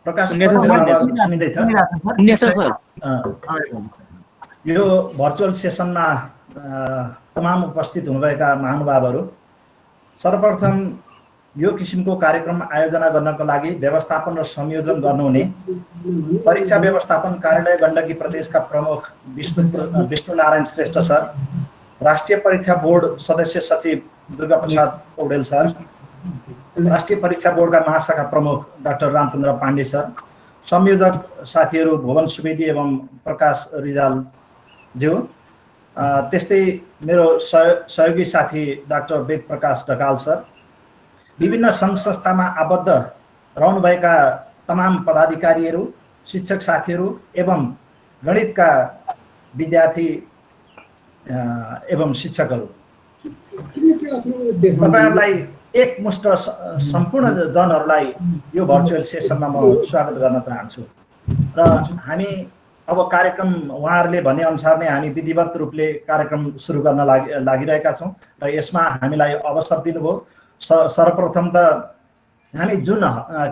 प्रकाश सुन्दैछ सर? आवाज सुनिँदैछ? सुन्दैछ सर? यो भर्चुअल सेसनमा तमाम उपस्थित हुनुभएका महानुभावहरू, सर्वप्रथम यो किसिमको कार्यक्रम आयोजना गर्नको लागि व्यवस्थापन र संयोजन गर्नुहुने परीक्षा व्यवस्थापन कार्यालय गण्डकी प्रदेशका प्रमुख विष्णु नारायण श्रेष्ठ सर, राष्ट्रिय परीक्षा बोर्ड सदस्य सचिव दुर्गा प्रसाद पौडेल सर, राष्ट्रिय परीक्षा बोर्डका महाशाखा प्रमुख डाक्टर रामचन्द्र पाण्डे सर, संयोजक साथीहरू भुवन सुवेदी एवं प्रकाश रिजाल ज्यू, त्यस्तै मेरो सहयोगी साथी डाक्टर वेद प्रकाश ढकाल सर, विभिन्न सङ्घ संस्थामा आबद्ध रहनुभएका तमाम पदाधिकारीहरू, शिक्षक साथीहरू एवं गणितका विद्यार्थी एवं शिक्षकहरू, तपाईहरुलाई एकमुष्ट सम्पूर्ण जनहरूलाई यो भर्चुअल सेसनमा म स्वागत गर्न चाहन्छु। र हामी अब कार्यक्रम उहाँहरूले भने अनुसार नै हामी विधिवत रूपले कार्यक्रम सुरु गर्न लागिरहेका छौँ र यसमा हामीलाई अवसर दिनुभयो। सर्वप्रथम त हामी जुन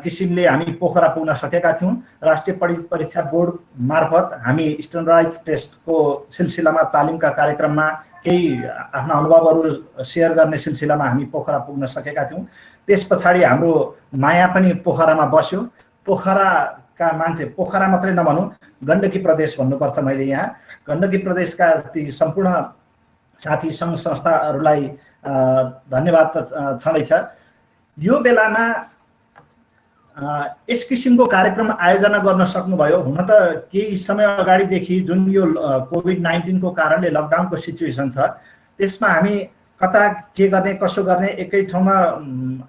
किसिमले हामी पोखरा पुग्न सकेका थियौँ, राष्ट्रिय परीक्षा बोर्ड मार्फत हामी स्ट्यान्डर्डाइज टेस्टको सिलसिलामा तालिमका कार्यक्रममा केही आफ्ना अनुभवहरू सेयर गर्ने सिलसिलामा हामी पोखरा पुग्न सकेका थियौँ। त्यस पछाडि हाम्रो माया पनि पोखरामा बस्यो। पोखराका मान्छे, पोखरा मात्रै नभनौँ, गण्डकी प्रदेश भन्नुपर्छ मैले यहाँ, गण्डकी प्रदेशका ती सम्पूर्ण साथी सङ्घ संस्थाहरूलाई धन्यवाद छँदैछ। यो बेलामा यस किसिमको कार्यक्रम आयोजना गर्न सक्नुभयो। हुन त केही समय अगाडिदेखि जुन यो कोभिड-19 को कारणले लकडाउनको सिचुएसन छ, त्यसमा हामी कता के गर्ने कसो गर्ने एकै ठाउँमा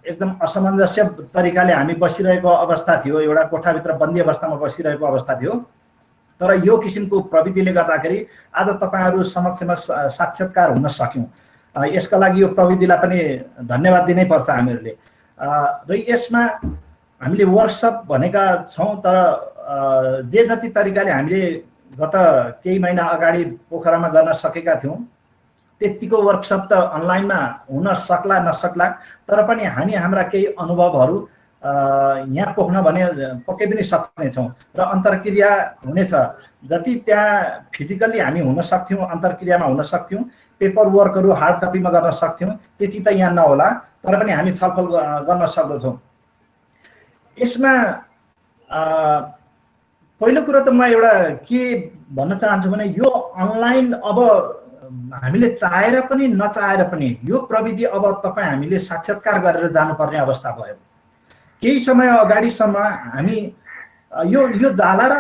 एकदम असमञ्जस्य तरिकाले हामी बसिरहेको अवस्था थियो, एउटा कोठाभित्र बन्दी अवस्थामा बसिरहेको अवस्था थियो। तर यो किसिमको प्रविधिले गर्दाखेरि आज तपाईहरु समक्षमा साक्षात्कार हुन सक्यौं। यसका लागि यो प्रविधिलाई पनि धन्यवाद दिनै पर्छ हामीहरूले। र यसमा हामीले वर्कसप भनेका छौं, तर जे जति तरिकाले हामीले गत केही महिना अगाडि पोखरामा गर्न सकेका थियौं त्यतिको वर्कसप त अनलाइनमा हुन सक्ला नसक्ला, तर पनि हामी हाम्रा केही अनुभवहरू यहाँ पोख्न भने पक्कै पनि सक्नेछौँ र अन्तर्क्रिया हुनेछ। जति त्यहाँ फिजिकल्ली हामी हुन सक्थ्यौं, अन्तर्क्रियामा हुन सक्थ्यौं, पेपर वर्कहरू हार्ड कपीमा गर्न सक्थ्यौं, त्यति त यहाँ नहोला, तर पनि हामी छलफल गर्न सक्दछौँ। यसमा पहिलो कुरो त म एउटा के भन्न चाहन्छु भने यो अनलाइन अब हामीले चाहेर पनि नचाहेर पनि यो प्रविधि अब तपाईं हामीले साक्षात्कार गरेर जानुपर्ने अवस्था भयो। केही समय अगाडिसम्म हामी यो जाला र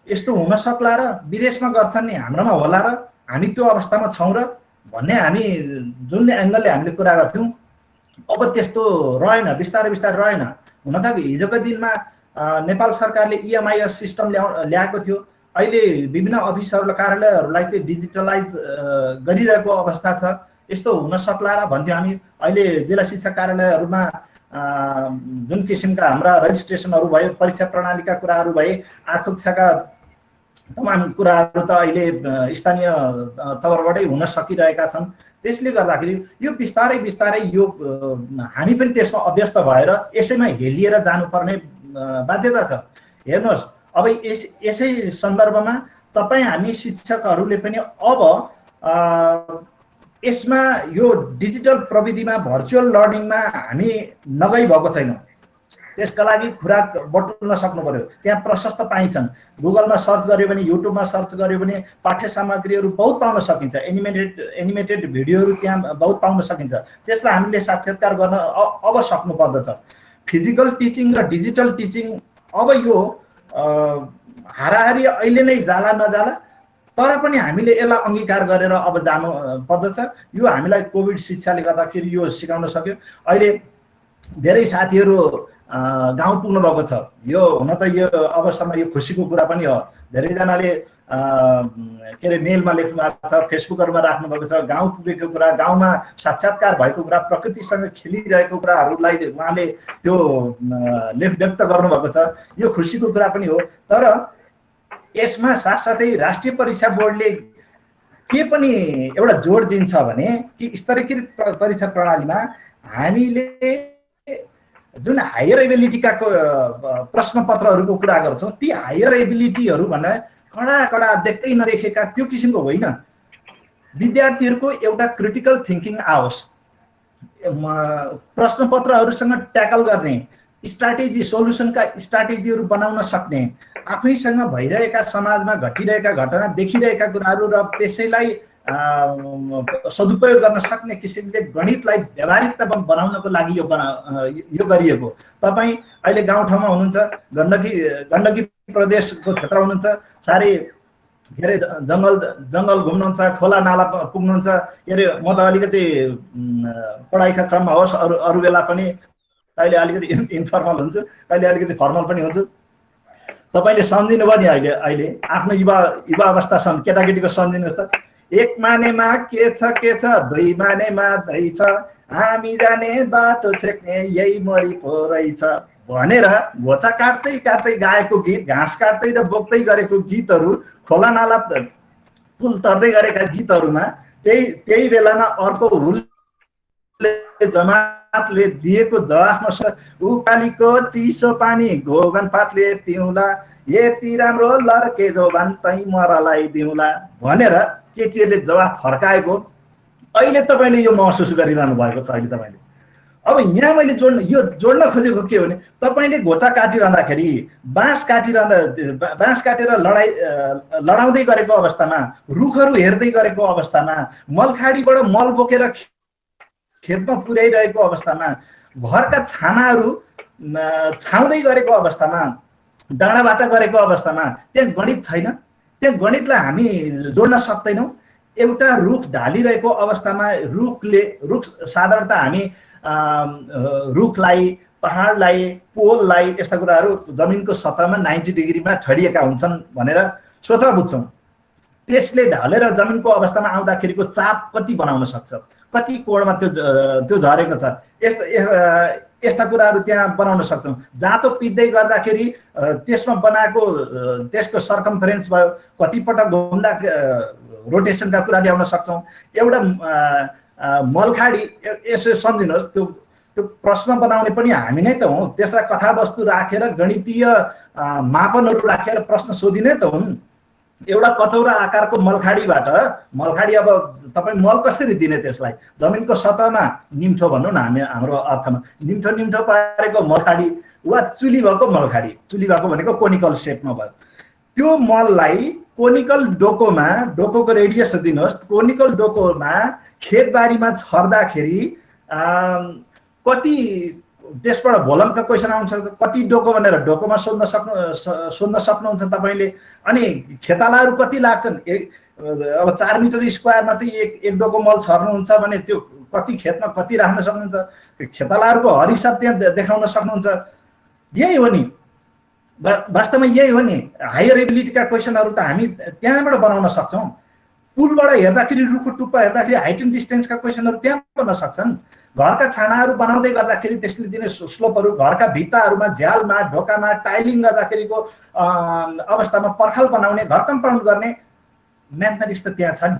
यस्तो हुन सक्ला र विदेशमा गर्छन् नि हाम्रोमा होला र हामी त्यो अवस्थामा छौं र भन्ने हामी जुन एंगलले हामीले कुरा गर्थ्यौं अब त्यस्तो रहेन, बिस्तारै बिस्तारै रहेन। हुन त हिजोको दिनमा नेपाल सरकारले EMIS सिस्टम ल्याएको थियो। अहिले विभिन्न अफिसहरुले कार्यालयहरुलाई चाहिँ डिजिटलाइज गरिरहेको अवस्था छ। यस्तो हुन सक्ला र भन्थ्यौं हामी। अहिले जिल्ला शिक्षा कार्यालयहरुमा जुन किसिमका हाम्रा रजिस्ट्रेसनहरु भयो, परीक्षा प्रणालीका कुराहरु भए, आर्थिक कक्षाका तमाम कुराहरु त अहिले स्थानीय तवरबाटै हुन सकिरहेका छन्। त्यसले गर्दाखेरि यो बिस्तारै बिस्तारै यो हामी पनि त्यसमा अभ्यस्त भएर यसैमा हेलिएर जानुपर्ने बाध्यता छ। हेर्नुहोस्, अब यसै सन्दर्भमा तपाई हामी शिक्षकहरूले पनि अब यसमा यो डिजिटल प्रविधिमा भर्चुअल लर्निङमा हामी नगई भएको छैनौं। त्यसका लागि खुराक बटुल्न सक्नु पर्यो। त्यहाँ प्रशस्त पाइन्छन्। गुगलमा सर्च गर्यो भने, युट्युबमा सर्च गर्यो भने पाठ्य सामग्रीहरू बहुत पाउन सकिन्छ। एनिमेटेड भिडियोहरू त्यहाँ बहुत पाउन सकिन्छ। त्यसलाई हामीले साक्षात्कार गर्न अब सक्नु पर्दछ। फिजिकल टिचिङ र डिजिटल टिचिङ अब यो हाराहारी अहिले नै जाला नजाला, तर पनि हामीले यसलाई अंगीकार गरेर अब जानु पर्दछ। यो हामीलाई कोभिड शिक्षाले गर्दाखेरि यो सिकाउन सक्यो। अहिले धेरै साथीहरू गाउँ पुग्नु भएको छ। यो हुन त यो अवसरमा यो खुसीको कुरा पनि हो। धेरैजनाले के रे मेलमा लेख्नु भएको छ, फेसबुकहरुमा राख्नु भएको छ। गाउँ पुगेको कुरा, गाउँमा साक्षात्कार भएको कुरा, प्रकृतिसँग खेलिरहेको कुराहरूलाई उहाँले त्यो व्यक्त गर्नु भएको छ। यो खुसीको कुरा पनि हो। तर यसमा साथसाथै राष्ट्रिय परीक्षा बोर्डले के पनि एउटा जोड दिन्छ भने कि स्तरीकृत परीक्षा प्रणालीमा हामीले जुन हायर एबिलिटीका प्रश्नपत्रहरूको कुरा गर्छौँ, ती हायर एबिलिटीहरू भने कडा कडा देख्दै नदेखेका त्यो किसिमको होइन। विद्यार्थीहरूको एउटा क्रिटिकल थिङ्किङ आओस्, प्रश्नपत्रहरूसँग ट्याकल गर्ने स्ट्राटेजी, सोल्युसनका स्ट्राटेजीहरू बनाउन सक्ने, आफैसँग भइरहेका समाजमा घटिरहेका घटना देखिरहेका कुराहरू र त्यसैलाई सदुपयोग गर्न सक्ने किसिमले गणितलाई व्यवहारिकता बनाउनको लागि यो गरिएको। तपाईँ अहिले गाउँठाउँमा हुनुहुन्छ, गण्डकी प्रदेशको क्षेत्र हुनुहुन्छ, साह्रै के अरे जङ्गल घुम्नुहुन्छ, खोला नाला पुग्नुहुन्छ, के अरे म त अलिकति पढाइका क्रममा होस् अरू बेला पनि कहिले अलिकति इन्फर्मल हुन्छु, कहिले अलिकति फर्मल पनि हुन्छु। तपाईँले सम्झिनुभयो नि अहिले आफ्नो युवा अवस्थासम्म केटाकेटीको सम्झिनुहोस् त। एक मानेमा के छ, दुई मानेमा दही छ, हामी जाने बाटो छेक्ने यही मरी पो रहेछ भनेर घोचा काट्दै काट्दै गाएको गीत, घाँस काट्दै र बोक्दै गरेको गीतहरू, खोला नाला पुल तर्दै गरेका गीतहरूमा त्यही बेलामा अर्को हुलले जमातले दिएको जवाफमा उकालीको चिसो पानी घोगन पातले पिउँला, यति राम्रो लड्के जोबान तै मरलाई दिउँला भनेर केटीहरूले जवाफ फर्काएको अहिले तपाईँले यो महसुस गरिरहनु भएको छ। अहिले तपाईँले अब यहाँ मैले जोड्न खोजेको के हो भने, तपाईँले घोचा काटिरहँदाखेरि, बाँस काटेर लडाउँदै गरेको अवस्थामा, रुखहरू हेर्दै गरेको अवस्थामा, मलखाडीबाट मल बोकेर खेतमा पुर्याइरहेको अवस्थामा, घरका छानाहरू छाउँदै गरेको अवस्थामा, डाँडाबाट गरेको अवस्थामा त्यहाँ गणित छैन। त्यहाँ गणितलाई हामी जोड्न सक्दैनौँ। एउटा रुख ढालिरहेको अवस्थामा रुख साधारणतः हामी रुखलाई, पहाडलाई, पोललाई, यस्ता कुराहरू जमिनको सतहमा 90 डिग्रीमा ठडिएका हुन्छन् भनेर स्वतः बुझ्छौँ। त्यसले ढलेर जमिनको अवस्थामा आउँदाखेरिको चाप कति बनाउन सक्छ, कति कोणमा त्यो झरेको छ, यस्ता कुराहरू त्यहाँ बनाउन सक्छौँ। जाँतो पिट्दै गर्दाखेरि त्यसमा बनाएको त्यसको सर्कमफरेन्स भयो, कतिपटक घुम्दा रोटेसनका कुरा ल्याउन सक्छौँ। एउटा मलखाडी यसो सम्झिनुहोस्, त्यो प्रश्न बनाउने पनि हामी नै त हौँ। त्यसलाई कथावस्तु राखेर गणितीय मापनहरू राखेर प्रश्न सोधिने त हुन्। एउटा कचौरा आकारको मलखाडीबाट, मलखाडी अब तपाईँ मल कसरी दिने त्यसलाई, जमिनको सतहमा निम्ठो भनौँ न हाम्रो अर्थमा, निम्ठो पारेको मलखाडी वा चुली भएको मलखाडी, चुली भएको भनेको कोनिकल सेपमा भयो, त्यो मललाई कोनिकल डोकोको रेडियस दिनुहोस्, कोनिकल डोकोमा खेतबारीमा छर्दाखेरि कति त्यसबाट भोलमका क्वेसन आउँछ, कति डोको भनेर डोकोमा सोध्न सक्नुहुन्छ तपाईँले। अनि खेतालाहरू कति लाग्छन्, अब 4 मिटर स्क्वायरमा चाहिँ एक डोको मल छर्नुहुन्छ भने त्यो कति खेतमा कति राख्न सक्नुहुन्छ, खेतालाहरूको हरिसाब त्यहाँ देखाउन सक्नुहुन्छ। यही हो नि, वास्तवमा यही हो नि। हायर एबिलिटीका क्वेसनहरू त हामी त्यहाँबाट बनाउन सक्छौँ। पुलबाट हेर्दाखेरि, रुखको टुप्पा हेर्दाखेरि हाइट एन्ड डिस्टेन्सका क्वेसनहरू त्यहाँ बन्न सक्छन्। घरका छानाहरू बनाउँदै गर्दाखेरि त्यसले दिने स्लोपहरू, घरका भित्ताहरूमा, झ्यालमा, ढोकामा टाइलिङ गर्दाखेरिको अवस्थामा पर्खाल बनाउने, घर कम्पाउन्ड गर्ने म्याथमेटिक्स त त्यहाँ छ नि।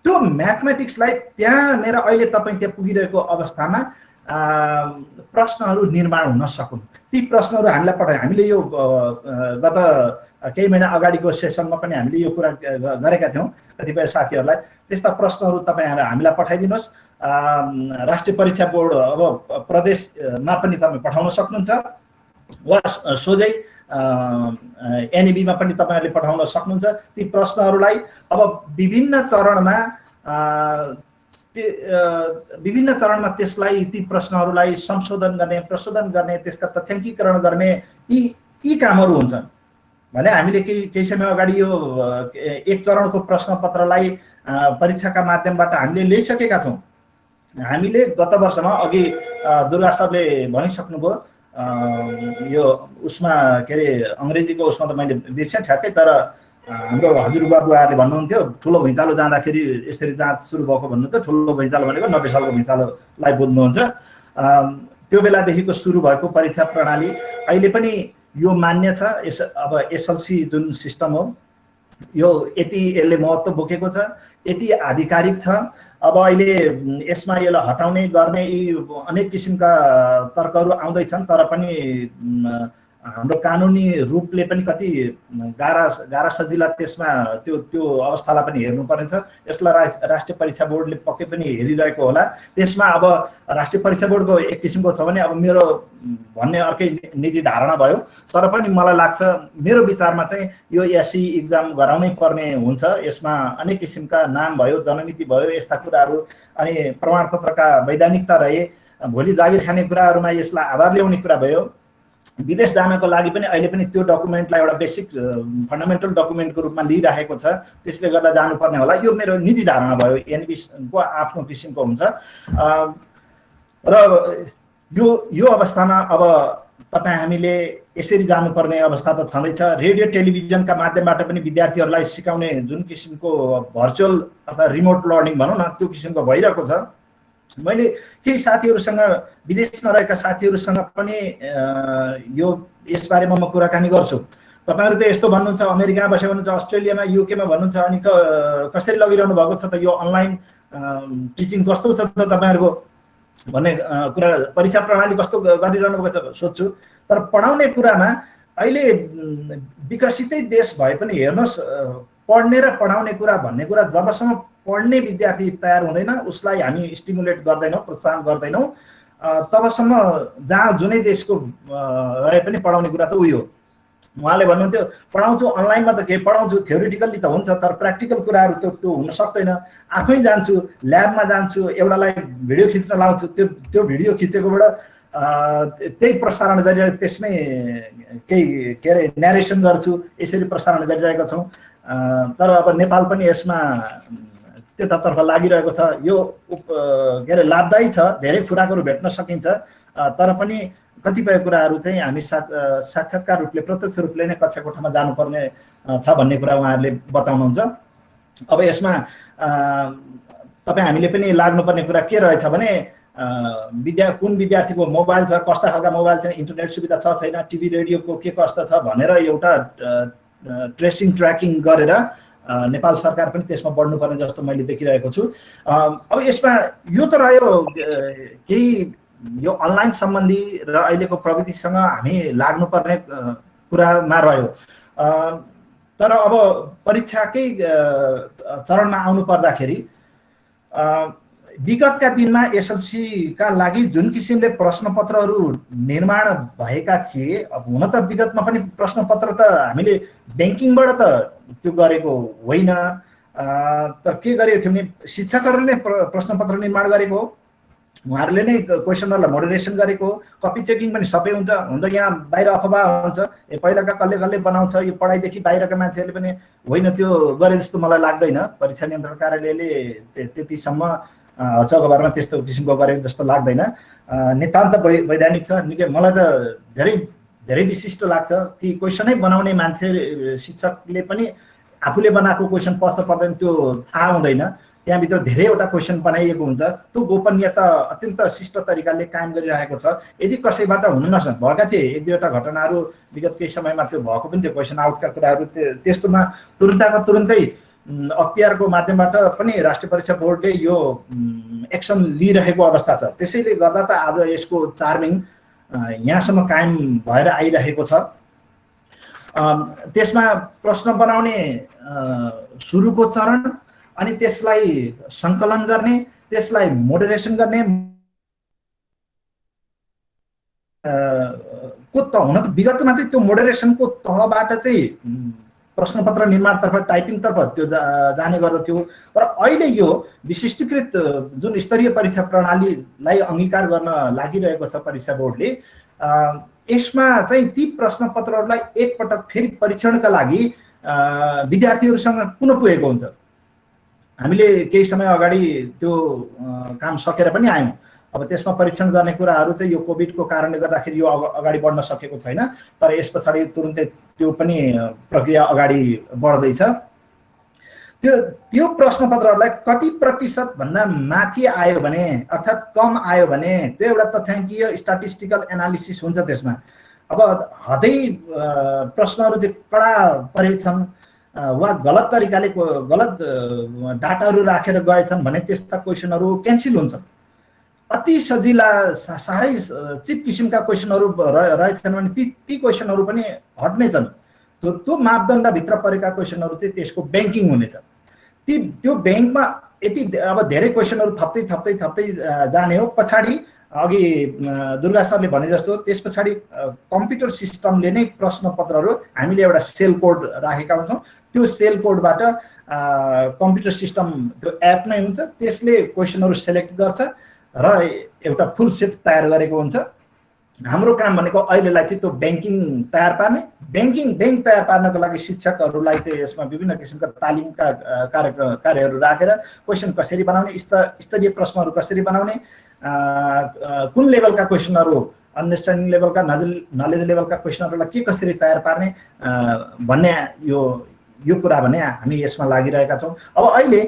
त्यो म्याथमेटिक्सलाई त्यहाँनिर अहिले तपाईँ त्यहाँ पुगिरहेको अवस्थामा प्रश्नहरू निर्माण हुन सकुन्। ती प्रश्नहरू हामीलाई पठायो। हामीले यो गत केही महिना अगाडिको सेसनमा पनि हामीले यो कुरा गरेका थियौँ कतिपय साथीहरूलाई। त्यस्ता प्रश्नहरू तपाईँहरू हामीलाई पठाइदिनुहोस्। राष्ट्रिय परीक्षा बोर्ड अब प्रदेशमा पनि तपाईँ पठाउन सक्नुहुन्छ वा सोझै एनइबीमा पनि तपाईँहरूले पठाउन सक्नुहुन्छ। ती प्रश्नहरूलाई अब विभिन्न चरणमा त्यसलाई, ती प्रश्नहरूलाई संशोधन गर्ने, प्रशोधन गर्ने, त्यसका तथ्याङ्कीकरण गर्ने यी कामहरू हुन्छन् भने हामीले केही समय अगाडि यो एक चरणको प्रश्नपत्रलाई परीक्षाका माध्यमबाट हामीले ल्याइसकेका छौँ। हामीले गत वर्षमा, अघि दुर्गा सरले भनिसक्नुभयो, यो उसमा के अरे अङ्ग्रेजीको उसमा त मैले बिर्सेँ ठ्याक्कै, तर हाम्रो हजुरबाबुआहरूले भन्नुहुन्थ्यो ठुलो भुइँचालो जाँदाखेरि यसरी जाँच सुरु भएको भन्नुहुन्थ्यो। ठुलो भुइँचालो भनेको 90 सालको भुइँचालोलाई बुझ्नुहुन्छ। त्यो बेलादेखिको सुरु भएको परीक्षा प्रणाली अहिले पनि यो मान्य छ। अब एसएलसी जुन सिस्टम हो यो यति यसले महत्त्व बोकेको छ, यति आधिकारिक छ। अब अहिले यसमा यसलाई हटाउने गर्ने यी अनेक किसिमका तर्कहरू आउँदैछन्, तर पनि हाम्रो कानुनी रूपले पनि कति गाह्रा सजिला त्यसमा त्यो अवस्थालाई पनि हेर्नुपर्नेछ। यसलाई राष्ट्रिय परीक्षा बोर्डले पक्कै पनि हेरिरहेको होला। त्यसमा अब राष्ट्रिय परीक्षा बोर्डको एक किसिमको छ भने अब मेरो भन्ने अर्कै निजी धारणा भयो, तर पनि मलाई लाग्छ मेरो विचारमा चाहिँ यो एसई इक्जाम गराउनै पर्ने हुन्छ। यसमा अनेक किसिमका नाम भयो, जननीति भयो, यस्ता कुराहरू, अनि प्रमाणपत्रका वैधानिकता रहे, भोलि जागिर खाने कुराहरूमा यसलाई आधार ल्याउने कुरा भयो। विदेश जानको लागि पनि अहिले पनि त्यो डकुमेन्टलाई एउटा बेसिक फन्डामेन्टल डकुमेन्टको रूपमा लिइराखेको छ, त्यसले गर्दा जानुपर्ने होला। यो मेरो निजी धारणा भयो, एनबीको आफ्नो किसिमको हुन्छ। र यो अवस्थामा अब तपाईँ हामीले यसरी जानुपर्ने अवस्था त छँदैछ। रेडियो टेलिभिजनका माध्यमबाट पनि विद्यार्थीहरूलाई सिकाउने जुन किसिमको भर्चुअल अथवा रिमोट लर्निङ भनौँ न, त्यो किसिमको भइरहेको छ। मैले केही साथीहरूसँग, विदेशमा रहेका साथीहरूसँग पनि यसबारेमा म कुराकानी गर्छु। तपाईँहरू त यस्तो भन्नुहुन्छ, अमेरिकामा बसेर भन्नुहुन्छ, अस्ट्रेलियामा, युकेमा भन्नुहुन्छ, अनि कसरी लगिरहनु भएको छ त यो अनलाइन टिचिङ कस्तो छ त तपाईँहरूको भन्ने कुरा, परीक्षा प्रणाली कस्तो गरिरहनु भएको छ सोध्छु। तर पढाउने कुरामा अहिले विकसितै देश भए पनि हेर्नुहोस्, पढ्ने र पढाउने कुरा भन्ने कुरा जबसम्म पढ्ने विद्यार्थी तयार हुँदैन, उसलाई हामी स्टिमुलेट गर्दैनौँ, प्रोत्साहन गर्दैनौँ, तबसम्म जहाँ जुनै देशको रहे पनि पढाउने कुरा त उही हो। उहाँले भन्नुहुन्थ्यो पढाउँछु अनलाइनमा त के पढाउँछु, थ्योरिटिकल्ली त हुन्छ, तर प्र्याक्टिकल कुराहरू त्यो हुन सक्दैन। आफै जान्छु, ल्याबमा जान्छु, एउटालाई भिडियो खिच्न लाउँछु, त्यो भिडियो खिचेकोबाट त्यही प्रसारण गरिरहेको, त्यसमै केही के अरे न्यारेसन गर्छु, यसरी प्रसारण गरिरहेका छौँ। तर अब नेपाल पनि यसमा त्यतातर्फ लागिरहेको छ। यो के अरे लाभदायी छ, धेरै खुराकहरू भेट्न सकिन्छ, तर पनि कतिपय कुराहरू चाहिँ हामी साक्षात्कार रूपले, प्रत्यक्ष रूपले नै कक्षा कोठामा जानुपर्ने छ भन्ने कुरा उहाँहरूले बताउनुहुन्छ। अब यसमा तपाईँ हामीले पनि लाग्नुपर्ने कुरा के रहेछ भने कुन विद्यार्थीको मोबाइल छ, कस्ता खालका मोबाइल छ, इन्टरनेट सुविधा छ छैन, टिभी रेडियोको के कस्तो छ भनेर एउटा ट्रेसिङ ट्र्याकिङ गरेर नेपाल सरकार पनि त्यसमा बढ्नुपर्ने जस्तो मैले देखिरहेको छु। अब यसमा यो त रह्यो केही यो अनलाइन सम्बन्धी र अहिलेको प्रविधिसँग हामी लाग्नुपर्ने कुरामा रह्यो। तर अब परीक्षाकै चरणमा आउनु पर्दाखेरि विगतका दिनमा एसएलसीका लागि जुन किसिमले प्रश्नपत्रहरू निर्माण भएका थिए, अब हुन त विगतमा पनि प्रश्नपत्र त हामीले ब्याङ्किङबाट त त्यो गरेको होइन, तर के गरेको थियो भने शिक्षकहरूले नै प्रश्नपत्र निर्माण गरेको हो, उहाँहरूले नै क्वेसनहरूलाई मोडरेसन गरेको हो, कपी चेकिङ पनि सबै हुन्छ। हुन त यहाँ बाहिर अफवाह हुन्छ, पहिलाका कसले बनाउँछ, यो पढाइदेखि बाहिरका मान्छेहरूले पनि होइन त्यो गरे जस्तो मलाई लाग्दैन। परीक्षा नियन्त्रण कार्यालयले त्यतिसम्म चौकबारमा त्यस्तो किसिमको गरेको जस्तो लाग्दैन। नितान्त वैधानिक छ। निकै मलाई त धेरै विशिष्ट लाग्छ कि क्वेसनै बनाउने मान्छे, शिक्षकले पनि आफूले बनाएको क्वेसन पस्छ पर्दैन त्यो थाहा हुँदैन, त्यहाँभित्र धेरैवटा क्वेसन बनाइएको हुन्छ। त्यो गोपनीयता अत्यन्त शिष्ट तरिकाले कायम गरिरहेको छ। यदि कसैबाट हुन भएका थिए एक दुईवटा घटनाहरू विगत केही समयमा त्यो भएको पनि थियो, क्वेसन आउटका कुराहरू, त्यस्तोमा तुरुन्तको तुरुन्तै अख्तियारको माध्यमबाट पनि राष्ट्रिय परीक्षा बोर्डले यो एक्सन लिइरहेको अवस्था छ। त्यसैले गर्दा त आज यसको चार्मिङ यहाँसम्म कायम भएर आइरहेको छ। त्यसमा प्रश्न बनाउने सुरुको चरण, अनि त्यसलाई सङ्कलन गर्ने, त्यसलाई मोडरेसन गर्ने को त हुन त विगतमा चाहिँ त्यो मोडरेसनको तहबाट चाहिँ प्रश्नपत्र निर्माणतर्फ, टाइपिङतर्फ त्यो जाने गर्दथ्यो। तर अहिले यो विशिष्टीकृत जुन स्तरीय परीक्षा प्रणालीलाई अङ्गीकार गर्न लागिरहेको छ परीक्षा बोर्डले, यसमा चाहिँ ती प्रश्नपत्रहरूलाई एकपटक फेरि परीक्षणका लागि विद्यार्थीहरूसँग पुनः पुगेको हुन्छ। हामीले केही समय अगाडि त्यो काम सकेर पनि आयौँ। अब त्यसमा परीक्षण गर्ने कुराहरू चाहिँ यो कोभिडको कारणले गर्दाखेरि यो अगाडि बढ्न सकेको छैन, तर यस पछाडि तुरुन्तै त्यो पनि प्रक्रिया अगाडि बढ्दैछ। त्यो प्रश्नपत्रहरूलाई कति प्रतिशत भन्दा माथि आयो भने, अर्थात् कम आयो भने त्यो एउटा तथ्याङ्कीय स्ट्याटिस्टिकल एनालिसिस हुन्छ त्यसमा। अब हदै प्रश्नहरू चाहिँ कडा परेछन्, वा गलत तरिकाले गलत डाटाहरू राखेर गएछन् भने त्यस्ता क्वेसनहरू क्यान्सल हुन्छन्। अति सजिला साह्रै चिप किसिमका क्वेसनहरू रहेछन् भने ती क्वेसनहरू पनि हट्ने छन्। त्यो मापदण्डभित्र परेका क्वेसनहरू चाहिँ त्यसको ब्याङ्किङ हुनेछ। त्यो ब्याङ्कमा यति अब धेरै क्वेसनहरू थप्दै जाने हो। पछाडि अघि दुर्गा सरले भने जस्तो त्यस पछाडि कम्प्युटर सिस्टमले नै प्रश्नपत्रहरू हामीले एउटा सेल कोड राखेका हुन्छौँ। त्यो सेल कोडबाट कम्प्युटर सिस्टम त्यो एप नै हुन्छ, त्यसले क्वेसनहरू सेलेक्ट गर्छ र एउटा फुल सेट तयार गरेको हुन्छ। हाम्रो काम भनेको अहिलेलाई चाहिँ त्यो ब्याङ्किङ तयार पार्ने। ब्याङ्क तयार पार्नको लागि शिक्षकहरूलाई चाहिँ यसमा विभिन्न किसिमका तालिमका कार्यहरू राखेर क्वेसन कसरी बनाउने, स्तरीय प्रश्नहरू कसरी बनाउने, कुन लेभलका क्वेसनहरू अन्डरस्ट्यान्डिङ लेभलका नलेज लेभलका क्वेसनहरूलाई के कसरी तयार पार्ने भन्ने यो कुरा भने हामी यसमा लागिरहेका छौँ। अब अहिले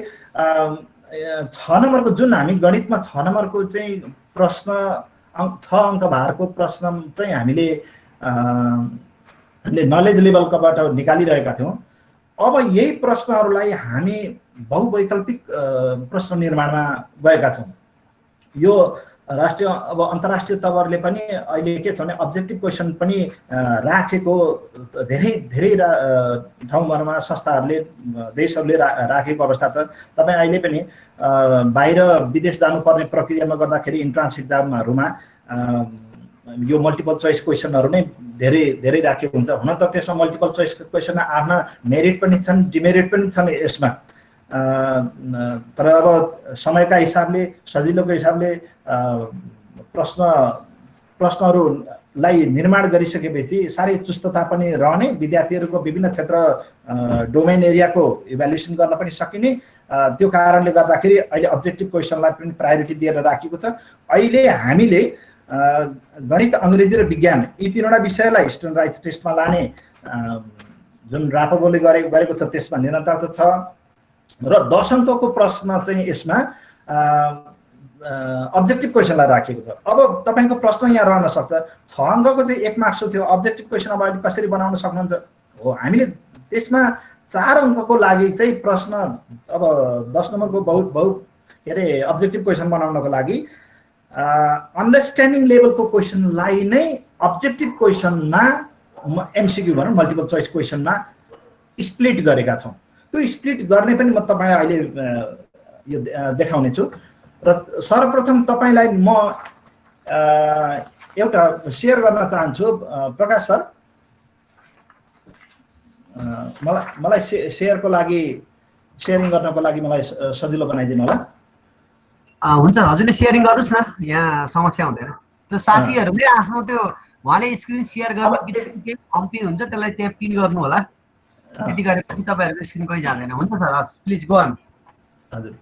6 नम्बरको जुन हामी गणितमा 6 नम्बरको चाहिँ प्रश्न 6 अङ्क भारको प्रश्न चाहिँ हामीले नलेज लेभलकाबाट निकालिरहेका थियौँ। अब यही प्रश्नहरूलाई हामी बहुवैकल्पिक प्रश्न निर्माणमा गएका छौँ। यो राष्ट्रिय अब अन्तर्राष्ट्रिय तवरले पनि अहिले के छ भने अब्जेक्टिभ क्वेसन पनि राखेको धेरै ठाउँहरूमा संस्थाहरूले देशहरूले राखेको अवस्था छ। तपाईँ अहिले पनि बाहिर विदेश जानुपर्ने प्रक्रियामा गर्दाखेरि इन्ट्रान्स इक्जामहरूमा यो मल्टिपल चोइस क्वेसनहरू नै धेरै राखेको हुन्छ। हुन त त्यसमा मल्टिपल चोइस क्वेसनमा आफ्ना मेरिट पनि छन्, डिमेरिट पनि छन् यसमा। तर अब समयका हिसाबले सजिलोको हिसाबले प्रश्नहरूलाई निर्माण गरिसकेपछि साह्रै चुस्तता पनि रहने, विद्यार्थीहरूको विभिन्न क्षेत्र डोमेन एरियाको इभ्यालुएसन गर्न पनि सकिने। त्यो कारणले गर्दाखेरि अहिले अब्जेक्टिभ क्वेसनलाई पनि प्रायोरिटी दिएर राखेको छ। अहिले हामीले गणित, अङ्ग्रेजी र विज्ञान यी तीनवटा विषयलाई स्ट्यान्डर्डाइज टेस्टमा लाने जुन रापोले गरेको छ त्यसमा निरन्तरता छ र 10 अङ्कको प्रश्न चाहिँ यसमा अब्जेक्टिभ क्वेसनलाई राखेको छ। अब तपाईँको प्रश्न यहाँ रहन सक्छ 6 अङ्कको चाहिँ 1 मार्क्स थियो, अब्जेक्टिभ क्वेसन अब अहिले कसरी बनाउन सक्नुहुन्छ हो। हामीले त्यसमा 4 अङ्कको लागि चाहिँ प्रश्न अब 10 नम्बरको के अरे अब्जेक्टिभ क्वेसन बनाउनको लागि अन्डरस्ट्यान्डिङ लेभलको क्वेसनलाई नै अब्जेक्टिभ क्वेसनमा एमसिक्यू भनौँ मल्टिपल चोइस क्वेसनमा स्प्लिट गरेका छौँ। त्यो स्प्लिट गर्ने पनि म तपाईँ अहिले यो देखाउने छु। र सर्वप्रथम तपाईँलाई म एउटा सेयर गर्न चाहन्छु। प्रकाश सर, मलाई सेयरको लागि सेयरिङ गर्नको लागि मलाई सजिलो बनाइदिनु होला। हुन्छ, हजुरले सेयरिङ गर्नुहोस् न, यहाँ समस्या हुँदैन। त्यो साथीहरूले आफ्नो त्यो उहाँले स्क्रिन सेयर गर्नु बित्तिकै कम्पिङ हुन्छ, त्यसलाई त्यहाँ पिन गर्नु होला। त्यति गरेपछि तपाईँहरूको स्क्रिन कोही जाँदैन। हुन्छ सर, हस् प्लिज गो अन। हजुर,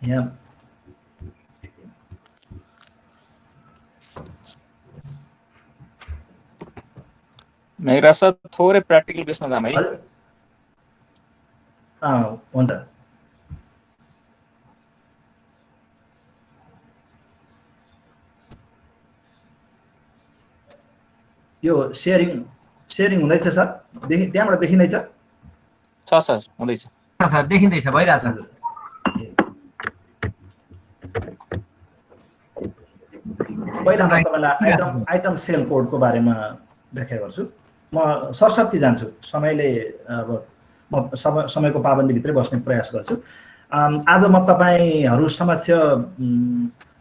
यहाँ मेरा सर थोरै प्र्याक्टिकल बेसमा जाम है। हुन्छ। यो सेयरिङ हुँदैछ सर? त्यहाँबाट देखिँदैछ? सर हुँदैछ सर, देखिँदैछ, भइरहेछ। पहिला म तपाईँलाई आइटम सेल कोडको बारेमा व्याख्या गर्छु। म सरसर्ती जान्छु, समयले अब म समयको पाबन्दीभित्रै बस्ने प्रयास गर्छु। आज म तपाईँहरू समक्ष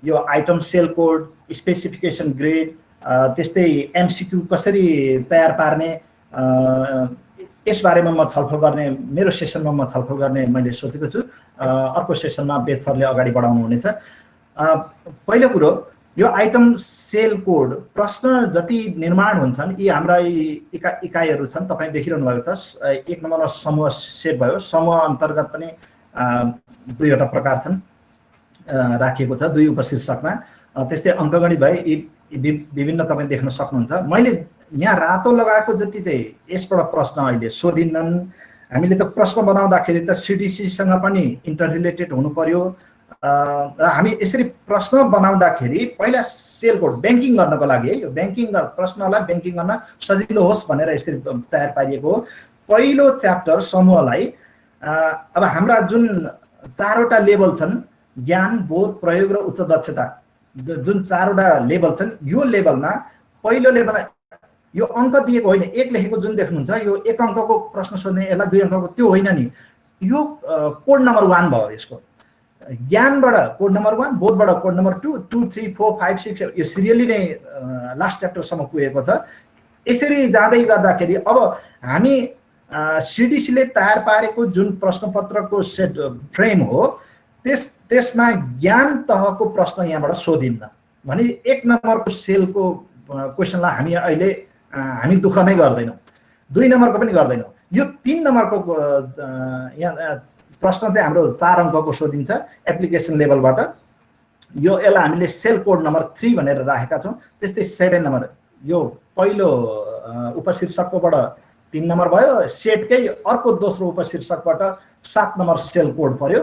यो item cell code, specification grade, त्यस्तै एमसिक्यू कसरी तयार पार्ने यसबारेमा म छलफल गर्ने, मेरो सेसनमा म छलफल गर्ने मैले सोचेको छु। अर्को सेसनमा वेद सरले अगाडि बढाउनु हुनेछ। पहिलो कुरो, यो आइटम सेल कोड प्रश्न जति निर्माण हुन्छन् यी हाम्रा इकाइहरू छन्, तपाईँ देखिरहनु भएको छ। 1 नम्बरमा समूह सेट भयो। समूह अन्तर्गत पनि 2वटा प्रकार छन् राखिएको छ 2 उपशीर्षकमा। त्यस्तै अङ्कगणित भए यी विभिन्न तपाईँ देख्न सक्नुहुन्छ। मैले यहाँ रातो लगाएको जति चाहिँ यसबाट प्रश्न अहिले सोधिन्नन्। हामीले त प्रश्न बनाउँदाखेरि त सिडिसीसँग पनि इन्टर रिलेटेड हुनु पर्यो, र हामी यसरी प्रश्न बनाउँदाखेरि पहिला सेल कोड ब्याङ्किङ गर्नको लागि है, यो ब्याङ्किङ प्रश्नलाई ब्याङ्किङ गर्न सजिलो होस् भनेर यसरी तयार पारिएको हो। पहिलो च्याप्टर समूहलाई अब हाम्रा जुन 4वटा लेभल छन्, ज्ञान, बोध, प्रयोग र उच्च दक्षता, जुन 4वटा लेभल छन्, यो लेभलमा पहिलो लेभलमा यो अङ्क दिएको होइन, 1 लेखेको जुन देख्नुहुन्छ यो 1 अङ्कको प्रश्न सोध्ने, यसलाई 2 अङ्कको त्यो होइन नि, यो कोड नम्बर 1 भयो। यसको ज्ञानबाट कोड नम्बर 1, बोधबाट कोड नम्बर 2, 2, 3, 4, 5, 6 यो सिरियली नै लास्ट च्याप्टरसम्म पुगेको छ। यसरी जाँदै गर्दाखेरि अब हामी सिडिसीले तयार पारेको जुन प्रश्नपत्रको सेट फ्रेम हो त्यसमा ज्ञान तहको प्रश्न यहाँबाट सोधिन्न भने 1 नम्बरको सेलको क्वेसनलाई हामी अहिले हामी दुःख नै गर्दैनौँ, 2 नम्बरको पनि गर्दैनौँ। यो 3 नम्बरको यहाँ प्रश्न चाहिँ हाम्रो 4 अङ्कको सोधिन्छ एप्लिकेसन लेभलबाट। यसलाई हामीले सेल कोड नम्बर 3 भनेर राखेका छौँ। त्यस्तै 7 नम्बर यो पहिलो उपशीर्षककोबाट 3 नम्बर भयो, सेटकै अर्को दोस्रो उपशीर्षकबाट 7 नम्बर सेल कोड पर्यो।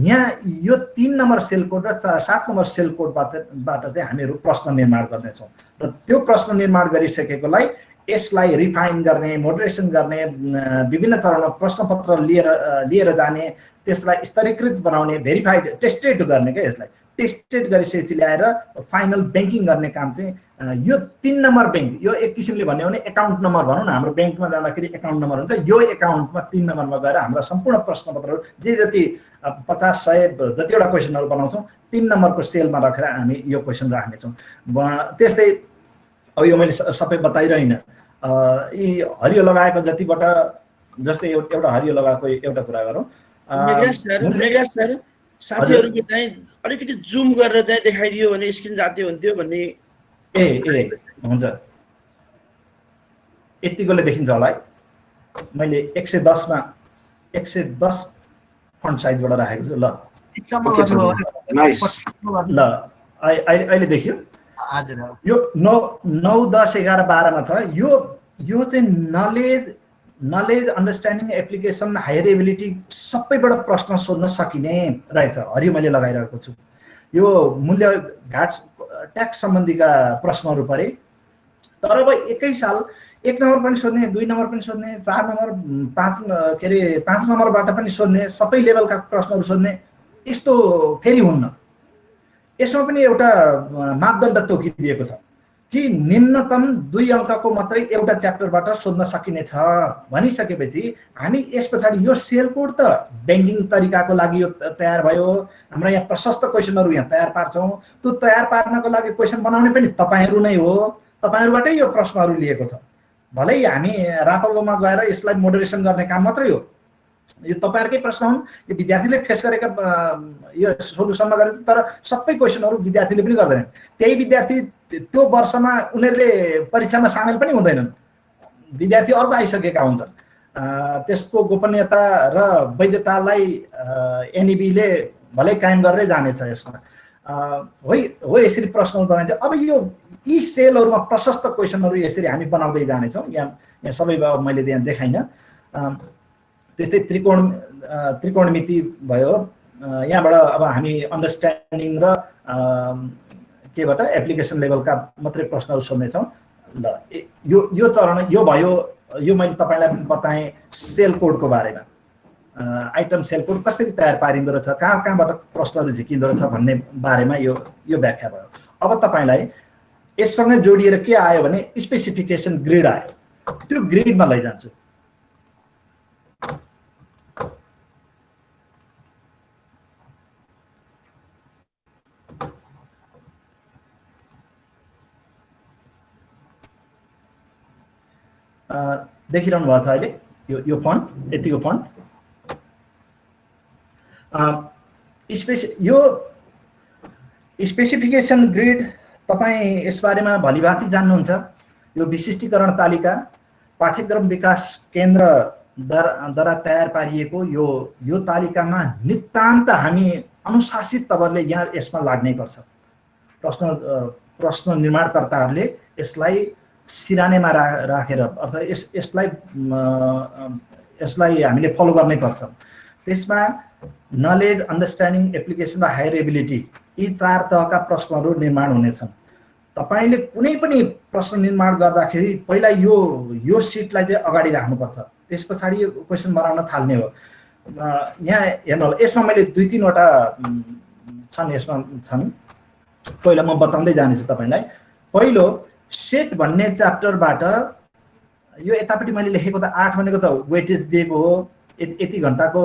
यहाँ यो 3 नम्बर सेल कोड र 7 नम्बर सेल कोडबाट चाहिँ हामीहरू प्रश्न निर्माण गर्नेछौँ र त्यो प्रश्न निर्माण गरिसकेकोलाई यसलाई रिफाइन गर्ने, मोडरेसन गर्ने, विभिन्न चरणमा प्रश्नपत्र लिएर जाने, त्यसलाई स्तरीकृत बनाउने, भेरिफाइड, टेस्टेड गर्ने क्या, यसलाई टेस्टेड गरिसकेपछि ल्याएर फाइनल ब्याङ्किङ गर्ने काम चाहिँ यो 3 नम्बर ब्याङ्क, यो एक किसिमले भन्यो भने एकाउन्ट नम्बर भनौँ न, हाम्रो ब्याङ्कमा जाँदाखेरि एकाउन्ट नम्बर हुन्छ, यो एकाउन्टमा 3 नम्बरमा गएर हाम्रा सम्पूर्ण प्रश्नपत्रहरू जति 50-100 जतिवटा क्वेसनहरू बनाउँछौँ 3 नम्बरको सेलमा राखेर हामी यो क्वेसन राख्नेछौँ। त्यस्तै अब यो मैले सबै बताइरहेन, यी हरियो लगाएको जतिबाट, जस्तै एउटा हरियो लगाएको एउटा कुरा गरौँ। मेघराज सर साथीहरूको चाहिँ अलिकति जुम गरेर चाहिँ देखाइदियो भने स्क्रिन जाती हुन्थ्यो भन्ने। ए हुन्छ, यतिकोले देखिन्छ होला है। मैले 110मा 110 फन्ट साइजबाट राखेको छु। ल ल अहिले देखियो। यो 9, 10, 11, 12मा छ। यो चाहिँ knowledge understanding application higher ability सबैबाट प्रश्न सोध्न सकिने रहेछ। हरियो मैले लगाइरहेको छु। यो मूल्य भ्याट ट्याक्स सम्बन्धीका प्रश्नहरू परे, तर अब एकै साल 1 नम्बर पनि सोध्ने, 2 नम्बर पनि सोध्ने, 4 नम्बर, 5 नम्बरबाट पनि सोध्ने, सबै लेभलका प्रश्नहरू सोध्ने यस्तो फेरि हुन्न। यसमा पनि एउटा मापदण्ड तोकिदिएको छ कि निम्नतम 2 अङ्कको मात्रै एउटा च्याप्टरबाट सोध्न सकिने छ भनिसकेपछि हामी यस पछाडि यो सेल कोड त ब्याङ्किङ तरिकाको लागि यो तयार भयो। हाम्रो यहाँ प्रशस्त क्वेसनहरू यहाँ तयार पार्छौँ। त्यो तयार पार्नको लागि क्वेसन बनाउने पनि तपाईहरू नै हो, तपाईहरूबाटै यो प्रश्नहरू लिएको छ। भलै हामी रापल्बोमा गएर यसलाई मोडरेसन गर्ने काम मात्रै हो, यो तपाईहरुकै प्रश्न हुन्, यो विद्यार्थीले फेस गरेका यो सोलुसनमा गरेको, तर सबै क्वेसनहरू विद्यार्थीले पनि गर्दैनन्। त्यही विद्यार्थी त्यो वर्षमा उनीहरूले परीक्षामा सामेल पनि हुँदैनन्, विद्यार्थी अर्को आइसकेका हुन्छन्। त्यसको गोपनीयता र वैधतालाई एनईबीले भलै कायम गरेरै जानेछ। यसमा हो यसरी प्रश्नहरू बनाइन्छ। अब यो यी सेलहरूमा प्रशस्त क्वेसनहरू यसरी हामी बनाउँदै जानेछौँ। यहाँ सबै मैले यहाँ देखाइन। त्यस्तै त्रिकोणमिति भयो। यहाँबाट अब हामी अन्डरस्ट्यान्डिङ र केबाट एप्लिकेसन लेभलका मात्रै प्रश्नहरू सोध्नेछौँ। ल यो चरण यो भयो। यो मैले तपाईँलाई बताएँ सेल कोडको बारेमा, आइटम सेल कोड कसरी तयार पारिँदो रहेछ, कहाँबाट प्रश्नहरू झिकिँदो रहेछ भन्ने बारेमा यो व्याख्या भयो। अब तपाईँलाई यससँग जोडिएर के आयो भने स्पेसिफिकेसन ग्रिड आयो। त्यो ग्रिडमा लैजान्छु। देखिरहनु भएको छ अहिले यो फन्ट, यतिको फन्ट। यो स्पेसिफिकेसन ग्रिड तपाईँ यसबारेमा भलिभाति जान्नुहुन्छ। यो विशिष्टीकरण तालिका पाठ्यक्रम विकास केन्द्रद्वारा तयार पारिएको यो तालिकामा नितान्त हामी अनुशासित तवरले यहाँ यसमा लाग्नै पर्छ। प्रश्न निर्माणकर्ताहरूले यसलाई सिरानेमा राखेर अर्थात् यसलाई हामीले फलो गर्नै पर्छ। त्यसमा नलेज, अन्डरस्ट्यान्डिङ, एप्लिकेसन र हायर एबिलिटी यी 4 तहका प्रश्नहरू निर्माण हुनेछन्। तपाईले कुनै पनि प्रश्न निर्माण गर्दाखेरि पहिला यो सिटलाई चाहिँ अगाडि राख्नुपर्छ, त्यस पछाडि क्वेसन बनाउन थाल्ने हो। यहाँ हेर्नु होला, यसमा मैले 2-3 वटा छन्। पहिला म बताउँदै जानेछु तपाईलाई। पहिलो सेट भन्ने च्याप्टरबाट यो यतापट्टि मैले लेखेको त 8 भनेको त वेटेज दिएको हो, यति घण्टाको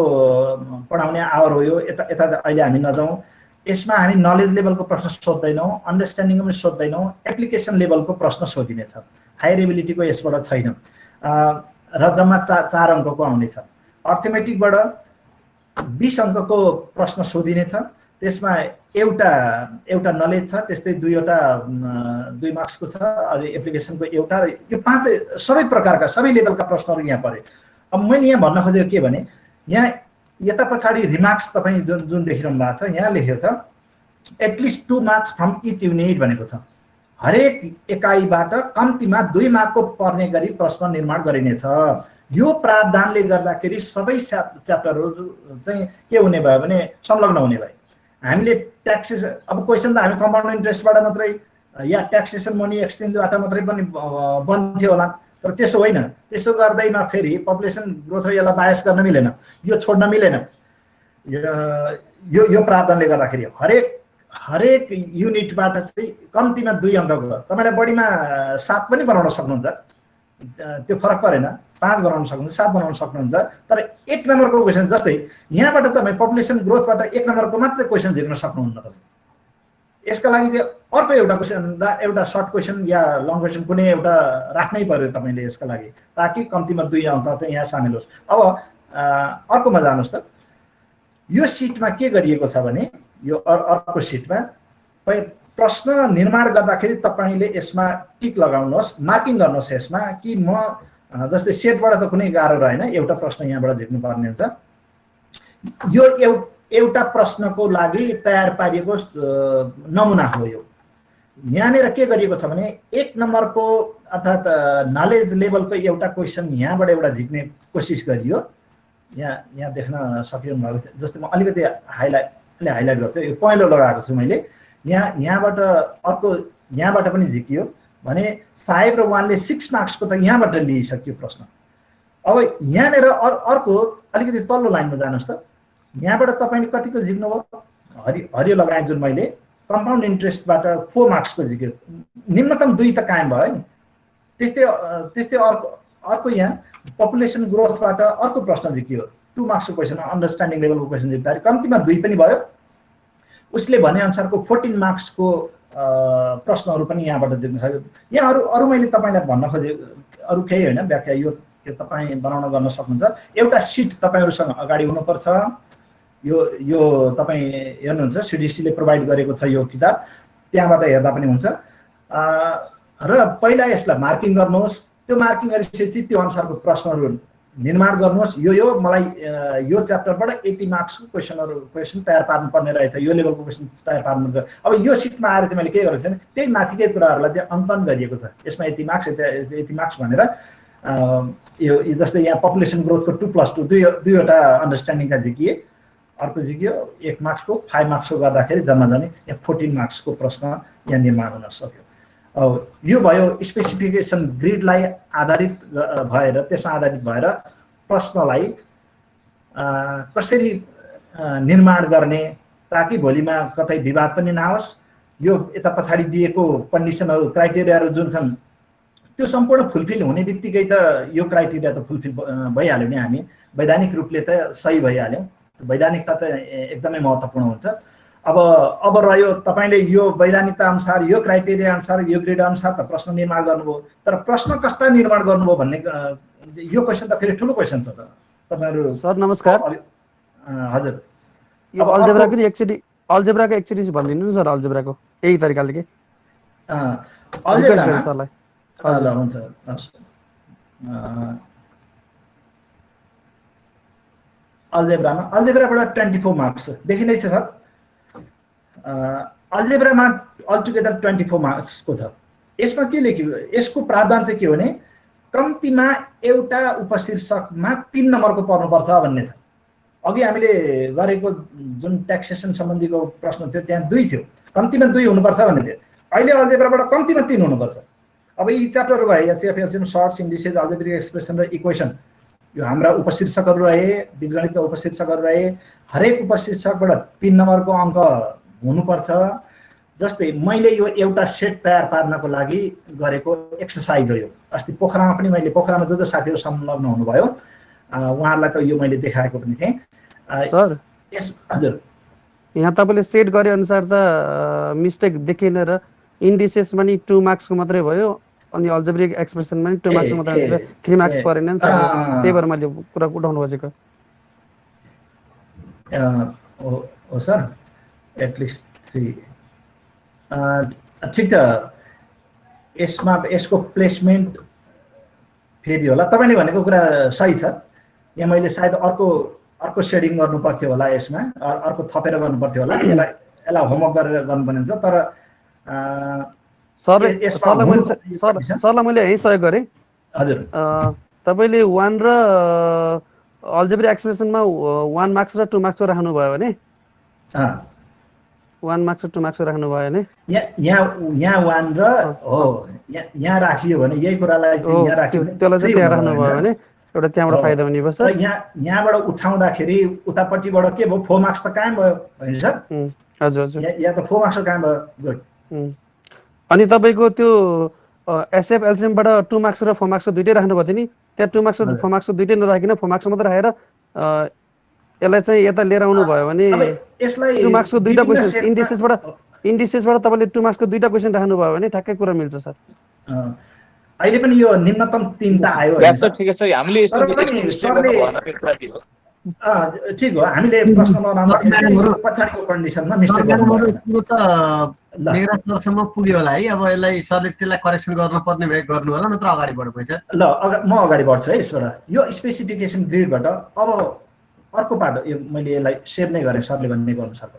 पढाउने आवर हो यो। यता अहिले हामी नजाउँ। यसमा हामी नलेज लेभलको प्रश्न सोध्दैनौँ, अन्डरस्ट्यान्डिङ पनि सोध्दैनौँ, एप्लिकेसन लेभलको प्रश्न सोधिनेछ। हायर एबिलिटीको यसबाट छैन र जम्मा 4 अङ्कको आउनेछ। अर्थमेटिकबाट 20 अङ्कको प्रश्न सोधिनेछ। त्यसमा एउटा नलेज छ, त्यस्तै 2 मार्क्सको छ, अनि एप्लिकेसनको एउटा, र यो 5 सबै प्रकारका सबै लेभलका प्रश्नहरू यहाँ परे। अब मैले यहाँ भन्न खोजेको के भने, यहाँ यता पछाडि रिमार्क्स तपाईँ जुन देखिरहनु भएको छ, यहाँ लेखेको छ at least 2 marks from each unit भनेको छ। हरेक एकाइबाट कम्तीमा 2 मार्कको पर्ने गरी प्रश्न निर्माण गरिनेछ। यो प्रावधानले गर्दाखेरि सबै च्याप्टरहरू चाहिँ के हुने भयो भने संलग्न हुने भयो। हामीले ट्याक्सेसन, अब क्वेसन त हामी कम्पाउन्ड इन्ट्रेस्टबाट मात्रै या ट्याक्सेसन मनी एक्सचेन्जबाट मात्रै पनि बन्थ्यो होला, तर त्यसो होइन। त्यसो गर्दैमा फेरि पपुलेसन ग्रोथ र यसलाई बायस गर्न मिलेन, यो छोड्न मिलेन। यो प्रावधानले गर्दाखेरि हरेक युनिटबाट चाहिँ कम्तीमा 2 अङ्कको, तपाईँलाई बढीमा 7 पनि बनाउन सक्नुहुन्छ, त्यो फरक परेन। 5 बनाउन सक्नुहुन्छ, 7 बनाउन सक्नुहुन्छ, तर 1 नम्बरको क्वेसन, जस्तै यहाँबाट तपाईँ पपुलेसन ग्रोथबाट 1 नम्बरको मात्रै क्वेसन झिक्न सक्नुहुन्न। तपाईँ यसका लागि चाहिँ अर्को एउटा क्वेसन, एउटा सर्ट क्वेसन या लङ क्वेसन कुनै एउटा राख्नै पर्यो तपाईँले यसका लागि, ताकि कम्तीमा 2 अङ्क चाहिँ यहाँ सामेल होस्। अब अर्कोमा जानुहोस् त। यो सिटमा के गरिएको छ भने, यो अर्को सिटमा प्रश्न निर्माण गर्दाखेरि तपाईँले यसमा टिक लगाउनुहोस्, मार्किङ गर्नुहोस् यसमा कि म जस्तै सेटबाट त कुनै गाह्रो रहेन, एउटा प्रश्न यहाँबाट झिक्नु पर्ने हुन्छ। यो एउटा प्रश्नको लागि तयार पारिएको नमुना हो यो। यहाँनिर के गरिएको छ भने 1 नम्बरको अर्थात् नलेज लेभलको एउटा क्वेसन यहाँबाट एउटा झिक्ने कोसिस गरियो। यहाँ देख्न सकिनु भएको छ, जस्तै म अलिकति हाइलाइट गर्छु। यो पहेँलो लगाएको छु मैले। यहाँबाट अर्को यहाँबाट पनि झिकियो भने 5 र 1 ले 6 मार्क्सको त यहाँबाट लिइसक्यो प्रश्न। अब यहाँनिर अर्को अलिकति तल्लो लाइनमा जानुहोस् त। यहाँबाट तपाईँले कतिको झिक्नुभयो? हरियो लगाएँ जुन मैले, कम्पाउन्ड इन्ट्रेस्टबाट 4 मार्क्सको झिक्यो, निम्नतम 2 त कायम भयो नि। त्यस्तै अर्को यहाँ पपुलेसन ग्रोथबाट अर्को प्रश्न झिक्यो, 2 मार्क्सको क्वेसन, अन्डरस्ट्यान्डिङ लेभलको क्वेसन झिक्दाखेरि कम्तीमा 2 पनि भयो। उसले भनेअनुसारको 14 मार्क्सको प्रश्नहरू पनि यहाँबाट झिक्न सक्यो। यहाँ अरू मैले तपाईँलाई भन्न खोजेको अरू केही होइन, व्याख्या यो तपाईँ बनाउन गर्न सक्नुहुन्छ। एउटा सिट तपाईँहरूसँग अगाडि हुनुपर्छ। यो तपाईँ हेर्नुहुन्छ सिडिसीले प्रोभाइड गरेको छ यो किताब, त्यहाँबाट हेर्दा पनि हुन्छ। र पहिला यसलाई मार्किङ गर्नुहोस्, त्यो मार्किङ गरिसकेपछि त्यो अनुसारको प्रश्नहरू निर्माण गर्नुहोस्। यो मलाई यो च्याप्टरबाट यति मार्क्सको क्वेसन तयार पार्नुपर्ने रहेछ, यो लेभलको क्वेसन तयार पार्नुपर्छ। अब यो सिटमा आएर चाहिँ मैले के गरेको छु भने त्यही माथिकै कुराहरूलाई चाहिँ अङ्कन गरिएको छ। यसमा यति मार्क्स भनेर यो जस्तै यहाँ पपुलेसन ग्रोथको 2+2 दुईवटा अन्डरस्ट्यान्डिङका झिकिए, अर्को झिकियो 1 मार्क्सको, 5 मार्क्सको गर्दाखेरि जम्मा यहाँ 14 मार्क्सको प्रश्न यहाँ निर्माण हुन सक्यो। यो भयो स्पेसिफिकेसन ग्रिडलाई आधारित भएर, त्यसमा आधारित भएर प्रश्नलाई कसरी निर्माण गर्ने ताकि भोलिमा कतै विवाद पनि नहोस्। यो यता पछाडि दिएको कन्डिसनहरू, क्राइटेरियाहरू जुन छन् त्यो सम्पूर्ण फुलफिल हुने बित्तिकै त यो क्राइटेरिया त फुलफिल भइहाल्यो नि, हामी वैधानिक रूपले त सही भइहाल्यौँ। वैधानिकता त एकदमै महत्त्वपूर्ण हुन्छ। अब रह्यो तपाईँले यो वैधानिकता अनुसार, यो क्राइटेरिया अनुसार, यो ग्रेड अनुसार त प्रश्न निर्माण गर्नुभयो, तर प्रश्न कस्ता निर्माण गर्नुभयो भन्ने यो क्वेसन त फेरि ठुलो क्वेसन छ त। तपाईँहरू सर नमस्कार। हजुर, यो अल्जेब्राको एकचोटि भनिदिनु न सर, अल्जेब्राको यही तरिकाले के सरलाई। ल हुन्छ, अल्जेब्राबाट 24 मार्क्स देखिँदैछ सर। अल्जेब्रामा अलटुगेदर 24 मार्क्सको छ। यसमा के लेख्यो, यसको प्रावधान चाहिँ के हो भने कम्तीमा एउटा उपशीर्षकमा 3 नम्बरको पर्नुपर्छ भन्ने छ। अघि हामीले गरेको जुन ट्याक्सेसन सम्बन्धीको प्रश्न थियो त्यहाँ 2 थियो, कम्तीमा 2 हुनुपर्छ भन्ने थियो। अहिले अल्जेब्राबाट कम्तीमा 3 हुनुपर्छ। अब यी च्याप्टरहरू भए HCF, LCM, surds, indices, algebraic expression र इक्वेसन, यो हाम्रा उपशीर्षकहरू रहे, बीजगणितका उपशीर्षकहरू रहे। हरेक उपशीर्षकबाट 3 नम्बरको अङ्क हुनुपर्छ। जस्तै मैले यो एउटा सेट तयार पार्नको लागि गरेको एक्सर्साइज हो यो। अस्ति पोखरामा पनि मैले पोखरामा जो साथीहरू संलग्न हुनुभयो उहाँहरूलाई त यो मैले देखाएको पनि थिएँ। सर यस हजुर, यहाँ तपाईँले सेट गरे अनुसार त मिस्टेक देखिएन र इन्डिसेसमा नि 2 मार्क्सको मात्रै भयो, अनि अल्जेब्रिक एक्सप्रेसनमा नि 2 मार्क्सको मात्रै आयो, 3 मार्क्स परेन नि सर। त्यही भएर मैले कुरा उठाउनु खोजेको हो सर, एटलिस्ट 3 ठिक छ। यसमा यसको प्लेसमेन्ट फेरि होला, तपाईँले भनेको कुरा सही छ। यहाँ मैले सायद अर्को सेडिङ गर्नु पर्थ्यो होला, यसमा अर्को थपेर गर्नु पर्थ्यो होला। यसलाई होमवर्क गरेर गर्नुपर्ने हुन्छ। तर सरलाई मैले यही सहयोग गरेँ। हजुर तपाईँले 1 र अल्जेब्रिक एक्सप्रेसनमा 1 मार्क्स र 2 मार्क्स राख्नुभयो भने 1 मार्क्स र 2 मार्क्स राख्नुभयो भने यहाँ 1 र हो यहाँ राखियो भने यही कुरालाई यहाँ राख्यो भने त्यसलाई चाहिँ त्यहाँ राख्नुभयो भने एउटा त्यहाँबाट फाइदा हुने भयो सर। यहाँबाट उठाउँदाखेरि उतापट्टिबाट के भयो, 4 मार्क्स त कायम भयो होइन सर? हजुर हजुर, यहाँ त 4 मार्क्स कायम भयो। गुड। अनि तपाईँको त्यो एसएफ एलसिएमबाट 2 मार्क्स र 4 मार्क्स दुइटै राख्नुभएको थियो नि, त्यहाँ 2 मार्क्स र 4 मार्क्स दुइटै नराखिकन 4 मार्क्स मात्रै राखेर यसलाई चाहिँ यता लिएर आउनु भयो भने 2 मार्क्सको दुईटा क्वेसन इन्डिसेसबाट तपाईँले 2 मार्क्सको दुईटा क्वेसन राख्नुभयो भने ठ्याक्कै कुरा मिल्छ सर। अहिले पनि यो निम्नतम 3 त आयो होइन सर? ठिकै छ, हामीले यस्तो ठिक हो। हामीले प्रश्न बनाउँदाखेरि पछाडिको कन्डिसनमा मिस्टेक गर्नु त मेरा सरसम्म पुग्यो होला है। अब यसलाई सरले त्यसलाई करेक्सन गर्न पर्ने भए गर्नु होला, नत्र अगाडि बढ्नु पर्छ। ल म अगाडि बढ्छु है यसबाट। यो स्पेसिफिकेसन ग्रिडबाट अब अर्को पार्ट, यो मैले यसलाई सेभ नै गरेँ सरले भनेको अनुसारको।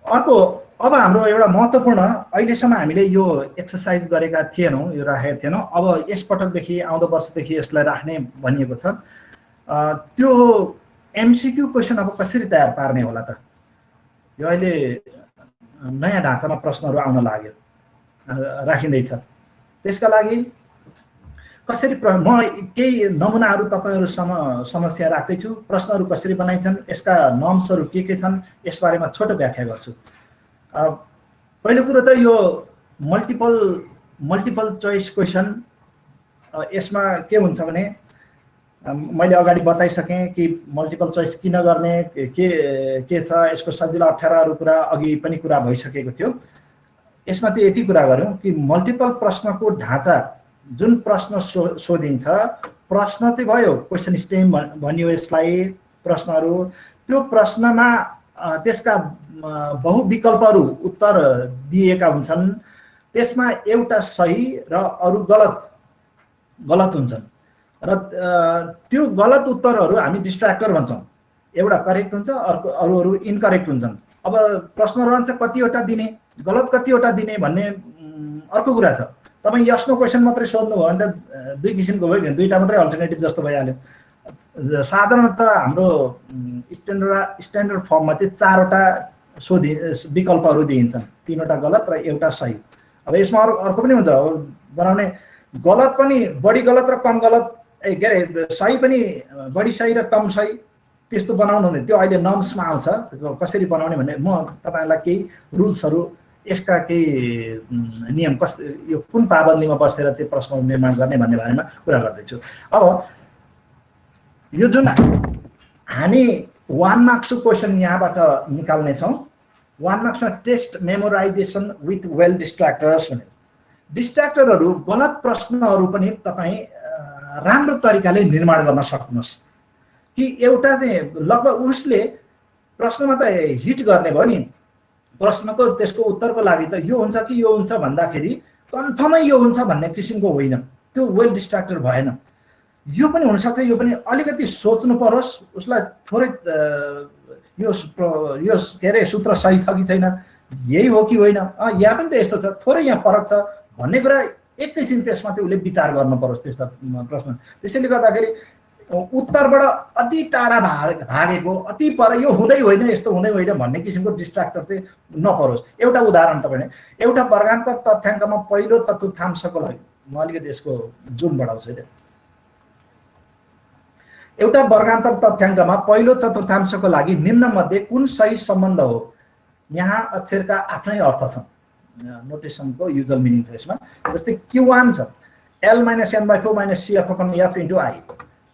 अर्को अब हाम्रो एउटा महत्त्वपूर्ण, अहिलेसम्म हामीले यो एक्सर्साइज गरेका थिएनौँ, यो राखेका थिएनौँ। अब यसपटकदेखि आउँदो वर्षदेखि यसलाई राख्ने भनिएको छ। त्यो एमसिक्यू क्वेसन अब कसरी तयार पार्ने होला त? यो अहिले नयाँ ढाँचामा प्रश्नहरू आउन लाग्यो, राखिँदैछ। त्यसका लागि कसरी म केही नमुनाहरू तपाईँहरूसँग समक्ष राख्दैछु। प्रश्नहरू कसरी बनाइन्छन्, यसका नर्म्सहरू के छन्, यसबारेमा छोटो व्याख्या गर्छु। पहिलो कुरो त यो मल्टिपल चोइस क्वेसन, यसमा के हुन्छ भने मैले अगाडि बताइसकेँ कि मल्टिपल चोइस किन गर्ने, के छ यसको सजिलो अप्ठ्याराहरू कुरा अघि पनि कुरा भइसकेको थियो। यसमा चाहिँ यति कुरा गऱ्यौँ कि मल्टिपल प्रश्नको ढाँचा, जुन प्रश्न सोधिन्छ, प्रश्न चाहिँ भयो क्वेसन स्टेम भनियो यसलाई, प्रश्नहरू त्यो प्रश्नमा त्यसका बहुविकल्पहरू उत्तर दिएका हुन्छन्। त्यसमा एउटा सही र अरू गलत हुन्छन् र त्यो गलत उत्तरहरू हामी डिस्ट्र्याक्टर भन्छौँ। एउटा करेक्ट हुन्छ, अरू इनकरेक्ट हुन्छन्। अब प्रश्न रहन्छ कतिवटा दिने, गलत कतिवटा दिने भन्ने अर्को कुरा छ। तपाईँ यस नो क्वेसन मात्रै सोध्नुभयो भने त 2 किसिमको भयो, 2टा मात्रै अल्टरनेटिभ जस्तो भइहाल्यो। साधारणतः हाम्रो स्ट्यान्डर्ड फर्ममा चाहिँ 4वटा विकल्पहरू दिइन्छन्, 3वटा गलत र एउटा सही। अब यसमा अर्को पनि हुन्छ बनाउने, गलत पनि बढी गलत र कम गलत, के अरे सही पनि बढी सही र कम सही, त्यस्तो बनाउनु हुँदैन। त्यो अहिले नर्म्समा आउँछ कसरी बनाउने भन्ने। म तपाईँहरूलाई केही रुल्सहरू, यसका केही नियम यो कुन पाबन्दीमा बसेर चाहिँ प्रश्न निर्माण गर्ने भन्ने बारेमा कुरा गर्दैछु। अब यो जुन हामी 1 मार्क्सको क्वेसन यहाँबाट निकाल्नेछौँ, 1 मार्क्समा टेस्ट मेमोराइजेसन विथ वेल डिस्ट्र्याक्टर्स भने डिस्ट्र्याक्टरहरू, गलत प्रश्नहरू पनि तपाईँ राम्रो तरिकाले निर्माण गर्न सक्नुहोस्। कि एउटा चाहिँ लगभग उसले प्रश्नमा त हिट गर्ने भयो नि, प्रश्नको त्यसको उत्तरको लागि त यो हुन्छ कि यो हुन्छ भन्दाखेरि कन्फर्मै यो हुन्छ भन्ने किसिमको होइन, त्यो वेल डिस्ट्र्याक्टर भएन। यो पनि हुनसक्छ, यो पनि अलिकति सोच्नु परोस्, उसलाई थोरै यो के अरे सूत्र सही छ कि छैन, यही हो कि होइन, यहाँ पनि त यस्तो छ, थोरै यहाँ फरक छ भन्ने कुरा एकैछिन त्यसमा चाहिँ उसले विचार गर्नु परोस् त्यस्ता प्रश्न। त्यसैले गर्दाखेरि उत्तरबाट अति टाढा भागेको अति पर यो हुँदै होइन यस्तो हुँदै होइन भन्ने किसिमको डिस्ट्र्याक्टर चाहिँ नपरोस्। एउटा उदाहरण तपाईले एउटा वर्गान्तर तथ्याङ्कमा पहिलो चतुर्थांशको लागि म अलिकति यसको जुम बढाउँछु है। एउटा वर्गान्तर तथ्याङ्कमा पहिलो चतुर्थांशको लागि निम्न मध्ये कुन सही सम्बन्ध हो? यहाँ अक्षरका आफ्नै अर्थ छन्, नोटेसनको युजल मिनिङ छ यसमा। जस्तै Q1 छ L - n/4 - CF upon F * I,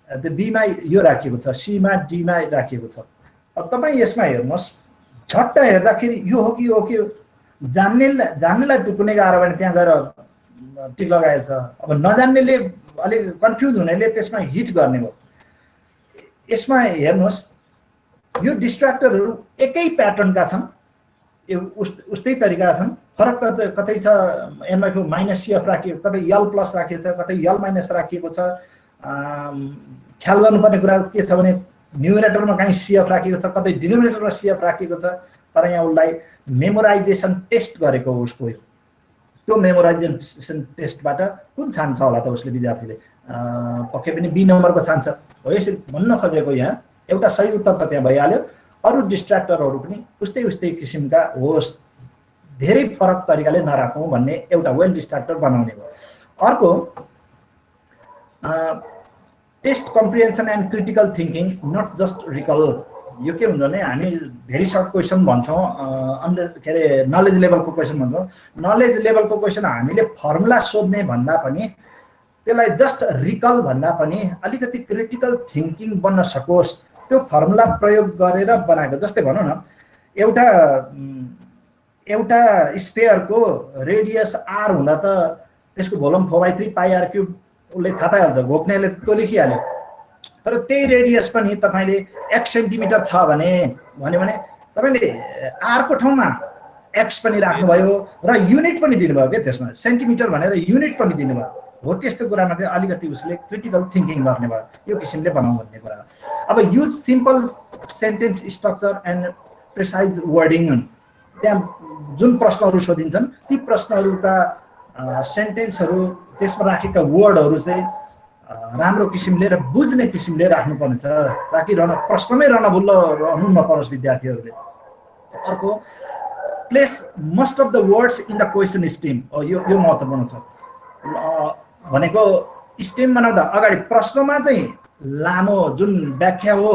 त्यो B मा यो राखिएको छ, C मा D मा राखिएको छ। अब तपाईँ यसमा हेर्नुहोस्, झट्ट हेर्दाखेरि यो हो कि हो कि जान्नेलाई त्यो कुनै गाह्रो भने त्यहाँ गएर टिक लगाएछ। अब नजान्नेले अलिक कन्फ्युज हुनेले त्यसमा हिट गर्ने हो। यसमा हेर्नुहोस् यो डिस्ट्र्याक्टरहरू एकै प्याटर्नका छन्, उस्तै तरिका छन्, फरक कतै छ n/4 - CF राखिएको, कतै L+ राखिएको छ, कतै L- राखिएको छ। ख्याल गर्नुपर्ने कुरा के छ भने न्युमरेटरमा कहीँ CF राखिएको छ, कतै डिनोमिनेटरमा CF राखिएको छ। तर यहाँ उसलाई मेमोराइजेसन टेस्ट गरेको हो उसको, त्यो मेमोराइजेसन टेस्टबाट कुन छान्छ होला त उसले विद्यार्थीले? पक्कै पनि B नम्बरको छान्छ हो। यसरी भन्न खोजेको यहाँ एउटा सही उत्तर त त्यहाँ भइहाल्यो, अरू डिस्ट्र्याक्टरहरू पनि उस्तै किसिमका होस्, धेरै फरक तरिकाले नराखौँ भन्ने एउटा वेल डिस्ट्र्याक्टर बनाउने हो। अर्को test comprehension and critical thinking, not just recall. यो के हुन्छ भने हामी भेरी सर्ट क्वेसन भन्छौँ, के अरे नलेज लेभलको क्वेसन भन्छौँ। नलेज लेभलको क्वेसन हामीले फर्मुला सोध्ने भन्दा पनि त्यसलाई जस्ट रिकल भन्दा पनि अलिकति क्रिटिकल थिङ्किङ बन्न सकोस्, त्यो फर्मुला प्रयोग गरेर बनाएको। जस्तै भनौँ न एउटा स्पेयरको रेडियस R हुँदा त त्यसको भोल्युम 4/3 πr³ उसले थाहा पाइहाल्छ, घोक्नेले त्यो लेखिहाल्यो। तर त्यही रेडियस पनि तपाईँले 1 सेन्टिमिटर छ भने तपाईँले R को ठाउँमा X पनि राख्नुभयो र युनिट पनि दिनुभयो क्या, त्यसमा सेन्टिमिटर भनेर युनिट पनि दिनुभयो हो। त्यस्तो कुरामा चाहिँ अलिकति उसले क्रिटिकल थिङ्किङ गर्ने भयो, यो किसिमले बनाऊ भन्ने कुरा। अब use simple sentence structure and precise wording, त्यहाँ जुन प्रश्नहरू सोधिन्छन् ती प्रश्नहरूका सेन्टेन्सहरू त्यसमा राखेका वर्डहरू चाहिँ राम्रो किसिमले र बुझ्ने किसिमले राख्नुपर्ने छ, ताकि प्रश्नमै रनभुल्ल रहनु नपरोस् विद्यार्थीहरूले। अर्को place most of the words in the question stem, यो महत्त्वपूर्ण छ। भनेको स्टेम बनाउँदा अगाडि प्रश्नमा चाहिँ लामो जुन व्याख्या हो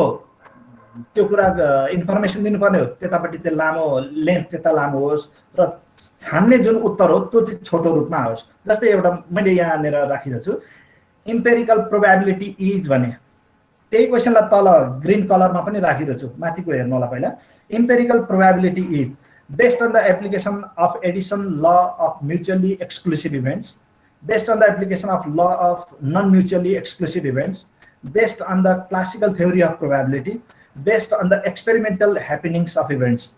त्यो कुरा इन्फर्मेसन दिनुपर्ने हो, त्यतापट्टि चाहिँ लामो लेन्थ त्यता लामो होस् र छान्ने जुन उत्तर हो त्यो चाहिँ छोटो रूपमा होस्। जस्तै एउटा मैले यहाँनिर राखिरहेको छु, इम्पेरिकल प्रोबेबिलिटी इज भने त्यही क्वेसनलाई तल ग्रिन कलरमा पनि राखिरहेको छु, माथिको हेर्नु होला पहिला। Empirical probability is based on the application of addition law of mutually exclusive events, based on the application of law of non-mutually exclusive events, based on the classical theory of probability, based on the experimental happenings of events.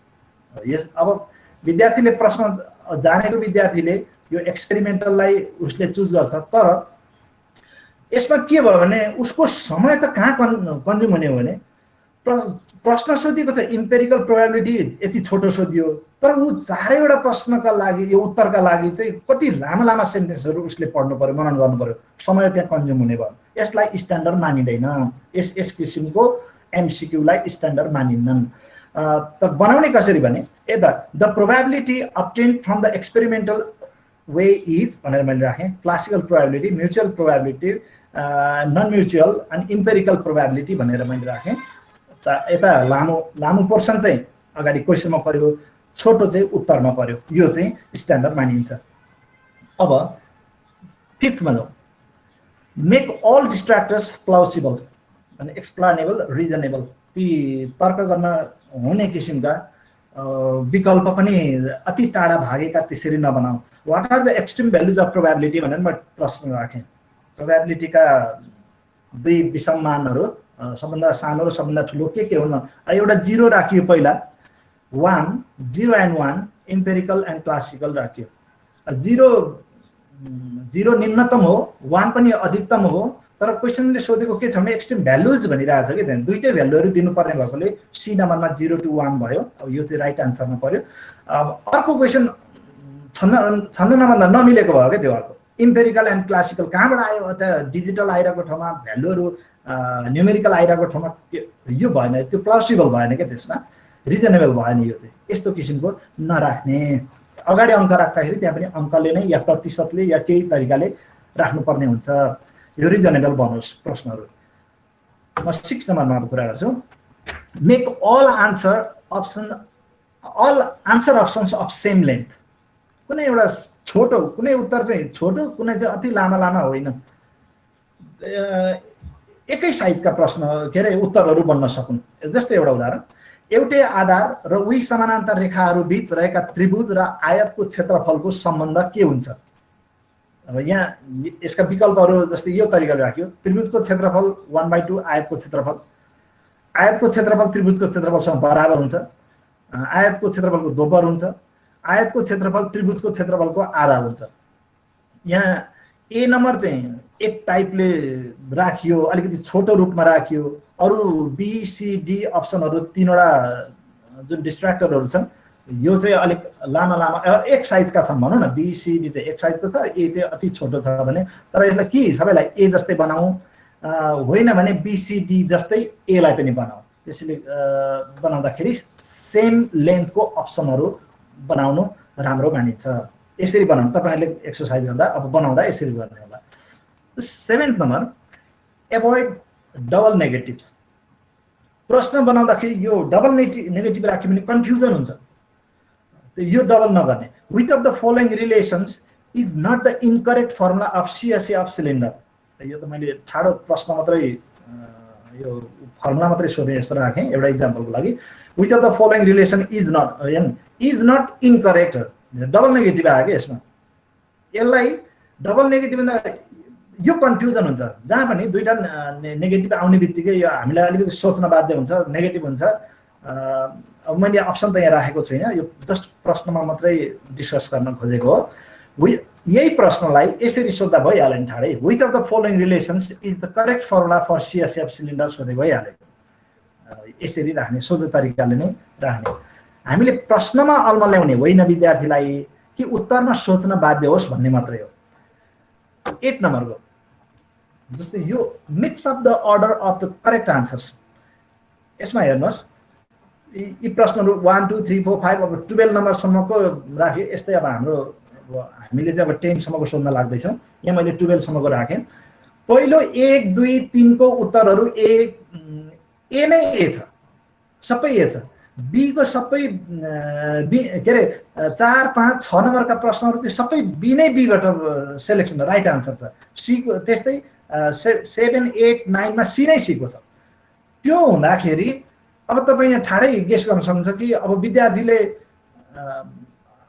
Yes, अब विद्यार्थीले प्रश्न जानेको विद्यार्थीले यो एक्सपेरिमेन्टललाई उसले choose गर्छ, तर यसमा के भयो भने उसको समय त कहाँ कन्ज्युम हुने हो भने प्रश्न सोधिएको छ इम्पेरिकल प्रोबेबिलिटी यति छोटो सोधियो, तर ऊ चारैवटा प्रश्नका लागि यो उत्तरका लागि चाहिँ कति लामा सेन्टेन्सहरू उसले पढ्नु पर्यो, मनन गर्नु पर्यो, समय त्यहाँ कन्ज्युम हुने भयो। यसलाई स्ट्यान्डर्ड मानिँदैन, यस किसिमको एमसिक्यूलाई स्ट्यान्डर्ड मानिन्नन्। त बनाउने कसरी भने the probability obtained from the experimental way is भनेर मैले राखेँ, classical probability, mutual probability, non mutual अनि इम्पेरिकल प्रोबेबिलिटी भनेर मैले राखेँ। त यता लामो पोर्सन चाहिँ अगाडि क्वेसनमा पर्यो, छोटो चाहिँ उत्तरमा पर्यो, यो चाहिँ स्ट्यान्डर्ड मानिन्छ। अब फिफ्थमा जाउँ, मेक अल डिस्ट्र्याक्टर्स प्लाउसिबल अनि एक्सप्लेनेबल रिजनेबल। ती तर्क गर्न हुने किसिमका विकल्प पनि अति टाढा भागेका त्यसरी नबनाऊ। What are the extreme values of probability भनेर म प्रश्न राखेँ। प्रोबेबिलिटीका दुई विषम मानहरू, सबभन्दा सानो र सबभन्दा ठुलो के हुन्? एउटा 0 राखियो पहिला, 1 0 एन्ड 1 इम्पेरिकल एन्ड क्लासिकल राखियो। 0 निम्नतम हो, 1 पनि अधिकतम हो, तर क्वेसनले सोधेको के छ भने एक्सट्रिम भ्यालुज भनिरहेको छ कि त्यहाँ दुईटै भ्यालुहरू दिनुपर्ने भएकोले सी नम्बरमा 0 to 1 भयो। अब यो चाहिँ राइट आन्सरमा पर्यो। अर्को क्वेसन छन्द नभन्दा नमिलेको भयो क्या त्यो। अर्को इम्पेरिकल एन्ड क्लासिकल कहाँबाट आयो? त्यहाँ डिजिटल आइरहेको ठाउँमा भ्यालुहरू न्युमेरिकल आइरहेको ठाउँमा यो भएन, त्यो प्लसिबल भएन क्या, त्यसमा रिजनेबल भएन। यो चाहिँ यस्तो किसिमको नराख्ने, अगाडि अङ्क राख्दाखेरि त्यहाँ पनि अङ्कले नै या प्रतिशतले या केही तरिकाले राख्नुपर्ने हुन्छ। यो रिजनेबल बनोस् प्रश्नहरू। म 6 नम्बरमा अब कुरा गर्छु। Make all answer options of same length. कुनै एउटा छोटो, कुनै उत्तर चाहिँ छोटो, कुनै चाहिँ अति लामा लामा होइन, एकै साइजका प्रश्न के अरे उत्तरहरू बन्न सकुन्। जस्तै एउटा उदाहरण, एउटै आधार र उही समानान्तर रेखाहरू बीच रहेका त्रिभुज र आयतको क्षेत्रफलको सम्बन्ध के हुन्छ? अब यहाँ यसका विकल्पहरू जस्तै यो तरिकाले राख्यो। त्रिभुजको क्षेत्रफल 1/2 आयतको क्षेत्रफल, आयतको क्षेत्रफल त्रिभुजको क्षेत्रफलसँग बराबर हुन्छ, आयतको क्षेत्रफलको दोब्बर हुन्छ, आयतको क्षेत्रफल त्रिभुजको क्षेत्रफलको आधा हुन्छ। यहाँ ए नम्बर चाहिँ एक टाइपले राखियो, अलिकति छोटो रूपमा राखियो। अरू बी सी डी अप्सनहरू तीनवटा जुन डिस्ट्र्याक्टरहरू छन् यो चाहिँ अलिक लामा लामा एक साइजका छन् भनौँ न। बी सी डी चाहिँ एक साइजको छ, ए चाहिँ अति छोटो छ भने, तर यसलाई के सबैलाई ए जस्तै बनाऊ, होइन भने बी सी डी जस्तै एलाई पनि बनाऊ। त्यसैले बनाउँदाखेरि सेम लेन्थको अप्सनहरू बनाउनु राम्रो मानिन्छ। यसरी बनाउनु, तपाईँहरूले एक्सर्साइज गर्दा अब बनाउँदा यसरी गर्ने होला। 7th number, avoid double negatives. प्रश्न बनाउँदाखेरि यो डबल नेगेटिभ राख्यो भने कन्फ्युजन हुन्छ, यो डबल नगर्ने। Which of the following relations is not the incorrect formula of CSA of cylinder. यो त मैले ठाडो प्रश्न मात्रै, यो फर्मुला मात्रै सोधेँ, यस्तो राखेँ एउटा इक्जाम्पलको लागि। Which of the following relation is not incorrect, double negative आयो क्या यसमा। यसलाई डबल नेगेटिभ भन्दा यो कन्फ्युजन हुन्छ। जहाँ पनि दुईवटा नेगेटिभ आउने बित्तिकै यो हामीलाई अलिकति सोच्न बाध्य हुन्छ, नेगेटिभ हुन्छ। अब मैले अप्सन त यहाँ राखेको छुइनँ, यो जस्ट प्रश्नमा मात्रै डिस्कस गर्न खोजेको हो। यही प्रश्नलाई यसरी सोद्धा भइहाल्यो नि ठाडै। Which of the following relations is the correct formula for CSF cylinder सोधे भइहाल्यो। यसरी राख्ने, सोझो तरिकाले नै राख्ने। हामीले प्रश्नमा अलमा ल्याउने होइन विद्यार्थीलाई, कि उत्तरमा सोच्न बाध्य होस् भन्ने मात्रै हो। 8 नम्बरको जस्तै यो mix of the order of the correct answers. यसमा हेर्नुहोस्, यी प्रश्नहरू 1 2 3 4 5 अब 12 नम्बरसम्मको राखेँ। यस्तै अब हाम्रो हामीले चाहिँ अब 10 सम्मको सोध्न लाग्दैछौँ। यहाँ मैले 12 सम्मको राखेँ। पहिलो 1 2 3 को उत्तरहरू ए नै ए छ, सबै ए छ। बी को सबै बी के अरे 4 5 6 नम्बरका प्रश्नहरू चाहिँ सबै बी नै बीबाट सेलेक्सन राइट आन्सर छ। सी को त्यस्तै 7 8 9 मा सी नै सी को छ। त्यो हुँदाखेरि अब तपाईँ यहाँ ठाडै गेस गर्न सक्नुहुन्छ कि अब विद्यार्थीले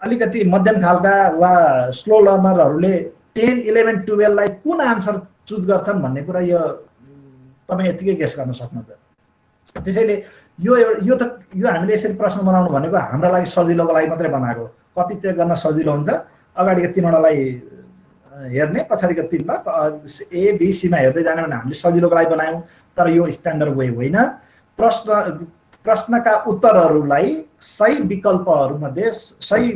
अलिकति मध्यम खालका वा स्लो लर्नरहरूले 10 11 12 लाई कुन आन्सर चुज गर्छन् भन्ने कुरा यो तपाईँ यतिकै गेस गर्न सक्नुहुन्छ। त्यसैले यो हामीले यसरी प्रश्न बनाउनु भनेको हाम्रो लागि सजिलोको लागि मात्रै बनाएको। कपी चेक गर्न सजिलो हुन्छ, अगाडिको 3वटालाई हेर्ने, पछाडिको 3मा ए बी सीमा हेर्दै जाने भने हामीले सजिलोको लागि बनायौँ। तर यो स्ट्यान्डर्ड वे होइन। प्रश्नका उत्तरहरूलाई सही विकल्पहरूमध्ये सही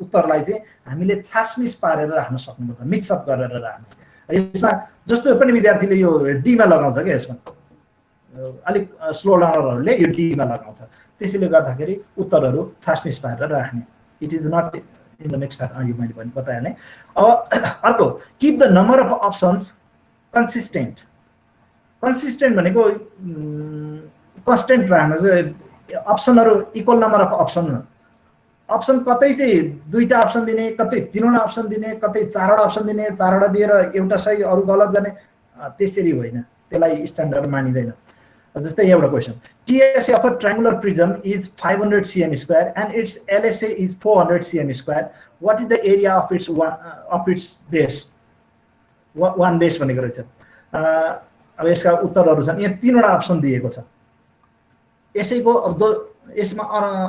उत्तरलाई चाहिँ हामीले छासमिस पारेर राख्न सक्नुपर्छ, मिक्सअप गरेर राख्ने। यसमा जस्तो पनि विद्यार्थीले यो डीमा लगाउँछ क्या, यसमा अलिक स्लो लर्नरहरूले यो डीमा लगाउँछ। त्यसैले गर्दाखेरि उत्तरहरू छासमिस पारेर राख्ने। It is not in the mix. यो मैले पनि बताएँ। अब अर्को, keep the number of options consistent. Consistent भनेको कन्स्टेन्ट राख्नु। अप्सनहरू इक्वल नम्बर अफ अप्सन कतै चाहिँ 2टा अप्सन दिने, कतै 3वटा अप्सन दिने, कतै 4वटा अप्सन दिने, 4वटा दिएर एउटा सही अरू गलत गर्ने, त्यसरी होइन। त्यसलाई स्ट्यान्डर्ड मानिँदैन। जस्तै एउटा question, TSA of a triangular prism is 500 cm² and its LSA is 400 cm². What is the area of its base? One base भनेको रहेछ। अब यसका उत्तरहरू छन्, यहाँ 3वटा अप्सन दिएको छ। यसैको अब यसमा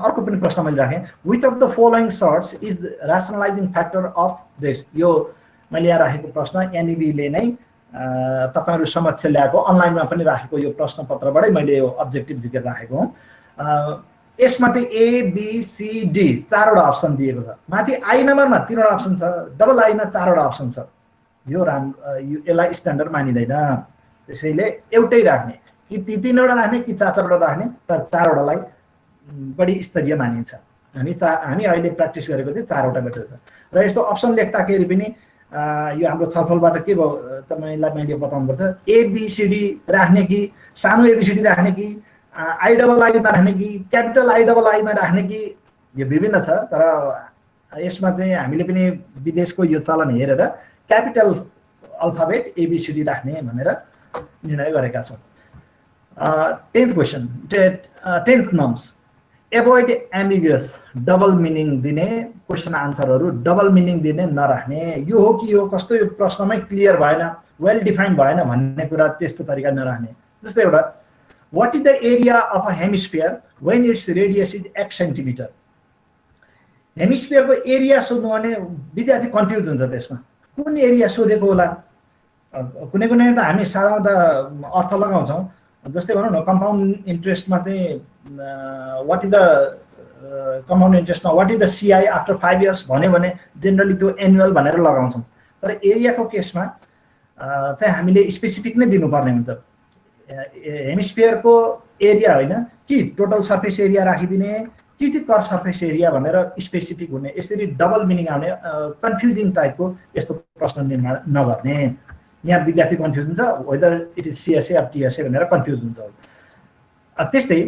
अर्को पनि प्रश्न मैले राखेँ। Which of the following surds is rationalising factor of this. यो मैले यहाँ राखेको प्रश्न एनइबीले नै तपाईहरु समक्ष ल्याएको, अनलाइनमा पनि राखेको यो प्रश्नपत्रबाटै मैले यो अब्जेक्टिभ जिकेर राखेको हुँ। यसमा चाहिँ ए बी सी डी 4वटा अप्सन दिएको छ। माथि आई नम्बरमा 3वटा अप्सन छ, डबल आईमा 4वटा अप्सन छ। यो यसलाई स्ट्यान्डर्ड मानिँदैन। त्यसैले एउटै राख्ने कि ती 3वटा राख्ने कि 4-4वटा राख्ने, तर 4वटालाई बढी स्तरीय मानिन्छ। हामी अहिले प्र्याक्टिस गरेको चाहिँ 4वटा बेटर छ। र यस्तो अप्सन लेख्दाखेरि पनि यो हाम्रो छलफलबाट के भयो तपाईँलाई मैले बताउनुपर्छ, एबिसिडी राख्ने कि सानो एबिसिडी राख्ने कि आइडबलआईमा राख्ने कि क्यापिटल आइडबलआईमा राख्ने कि यो विभिन्न छ। तर यसमा चाहिँ हामीले पनि विदेशको यो चलन हेरेर क्यापिटल अल्फाबेट एबिसिडी राख्ने भनेर निर्णय गरेका छौँ। 10th question, 10th norms, avoid ambiguous double meaning दिने क्वेसन आन्सरहरू डबल मिनिङ दिने नराख्ने। यो हो कि यो कस्तो, यो प्रश्नमै क्लियर भएन, वेल डिफाइन्ड भएन भन्ने कुरा त्यस्तो तरिका नराख्ने। जस्तै एउटा what is the area of a hemisphere when it's radius is x centimetre. हेमिस्फियरको एरिया सोध्नु भने विद्यार्थी कन्फ्युज हुन्छ त्यसमा, कुन एरिया सोधेको होला। कुनै कुनै त हामी साधारणतः अर्थ लगाउँछौँ। जस्तै भनौँ न कम्पाउन्ड इन्ट्रेस्टमा चाहिँ वाट इज द कम्पाउन्ड इन्ट्रेस्टमा what is the CI after 5 years भन्यो भने जेनरली त्यो एनुअल भनेर लगाउँछौँ। तर एरियाको केसमा चाहिँ हामीले स्पेसिफिक नै दिनुपर्ने हुन्छ। हेमिस्फियरको एरिया होइन कि टोटल सर्फेस एरिया राखिदिने कि चाहिँ कर सर्फेस एरिया भनेर स्पेसिफिक हुने, यसरी डबल मिनिङ आउने कन्फ्युजिङ टाइपको यस्तो प्रश्न निर्माण नगर्ने। यहाँ विद्यार्थी कन्फ्युज हुन्छ, whether it is CSA or TSA भनेर कन्फ्युज हुन्छ। त्यस्तै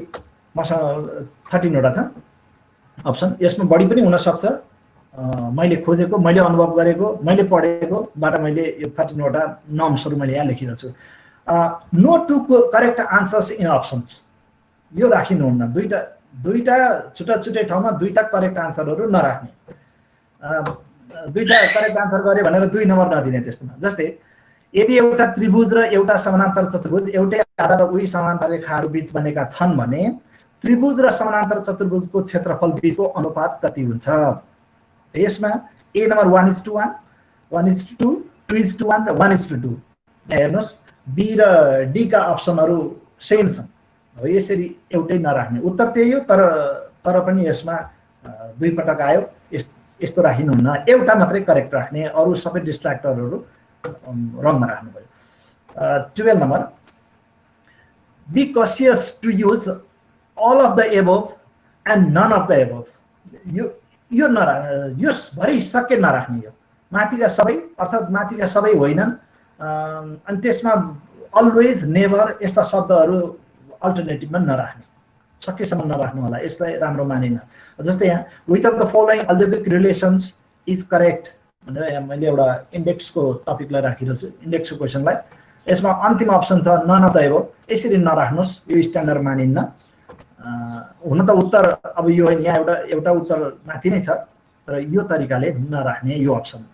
मसँग 13वटा छ अप्सन, यसमा बढी पनि हुनसक्छ। मैले खोजेको, मैले अनुभव गरेको, मैले पढेकोबाट मैले यो 13वटा नर्म्सहरू मैले यहाँ लेखिरहेको छु। No two correct answers in options, यो राखिनुहुन्न। दुईटा छुट्टै ठाउँमा 2टा करेक्ट आन्सरहरू नराख्ने। 2टा करेक्ट आन्सर गरे भनेर 2 नम्बर नदिने त्यस्तोमा। जस्तै यदि एउटा त्रिभुज र एउटा समानान्तर चतुर्भुज एउटै आधार र उही समानान्तर रेखाहरू बीच बनेका छन् भने त्रिभुज र समानान्तर चतुर्भुजको क्षेत्रफल बीचको अनुपात कति हुन्छ। यसमा ए नम्बर 1:1, 1:2, 2:1 र 1:2। हेर्नुहोस् बी र डी का अप्सनहरू सेम छन्। अब यसरी एउटै नराख्ने, उत्तर त्यही हो, तर पनि यसमा 2 पटक आयो, यस्तो राखिनुहुन्न। एउटा मात्रै करेक्ट राख्ने, अरू सबै डिस्ट्र्याक्टरहरू रङमा राख्नु पर्यो। 12 number, be cautious to use all of the above and none of the above. यो नराख्ने, यो भरि सके नराख्ने। यो माथिका सबै अर्थात् माथिका सबै होइनन्। अनि त्यसमा अलवेज, नेभर यस्ता शब्दहरू अल्टरनेटिभमा नराख्ने, सकेसम्म नराख्नु होला, यसलाई राम्रो मानिन। जस्तै यहाँ which of the following algebraic relations is correct भनेर यहाँ मैले एउटा इन्डेक्सको टपिकलाई राखिरहेको छु, इन्डेक्सको क्वेसनलाई। यसमा अन्तिम अप्सन छ नन अफ द एबोभ, यसरी नराख्नुहोस्, यो स्ट्यान्डर्ड मानिन्न। हुन त उत्तर अब यो यहाँ एउटा उत्तर माथि नै छ, तर यो तरिकाले नराख्ने यो अप्सन।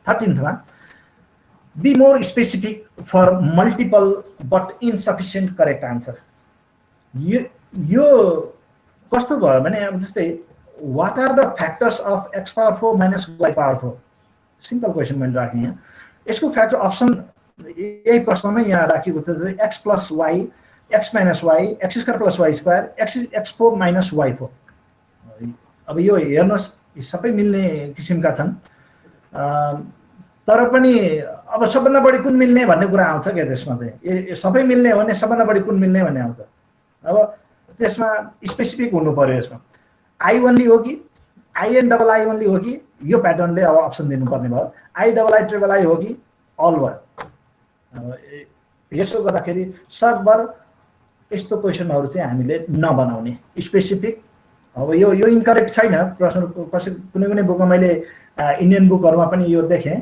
13th मा, be more specific for multiple but insufficient correct answer. यो कस्तो भयो भने अब जस्तै what are the factors of x power 4 minus y power 4, simple question मैले राखेँ यहाँ। यसको फ्याक्टर अप्सन यही प्रश्नमै यहाँ राखेको छ, x plus y, x minus y, x square plus y square, x4 minus y4। अब यो हेर्नुहोस् सबै मिल्ने किसिमका छन्, तर पनि अब सबभन्दा बढी कुन मिल्ने भन्ने कुरा आउँछ क्या त्यसमा चाहिँ। सबै मिल्ने हो भने सबभन्दा बढी कुन मिल्ने भन्ने आउँछ। अब त्यसमा स्पेसिफिक हुनु पर्यो। यसमा आई ओन्ली हो कि I N double I only हो कि, यो प्याटर्नले अब अप्सन दिनुपर्ने भयो। I double I triple I हो कि अल भयो। यसो गर्दाखेरि सकभर यस्तो क्वेसनहरू चाहिँ हामीले नबनाउने, स्पेसिफिक। अब यो इन्करेक्ट छैन प्रश्न, कुनै बुकमा मैले इन्डियन बुकहरूमा पनि यो देखेँ,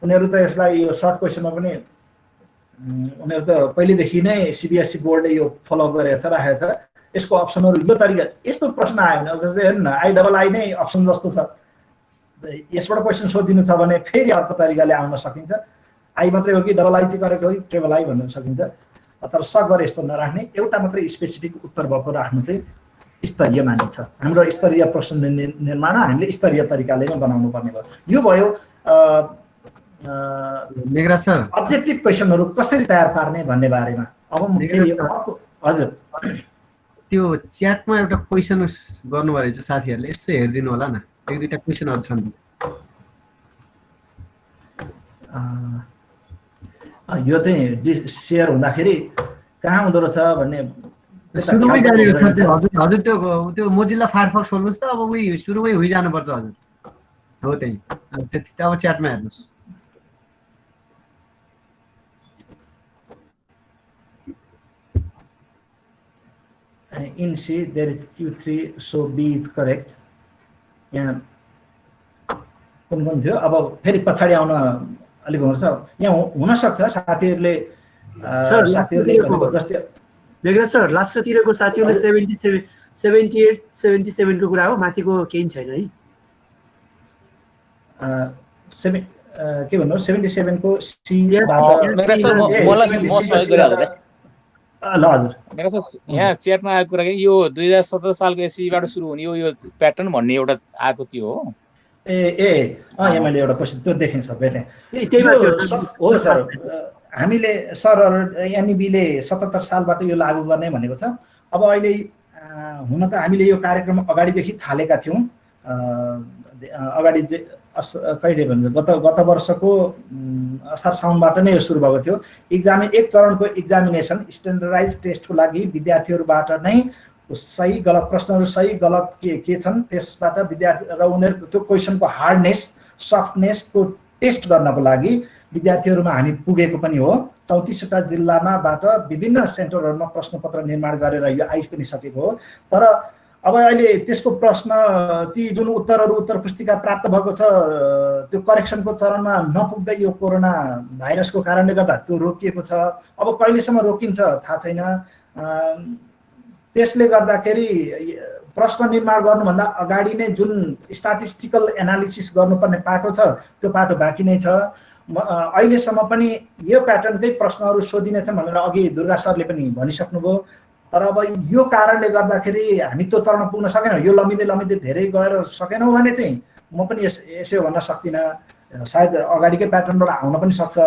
उनीहरू त यसलाई यो सर्ट क्वेसनमा पनि उनीहरू त पहिलेदेखि नै सिबिएसई बोर्डले यो फलो गरेको छ, राखेको छ। यसको अप्सनहरू यो तरिका, यस्तो प्रश्न आयो भने जस्तै हेर्नु न आई डबल आई नै अप्सन जस्तो छ, यसबाट क्वेसन सोधिदिनु छ भने फेरि अर्को तरिकाले आउन सकिन्छ। आई मात्रै हो कि डबल आई चाहिँ करेक्ट हो कि ट्रिपल आई भन्न सकिन्छ। तर सकभर यस्तो नराख्ने, एउटा मात्रै स्पेसिफिक उत्तर भएको राख्नु चाहिँ स्तरीय मानिन्छ। हाम्रो स्तरीय प्रश्न निर्माण हामीले स्तरीय तरिकाले नै बनाउनु पर्ने भयो। यो भयो मेघराज सर, अब्जेक्टिभ क्वेसनहरू कसरी तयार पार्ने भन्ने बारेमा। अब हजुर, त्यो च्याटमा एउटा क्वेसन गर्नुभयो रहेछ साथीहरूले, यसो हेरिदिनु होला न, 1-2टा क्वेसनहरू छन्। यो चाहिँ सेयर हुँदाखेरि कहाँ हुँदो रहेछ भन्ने सुरुमै जाने हो सर, हजुर हजुर त्यो मोजिल्ला फायरफक्स खोल्नुहोस् त, अब उही सुरुमै हुइ जानुपर्छ हजुर। हो त्यही अब च्याटमा हेर्नुहोस्। In C there is Q3, so B is correct. यहाँ कुन थियो, अब फेरि पछाडि आउन अलिक हुन्छ, यहाँ हुनसक्छ साथीहरूले जस्तै मेघराज सर लास्टतिरको साथीहरूले 78 77 को कुरा हो, माथिको केही छैन है। के भन्नु 77 को सी ल हजुर मेरो यहाँ च्याटमा आएको कुरा के यो 2017 सालको एससीबाट सुरु हुने यो प्याटर्न भन्ने एउटा आएको थियो हो। यहाँ मैले एउटा क्वेसन त्यो देखेँ सर भेटेँ हो सर। हामीले सरहरू एनइबीले 77 सालबाट यो लागू गर्ने भनेको छ। अब अहिले हुन त हामीले यो कार्यक्रम अगाडिदेखि थालेका थियौँ, अगाडि कहिले भन्छ गत वर्षको असार साउनबाट नै यो सुरु भएको थियो। एक चरणको एक्जामिनेसन स्ट्यान्डर्डाइज टेस्टको लागि विद्यार्थीहरूबाट नै सही गलत प्रश्नहरू सही गलत के छन् त्यसबाट विद्यार्थी र उनीहरूको त्यो क्वेसनको हार्डनेस सफ्टनेसको टेस्ट गर्नको लागि विद्यार्थीहरूमा हामी पुगेको पनि हो। 34वटा जिल्लामाबाट विभिन्न सेन्टरहरूमा प्रश्नपत्र निर्माण गरेर यो आइ पनि सकेको हो। तर अब अहिले त्यसको प्रश्न ती जुन उत्तर पुस्तिका प्राप्त भएको छ त्यो करेक्सनको चरणमा नपुग्दै यो कोरोना भाइरसको कारणले गर्दा त्यो रोकिएको छ। अब कहिलेसम्म रोकिन्छ थाहा छैन। त्यसले गर्दाखेरि प्रश्न निर्माण गर्नुभन्दा अगाडि नै जुन स्ट्याटिस्टिकल एनालिसिस गर्नुपर्ने पाटो छ त्यो पाटो बाँकी नै छ। अहिलेसम्म पनि यो प्याटर्नकै प्रश्नहरू सोधिनेछ भनेर अघि दुर्गा सरले पनि भनिसक्नुभयो। तर अब यो कारणले गर्दाखेरि हामी त्यो चरण पुग्न सकेनौँ। यो लमिँदै धेरै गएर सकेनौँ भने चाहिँ म पनि यसो भन्न सक्दिनँ। सायद अगाडिकै प्याटर्नबाट आउन पनि सक्छ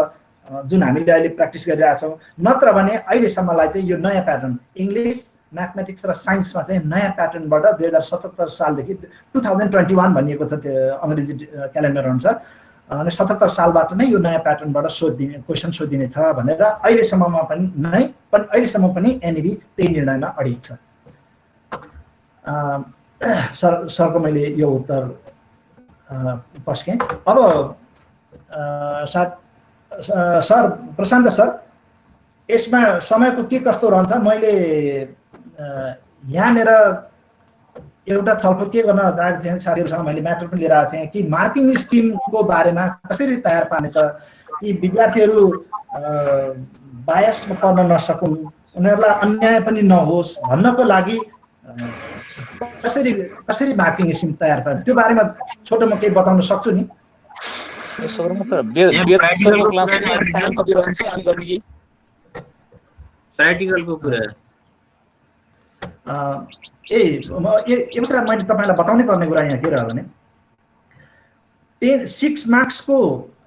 जुन हामीले अहिले प्र्याक्टिस गरिरहेछौँ। नत्र भने अहिलेसम्मलाई चाहिँ यो नयाँ प्याटर्न इङ्ग्लिस म्याथमेटिक्स र साइन्समा चाहिँ नयाँ प्याटर्नबाट 2077 सालदेखि 2021 भनिएको छ त्यो अङ्ग्रेजी क्यालेन्डर अनुसार। अनि 77 सालबाट नै यो नयाँ प्याटर्नबाट क्वेसन सोधिने छ भनेर अहिलेसम्म पनि एनइबी त्यही निर्णयमा अडिग छ। सरको मैले यो उत्तर पस्केँ। अब सर प्रशान्त सर यसमा समयको के कस्तो रहन्छ? मैले यहाँनिर एउटा छलफल के गर्न चाहेको थिएँ साथीहरूसँग, मैले म्याटर पनि लिएर आएको थिएँ कि मार्किङ स्किमको बारेमा कसरी तयार पार्ने त कि विद्यार्थीहरू बायसमा पर्न नसकुन्, उनीहरूलाई अन्याय पनि नहोस् भन्नको लागि कसरी मार्किङ स्किम तयार पार्ने त्यो बारेमा छोटो म केही बताउन सक्छु नि? प्र्याक्टिकलको कुरा एउटा मैले तपाईँलाई बताउनै पर्ने कुरा यहाँ के रह्यो भने 6 मार्क्सको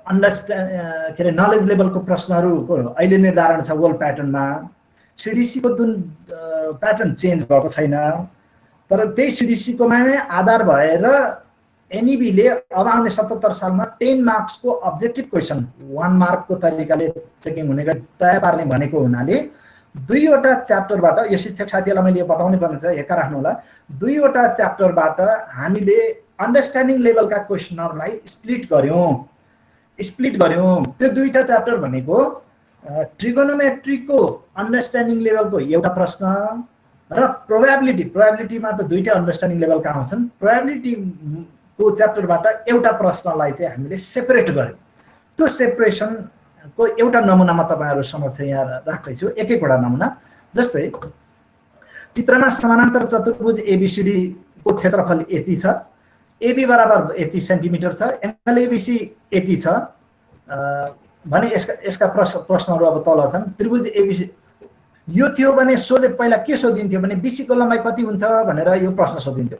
के अरे नलेज लेभलको प्रश्नहरूको अहिले निर्धारण छ वर्ल्ड प्याटर्नमा। सिडिसीको जुन प्याटर्न चेन्ज भएको छैन, तर त्यही सिडिसीकोमा नै आधार भएर एनइबीले अब आउने 77 सालमा 10 मार्क्सको अब्जेक्टिभ क्वेसन 1 मार्कको तरिकाले चेकिङ हुने गरी तयार पार्ने भनेको हुनाले 2वटा च्याप्टरबाट यो शिक्षक साथीहरूलाई मैले यो बताउनै पर्ने छ, हेक्का राख्नु होला। 2वटा च्याप्टरबाट हामीले अन्डरस्ट्यान्डिङ लेभलका क्वेसनहरूलाई स्प्लिट गऱ्यौँ। त्यो 2टा च्याप्टर भनेको ट्रिगोनोमेट्रीको अन्डरस्ट्यान्डिङ लेभलको एउटा प्रश्न र प्रोबेबिलिटीमा त 2टा अन्डरस्ट्यान्डिङ लेभलका आउँछन्। प्रोबेबिलिटीको च्याप्टरबाट एउटा प्रश्नलाई चाहिँ हामीले सेपरेट गऱ्यौँ। त्यो सेपरेसनको एउटा नमुना म तपाईँहरू समक्ष यहाँ राख्दैछु, एक-एकवटा नमुना। जस्तै चित्रमा समानान्तर चतुर्भुज एबीसीडी को क्षेत्रफल यति छ, एबी बराबर यति सेन्टिमिटर छ, एंगल एबीसी यति छ भने यसका प्रश्नहरू अब तल छन्। त्रिभुज एबीसी यो थियो भने सोझै पहिला के सोधिन्थ्यो भने बीसीको लम्बाइ कति हुन्छ भनेर यो प्रश्न सोधिन्थ्यो।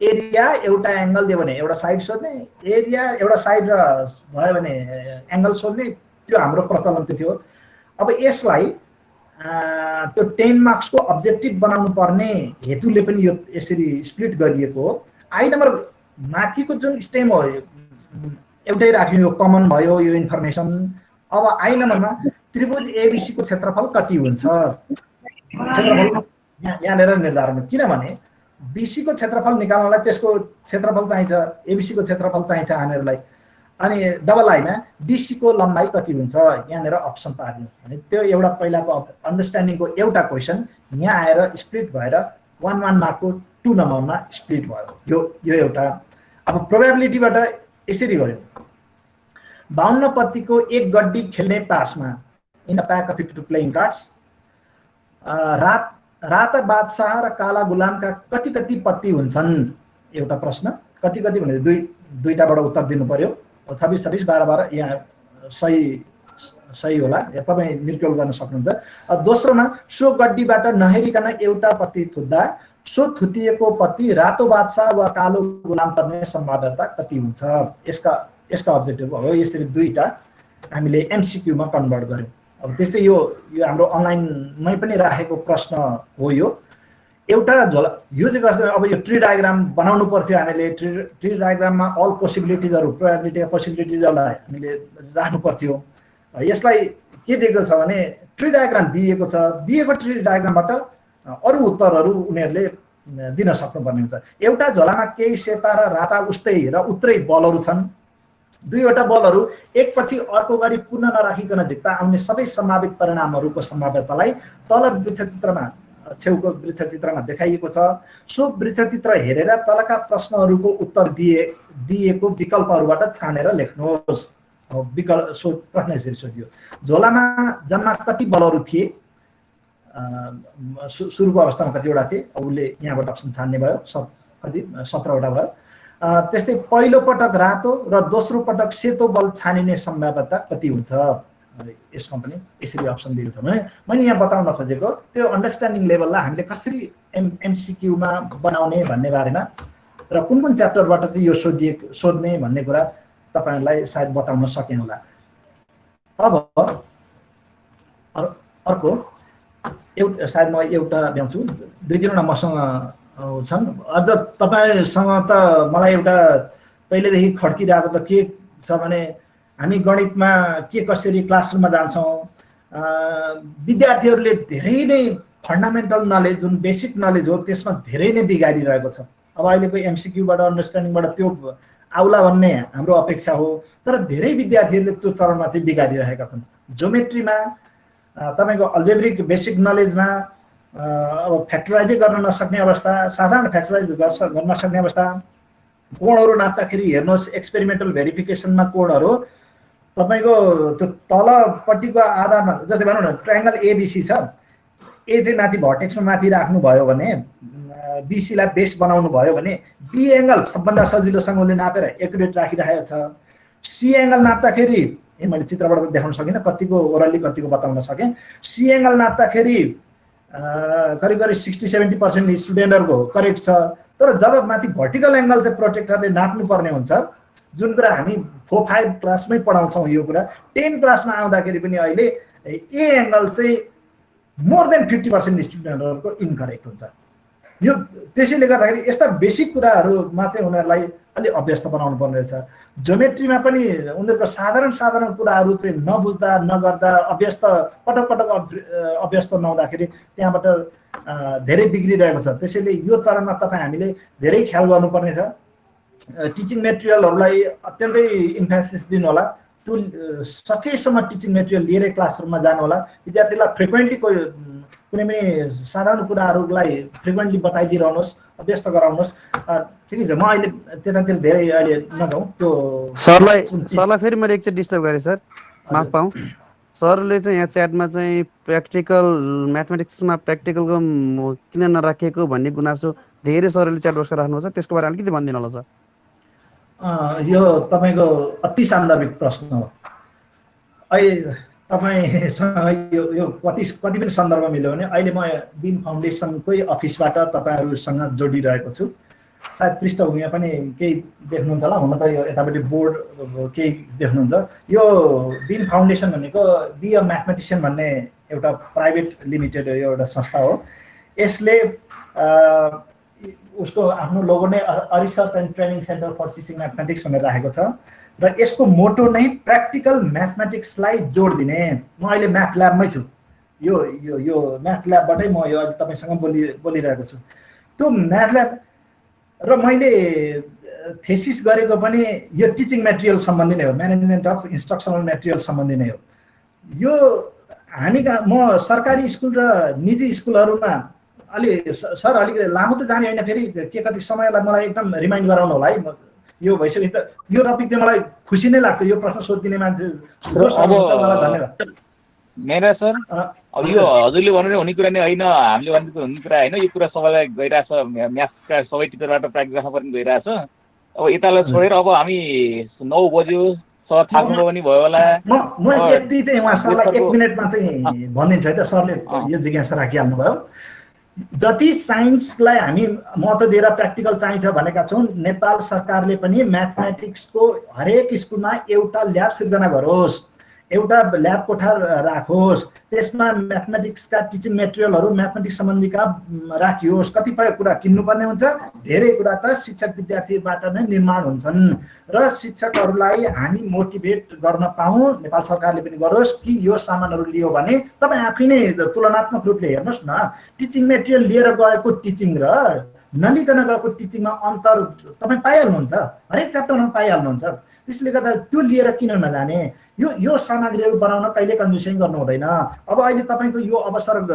एरिया एउटा एंगल दियो भने एउटा साइड सोध्ने, एरिया एउटा साइड र भयो भने एंगल सोध्ने, त्यो हाम्रो प्रचलन थियो। अब यसलाई त्यो 10 मार्क्सको अब्जेक्टिभ बनाउनु पर्ने हेतुले पनि यो यसरी स्प्लिट गरिएको हो। आई नम्बर माथिको जुन स्टेम हो एउटै राख्यो, यो कमन भयो यो इन्फर्मेसन। अब आई नम्बरमा त्रिभुज एबिसी को क्षेत्रफल कति हुन्छ क्षेत्रफल यहाँनिर निर्धारण किनभने बीसी को क्षेत्रफल निकाल्नलाई त्यसको क्षेत्रफल चाहिन्छ एबिसी को क्षेत्रफल चाहिन्छ हामीहरूलाई अनि डबल आईमा बीसी को लम्बाइ कति हुन्छ यहाँनिर अप्सन पार्दियौँ भने त्यो एउटा पहिलाको अन्डरस्ट्यान्डिङको एउटा क्वेसन यहाँ आएर स्प्लिट भएर 1 मार्कको 2 नम्बरमा स्प्लिट भयो यो एउटा अब प्रोबेबिलिटीबाट यसरी गर्यौँ 52 पत्तीको एक गड्डी खेल्ने तासमा in a pack of 52 playing cards राता बादशाह र काला गुलामका कति कति पत्ती हुन्छन् एउटा प्रश्न कति कति भने दुईटाबाट उत्तर दिनु पर्यो 26 26 12 12 यहाँ सही होला तपाई निर्क्युल गर्न सक्नुहुन्छ दोस्रोमा सो गड्डीबाट नहेरिकन एउटा पत्ती थुत्दा सो थुतिएको पत्ती रातो बादशाह वा कालो गुलाम पर्ने सम्भावना कति हुन्छ यसका अब्जेक्टिभ हो यसरी दुईटा हामीले एमसीक्यू मा कन्भर्ट गर्यौं अब त्यस्तै यो हाम्रो अनलाइनमै पनि राखेको प्रश्न हो यो एउटा यो चाहिँ कस्तो अब यो ट्री डायग्राम बनाउनु पर्थ्यो हामीले ट्री डायग्राममा अल पोसिबिलिटिजहरु प्रोबेबिलिटी पोसिबिलिटिजहरुलाई हामीले राख्नु पर्थ्यो यसलाई के दिएको छ भने ट्री डायग्राम दिएको छ दिएको ट्री डायग्रामबाट अरु उत्तरहरु उनीहरुले दिन सक्नुपर्ने हुन्छ एउटा झोलामा केही सेता र राता उस्तै र उत्रै बलहरु छन् दुईवटा बलहरु एकपछि अर्को गरी पुनः नराखिकन झिक्दा आउने सबै सम्भावित परिणामहरुको सम्भाव्यतालाई तल वृत्तचित्रमा छेउको वृत्तचित्रमा देखाइएको छ सो वृत्तचित्र हेरेर तलका प्रश्नहरुको उत्तर दिएको विकल्पहरुबाट छानेर लेख्नुहोस् विकल्प सो प्रश्न यसरी सोधियो झोलामा जम्मा कति बलहरु थिए सुरुको अवस्थामा कतिवटा थिए उसले यहाँबाट अप्सन छान्ने भयो कति 17 वटा भयो त्यस्तै पहिलो पटक रातो र दोस्रो पटक सेतो बल छानिने सम्भाव्यता कति हुन्छ यसमा पनि यसरी अप्सन दिएको छ भने मैले यहाँ बताउन खोजेको त्यो अन्डरस्ट्यान्डिङ लेभललाई हामीले कसरी एमसीक्यू मा बनाउने भन्ने बारेमा र कुन च्याप्टरबाट चाहिँ यो सोध्ने भन्ने कुरा तपाईहरुलाई सायद बताउन सके होला अब अर्को एउटा सायद म एउटा ल्याउँछु दुई तीनवटा मसँग छन् अझ तपाईहरुसँग त मलाई एउटा पहिलेदेखि खड्किरहेको त के छ भने हामी गणितमा के कसरी क्लासरुममा जान्छौं विद्यार्थीहरुले धेरै नै फन्डामेन्टल नलेज जुन बेसिक नलेज हो त्यसमा धेरै नै बिगारिरहेको छ अब अहिलेको एमसीक्यू बाट अन्डरस्ट्यान्डिङबाट त्यो आउला भन्ने हाम्रो अपेक्षा हो तर धेरै विद्यार्थीहरुले त्यो चरणमा चाहिँ बिगारिरहेका छन् ज्योमेट्रीमा तपाईको अल्जेब्रिक बेसिक नलेजमा अब फ्याक्टराइज गर्न नसक्ने अवस्था साधारण फ्याक्टराइज गर्न नसक्ने अवस्था कोणहरु नाप्दाखेरि हेर्नुहोस् एक्सपेरिमेन्टल भेरिफिकेसनमा कोणहरु तपाईको त्यो तलपट्टिको आधारमा जस्तै भनौं न ट्रायंगल एबीसी छ ए चाहिँ माथि भर्टेक्समा माथि राख्नु भयो भने बीसी लाई बेस बनाउनु भयो भने बी एंगल सबभन्दा सजिलोसँग उले नापेर एक्युरेट राखिरहेको छ सी एंगल नाप्दाखेरि मैले चित्रबाट त देखाउन सकिन कतिको ओरली कतिको बताउन सके सी एंगल नाप्दाखेरि करिब 60-70% स्टुडेन्टहरुको करेक्ट छ तर जब माथि भर्टिकल एंगल चाहिँ प्रोटेक्टरले नाप्नु पर्ने हुन्छ जुन कुरा हामी 4-5 क्लासमै पढाउँछौं यो कुरा 10 क्लासमा आउँदाखेरि पनि अहिले ए एंगल चाहिँ मोर देन 50% स्टुडेन्टहरुको इनकरेक्ट हुन्छ यो त्यसैले गर्दाखेरि यस्ता बेसिक कुराहरुमा चाहिँ उनीहरुलाई अलि अभ्यस्त बनाउनु पर्ने रहेछ ज्योमेट्रीमा पनि उनीहरुको साधारण कुराहरु चाहिँ नबुझ्दा नगर्दा अभ्यस्त पटक अभ्यस्त नहुँदाखेरि त्यहाँबाट धेरै बिग्रिरहेको छ त्यसैले यो चरणमा तपाई हामीले धेरै ख्याल गर्नुपर्ने छ टिचिङ मेटेरियलहरुलाई अत्यन्तै इम्फेसिस दिनु होला त्यो सकेसम्म टिचिङ मेटेरियल लिएर क्लासरुममा जानु होला विद्यार्थीलाई फ्रिक्वेन्टली कुनै पनि साधारण कुराहरुलाई फ्रिक्वेन्टली बताइदिरहनुहोस् अभ्यस्त गराउनुहोस् ठिकै छ म अहिले त्यतातिर धेरै अहिले नजाउँ त्यो सरलाई फेरि मैले एकचोटि डिस्टर्ब गरे सर माफ पाऊँ सरले चाहिँ यहाँ च्याटमा चाहिँ प्र्याक्टिकल म्याथमेटिक्समा प्र्याक्टिकलको किन नराखेको भन्ने गुनासो धेरै सरले च्याट बक्समा राख्नुहुन्छ त्यसको बारेमा अलिकति भनिदिनु होला सर यो तपाईको अति सान्दर्भिक प्रश्न हो अहिले तपाईसँग यो कति पनि सन्दर्भ मिल्यो भने अहिले म बिन फाउन्डेसनकै अफिसबाट तपाईहरुसँग जोडिरहेको छु सायद पृष्ठभूमिमा पनि केही देख्नुहुन्छ होला हुन त यो यतापट्टि बोर्ड केही देख्नुहुन्छ यो बिन फाउन्डेसन भनेको बी अ म्याथमेटिशियन भन्ने एउटा प्राइभेट लिमिटेड एउटा संस्था हो यसले उसको आफ्नो लोगो नै research and training centre for teaching mathematics भनेर राखेको छ र यसको मोटो नै प्र्याक्टिकल म्याथमेटिक्सलाई जोड दिने। म अहिले म्याथ ल्याबमै छु, यो यो यो म्याथ ल्याबबाटै म यो अहिले तपाईँसँग बोलिरहेको छु। त्यो म्याथ ल्याब र मैले थेसिस गरेको पनि यो टिचिङ मेटेरियल सम्बन्धी नै हो, म्यानेजमेन्ट अफ इन्स्ट्रक्सनल मेटेरियल सम्बन्धी नै हो। यो हामी म सरकारी स्कुल र निजी स्कुलहरूमा अलि सर अलिक लामो त जाने होइन, फेरि के कति समयलाई मलाई एकदम रिमाइन्ड गराउनु होला है। यो भइसक्यो त यो टपिक चाहिँ मलाई खुसी नै लाग्छ, यो प्रश्न सोधिदिने मान्छे जो सर मलाई धन्यवाद। मेरा सर अब यो हजुरले भन्नु हुने कुरा नै होइन, हामीले भनेको हुने कुरा होइन, यो कुरा सबैलाई गइरहेछ, म्याथका सबै टिचरबाट प्र्याक्टिस गर्न पनि गइरहेछ। अब यतालाई छोडेर अब हामी 9 बज्यो, सर थाक्नु पनि भयो होला। म यति चाहिँ उहाँ सरलाई 1 मिनेटमा चाहिँ भनिदिन्छु है त, सरले यो जिज्ञासा राखिहाल्नु भयो। जति साइन्सलाई हामी महत्त्व दिएर प्र्याक्टिकल चाहिन्छ भनेका छौँ, नेपाल सरकारले पनि म्याथमेटिक्सको हरेक स्कुलमा एउटा ल्याब सिर्जना गरोस्, एउटा ल्याब कोठा राखोस्, त्यसमा म्याथमेटिक्सका टिचिङ मेटेरियलहरू म्याथमेटिक्स सम्बन्धीका राखियोस्। कतिपय कुरा किन्नुपर्ने हुन्छ, धेरै कुरा त शिक्षक विद्यार्थीबाट नै निर्माण हुन्छन् र शिक्षकहरूलाई हामी मोटिभेट गर्न पाऊँ, नेपाल सरकारले पनि गरोस् कि यो सामानहरू लियो भने तपाईँ आफै नै तुलनात्मक रूपले हेर्नुहोस् न, टिचिङ मेटेरियल लिएर गएको टिचिङ र नलिकन गएको टिचिङमा अन्तर तपाईँ पाइहाल्नुहुन्छ, हरेक च्याप्टरमा पाइहाल्नुहुन्छ। त्यसले गर्दा त्यो लिएर किन नजाने? यो सामग्रीहरू बनाउन कहिले कन्जुसै गर्नु हुँदैन। अब अहिले तपाईँको यो अवसर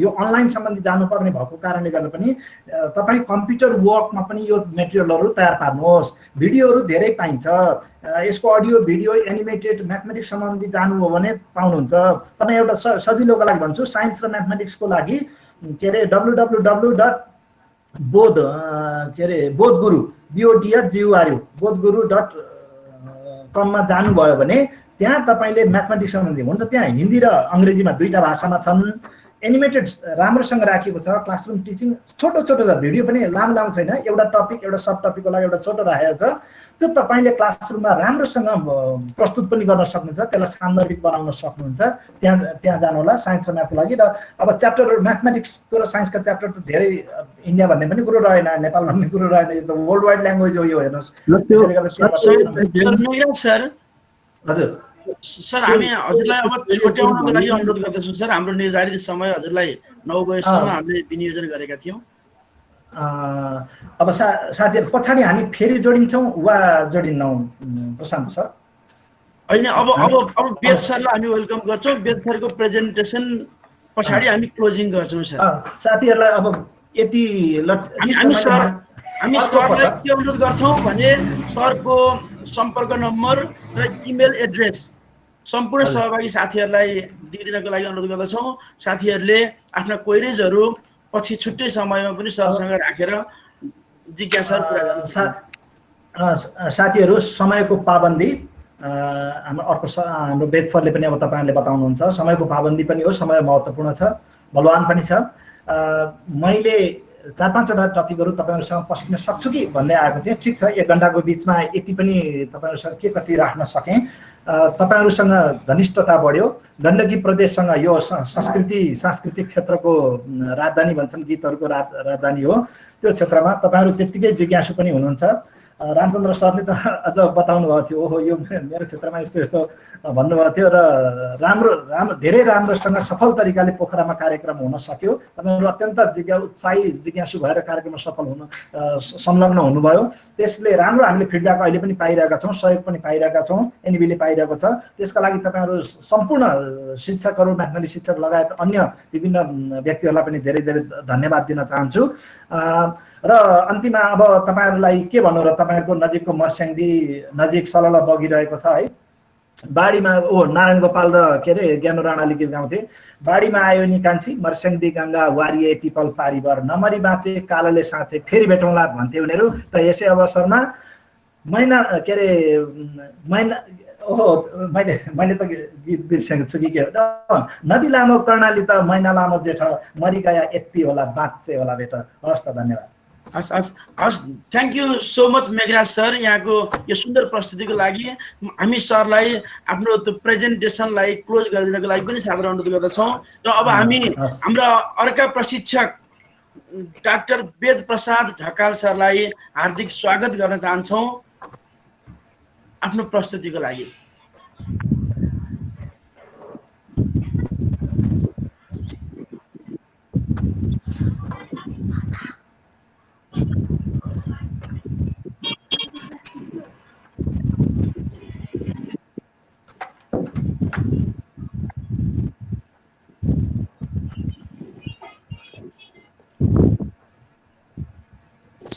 यो अनलाइन सम्बन्धी जानुपर्ने भएको कारणले गर्दा पनि तपाईँ कम्प्युटर वर्कमा पनि यो मेटेरियलहरू तयार पार्नुहोस्। भिडियोहरू धेरै पाइन्छ, यसको अडियो भिडियो एनिमेटेड म्याथमेटिक्स सम्बन्धी जानुभयो भने पाउनुहुन्छ। तपाईँ एउटा सजिलोको लागि भन्छु, साइन्स र म्याथमेटिक्सको लागि के अरे bothguru.com मा जानुभयो भने त्यहाँ तपाईँले म्याथमेटिक्स सम्बन्धी हुन त त्यहाँ हिन्दी र अङ्ग्रेजीमा दुईटा भाषामा छन्, एनिमेटेड राम्रोसँग राखिएको छ। क्लासरुम टिचिङ छोटो छोटो छ, भिडियो पनि लामो लामो छैन, एउटा टपिक एउटा सब टपिकको लागि एउटा छोटो राखेको छ। त्यो तपाईँले क्लासरुममा राम्रोसँग प्रस्तुत पनि गर्न सक्नुहुन्छ, त्यसलाई सान्दर्भिक बनाउन सक्नुहुन्छ। त्यहाँ जानु होला साइन्स र म्याथको लागि। र अब च्याप्टरहरू म्याथमेटिक्सको र साइन्सका च्याप्टर त धेरै, इन्डिया भन्ने पनि कुरो रहेन, नेपाल भन्ने कुरो रहेन, यो त वर्ल्ड वाइड ल्याङ्ग्वेज हो यो, हेर्नुहोस्। हजुर सर हामी हजुरलाई अब छुट्याउनको लागि अनुरोध गर्दछौँ सर। हाम्रो निर्धारित समय हजुरलाई 9 बजेसम्म हामीले विनियोजन गरेका थियौँ। अब साथीहरू पछाडि हामी फेरि जोडिन्छौँ वा जोडिन्नौँ प्रशान्त सर? होइन, अब वेद सरलाई हामी वेलकम गर्छौँ। वेद सरको प्रेजेन्टेसन पछाडि हामी क्लोजिङ गर्छौँ सर। साथीहरूलाई अब यति हामी सरलाई के अनुरोध गर्छौँ भने सरको सम्पर्क नम्बर र इमेल एड्रेस सम्पूर्ण सहभागी साथीहरूलाई दिइदिनको लागि अनुरोध गर्दछौँ। साथीहरूले आफ्ना क्वेरिजहरू पछि छुट्टै समयमा पनि सरसँग राखेर जिज्ञासा पुरा गर्न साथीहरू समयको पाबन्दी हाम्रो वेद सरले पनि अब तपाईँहरूले बताउनुहुन्छ, समयको पाबन्दी पनि हो, समय महत्त्वपूर्ण छ, बलवान पनि छ। मैले 4-5वटा टपिकहरू तपाईँहरूसँग पस्किन सक्छु कि भन्दै आएको थिएँ। ठिक छ, 1 घन्टाको बिचमा यति पनि तपाईँहरूसँग के कति राख्न सकेँ। तपाईँहरूसँग घनिष्ठता बढ्यो। गण्डकी प्रदेशसँग यो सांस्कृतिक क्षेत्रको राजधानी भन्छन्, गीतहरूको राजधानी हो, त्यो क्षेत्रमा तपाईँहरू त्यत्तिकै जिज्ञासु पनि हुनुहुन्छ। रामचन्द्र सरले त अझ बताउनु भएको थियो, ओहो यो मेरो क्षेत्रमा यस्तो यस्तो भन्नुभएको थियो र धेरै राम्रोसँग सफल तरिकाले पोखरामा कार्यक्रम हुन सक्यो। तपाईँहरू अत्यन्त उत्साही जिज्ञासु भएर कार्यक्रममा सफल हुन संलग्न हुनुभयो। त्यसले राम्रो हामीले फिडब्याक अहिले पनि पाइरहेका छौँ, सहयोग पनि पाइरहेका छौँ, एनबीले पाइरहेको छ। त्यसका लागि तपाईँहरू सम्पूर्ण शिक्षकहरू, म्याथमेटिक्स शिक्षक लगायत अन्य विभिन्न व्यक्तिहरूलाई पनि धेरै धेरै धन्यवाद दिन चाहन्छु। र अन्तिममा अब तपाईँहरूलाई के भन्नु र, तपाईँहरूको नजिकको मर्स्याङ्दी नजिक सलल बगिरहेको छ है, बाढीमा नारायण गोपाल र के अरे ज्ञानु राणाले गीत गाउँथे, बाढीमा आयो नि कान्छी मर्स्याङ्दी गङ्गा वारिए पिपल पारिबर, नमरी बाँचे कालोले साँचे फेरि भेटौँला भन्थे उनीहरू। र यसै अवसरमा मैना के अरे मैले त गीत बिर्सेको छु कि के हो, नदी लामो कर्णाली त मैना लामो जेठ, मरि गया यति होला बाँचे होला बेट। हस् त, धन्यवाद। हस्, thank you so much Meghraj sir, यहाँको यो सुन्दर प्रस्तुतिको लागि। हामी सरलाई आफ्नो त्यो प्रेजेन्टेसनलाई क्लोज गरिदिनको लागि पनि सादर अनुरोध गर्दछौँ। र अब हामी हाम्रा अर्का प्रशिक्षक डाक्टर वेद प्रसाद ढकाल सरलाई हार्दिक स्वागत गर्न चाहन्छौँ। आफ्नो प्रस्तुतिको लागि।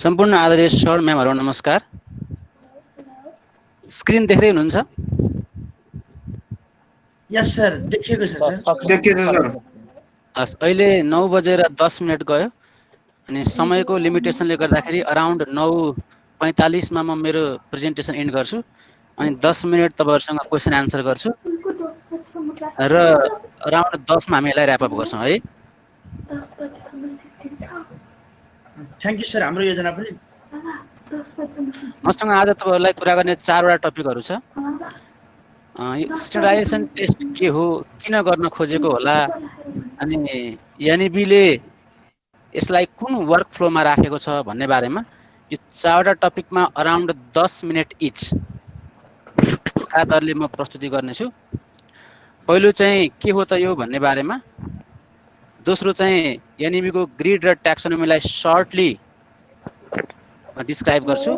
सम्पूर्ण आदरणीय सर म्यामहरु नमस्कार। स्क्रिन देख्दै हुनुहुन्छ? यस सर, देखिएको छ सर। देखिएको छ सर। हस्, अहिले 9:10 गयो अनि समयको लिमिटेसनले गर्दाखेरि अराउन्ड 9:45 मा म मेरो प्रेजेन्टेसन एन्ड गर्छु अनि 10 मिनेट तपाईहरुसँग क्वेशन आन्सर गर्छु र अराउन्ड 10 मा हामी यसलाई र्याप अप गर्छौं है। थ्यांक यू सर, हाम्रो योजना पनि। मसँग आज तपाईहरुलाई कुरा गर्ने 4 वटा टपिकहरु छ। स्ट्यान्डर्डाइजेसन टेस्ट के हो, किन गर्न खोजेको होला, अनि एनईबीले यसलाई कुन वर्क फ्लोमा राखेको छ भन्ने बारेमा यो 4 वटा टपिकमा अराउन्ड 10 मिनेट इच का दरले म प्रस्तुति गर्नेछु। पहिलो चाहिँ के हो त यो भन्ने बारेमा, दोस्रो चाहिँ एनईबी को ग्रिड र ट्याक्सोनोमीलाई सर्टली डिस्क्राइब गर्छु।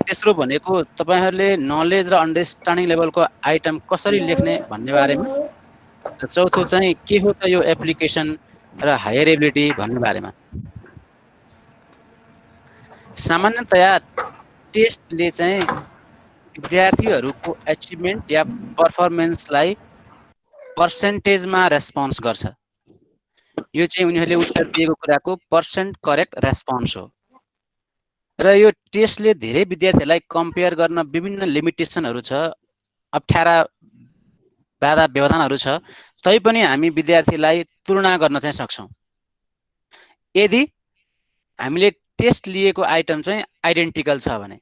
तेस्रो भनेको तपाईहरुले नलेज र अन्डरस्ट्यान्डिङ लेभलको आइटम कसरी लेख्ने भन्ने बारेमा, र चौथो चाहिँ के हो त यो एप्लिकेसन र हायर एबिलिटी भन्ने बारेमा। सामान्यतया टेस्टले चाहिँ विद्यार्थीहरुको अचिभमेन्ट या परफर्मेन्सलाई पर्सेन्टेजमा रेस्पोन्स गर्छ। यो चाहिँ उनीहरूले उत्तर दिएको कुराको पर्सेन्ट करेक्ट रेस्पोन्स हो। र यो टेस्टले धेरै विद्यार्थीहरूलाई कम्पेयर गर्न विभिन्न लिमिटेसनहरु छ, अप्ठ्यारा बाधा व्यवधानहरु छ, तैपनि हामी विद्यार्थीलाई तुलना गर्न चाहिँ सक्छौं। यदि हामीले टेस्ट लिएको आइटम चाहिँ आइडेन्टिकल छ भने,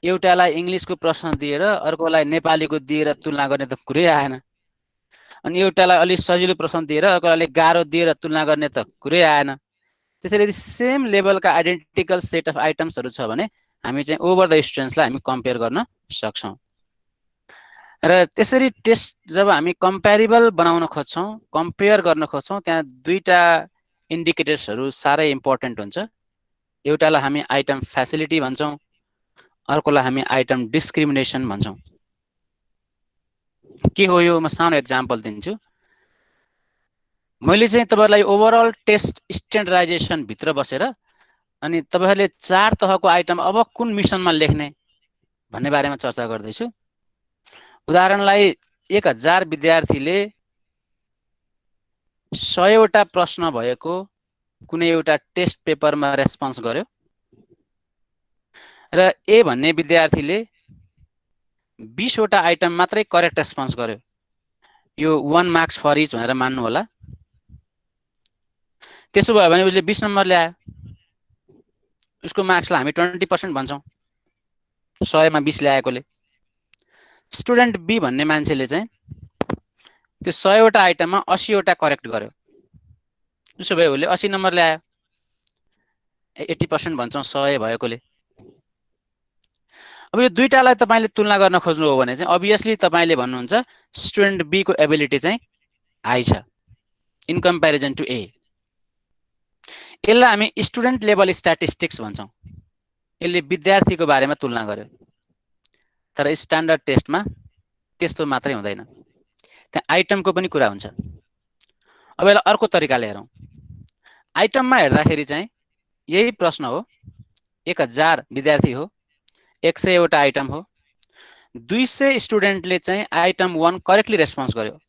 एउटालाई इंग्लिशको प्रश्न दिएर अर्कोलाई नेपालीको दिएर तुलना गर्ने त कुरै आएन, अनि एउटालाई अलि सजिलो प्रश्न दिएर अर्कोलाई गाह्रो दिएर तुलना गर्ने त कुरै आएन। त्यसैले यदि सेम लेभलका आइडेन्टिकल सेट अफ आइटम्सहरु छ भने हामी चाहिँ ओभर द स्टुडेन्ट्सलाई हामी कम्पेयर गर्न सक्छौं। र त्यसरी टेस्ट जब हामी कम्पेरिबल बनाउन खोज्छौं, कम्पेयर गर्न खोज्छौं, त्यहाँ दुईटा इन्डिकेटर्सहरु सारै इम्पोर्टेन्ट हुन्छ। एउटालाई हामी आइटम फ्यासिलिटी भन्छौं, अर्कोलाई हामी आइटम डिस्क्रिमिनेसन भन्छौं। के हो यो, म सानो एक्जाम्पल दिन्छु। मैले चाहिँ तपाईहरुलाई ओभरअल टेस्ट स्ट्यान्डर्डाइजेसन भित्र बसेर अनि तपाईहरुले 4 तहको आइटम अब कुन मिसनमा लेख्ने भन्ने बारेमा चर्चा गर्दैछु। उदाहरणलाई 1000 विद्यार्थीले 100 वटा प्रश्न भएको कुनै एउटा टेस्ट पेपरमा रेस्पोन्स गर्यो र ए भन्ने विद्यार्थीले 20 वटा आइटम मात्रै करेक्ट रेस्पोन्स गर्यो। यो 1 मार्क्स फर इच भनेर मान्नु होला। त्यसो भयो भने उसले 20 नम्बर ल्यायो, उसको मार्क्सलाई हामी 20% भन्छौं 100 मा 20 ल्याएकोले। स्टुडेन्ट बी भन्ने मान्छेले चाहिँ त्यो 100 वटा आइटममा 80 वटा करेक्ट गर्यो, उसो भए उसले 80 नम्बर ल्यायो, 80% भन्छौं 100 भएकोले। अब यो दुईटालाई तपाईले तुलना गर्न खोज्नु हो भने चाहिँ अभियसली तपाईले भन्नुहुन्छ स्टुडेन्ट बी को एबिलिटी चाहिँ हाई छ इन कम्पेरिजन टु ए। यसलाई हामी स्टुडेन्ट लेभल स्ट्याटिस्टिक्स भन्छौं। यसले विद्यार्थीको बारेमा तुलना गर्यो। तर स्ट्यान्डर्ड टेस्टमा त्यस्तो मात्रै हुँदैन, त्यहाँ आइटमको पनि कुरा हुन्छ। अब यसलाई अर्को तरिकाले हेरौं। आइटममा हेर्दाखेरि चाहिँ यही प्रश्न हो, 1000 विद्यार्थी हो, 100 वटा आइटम हो, 200 स्टुडेन्टले चाहिँ आइटम 1 करेक्टली रेस्पोन्स गर्यो।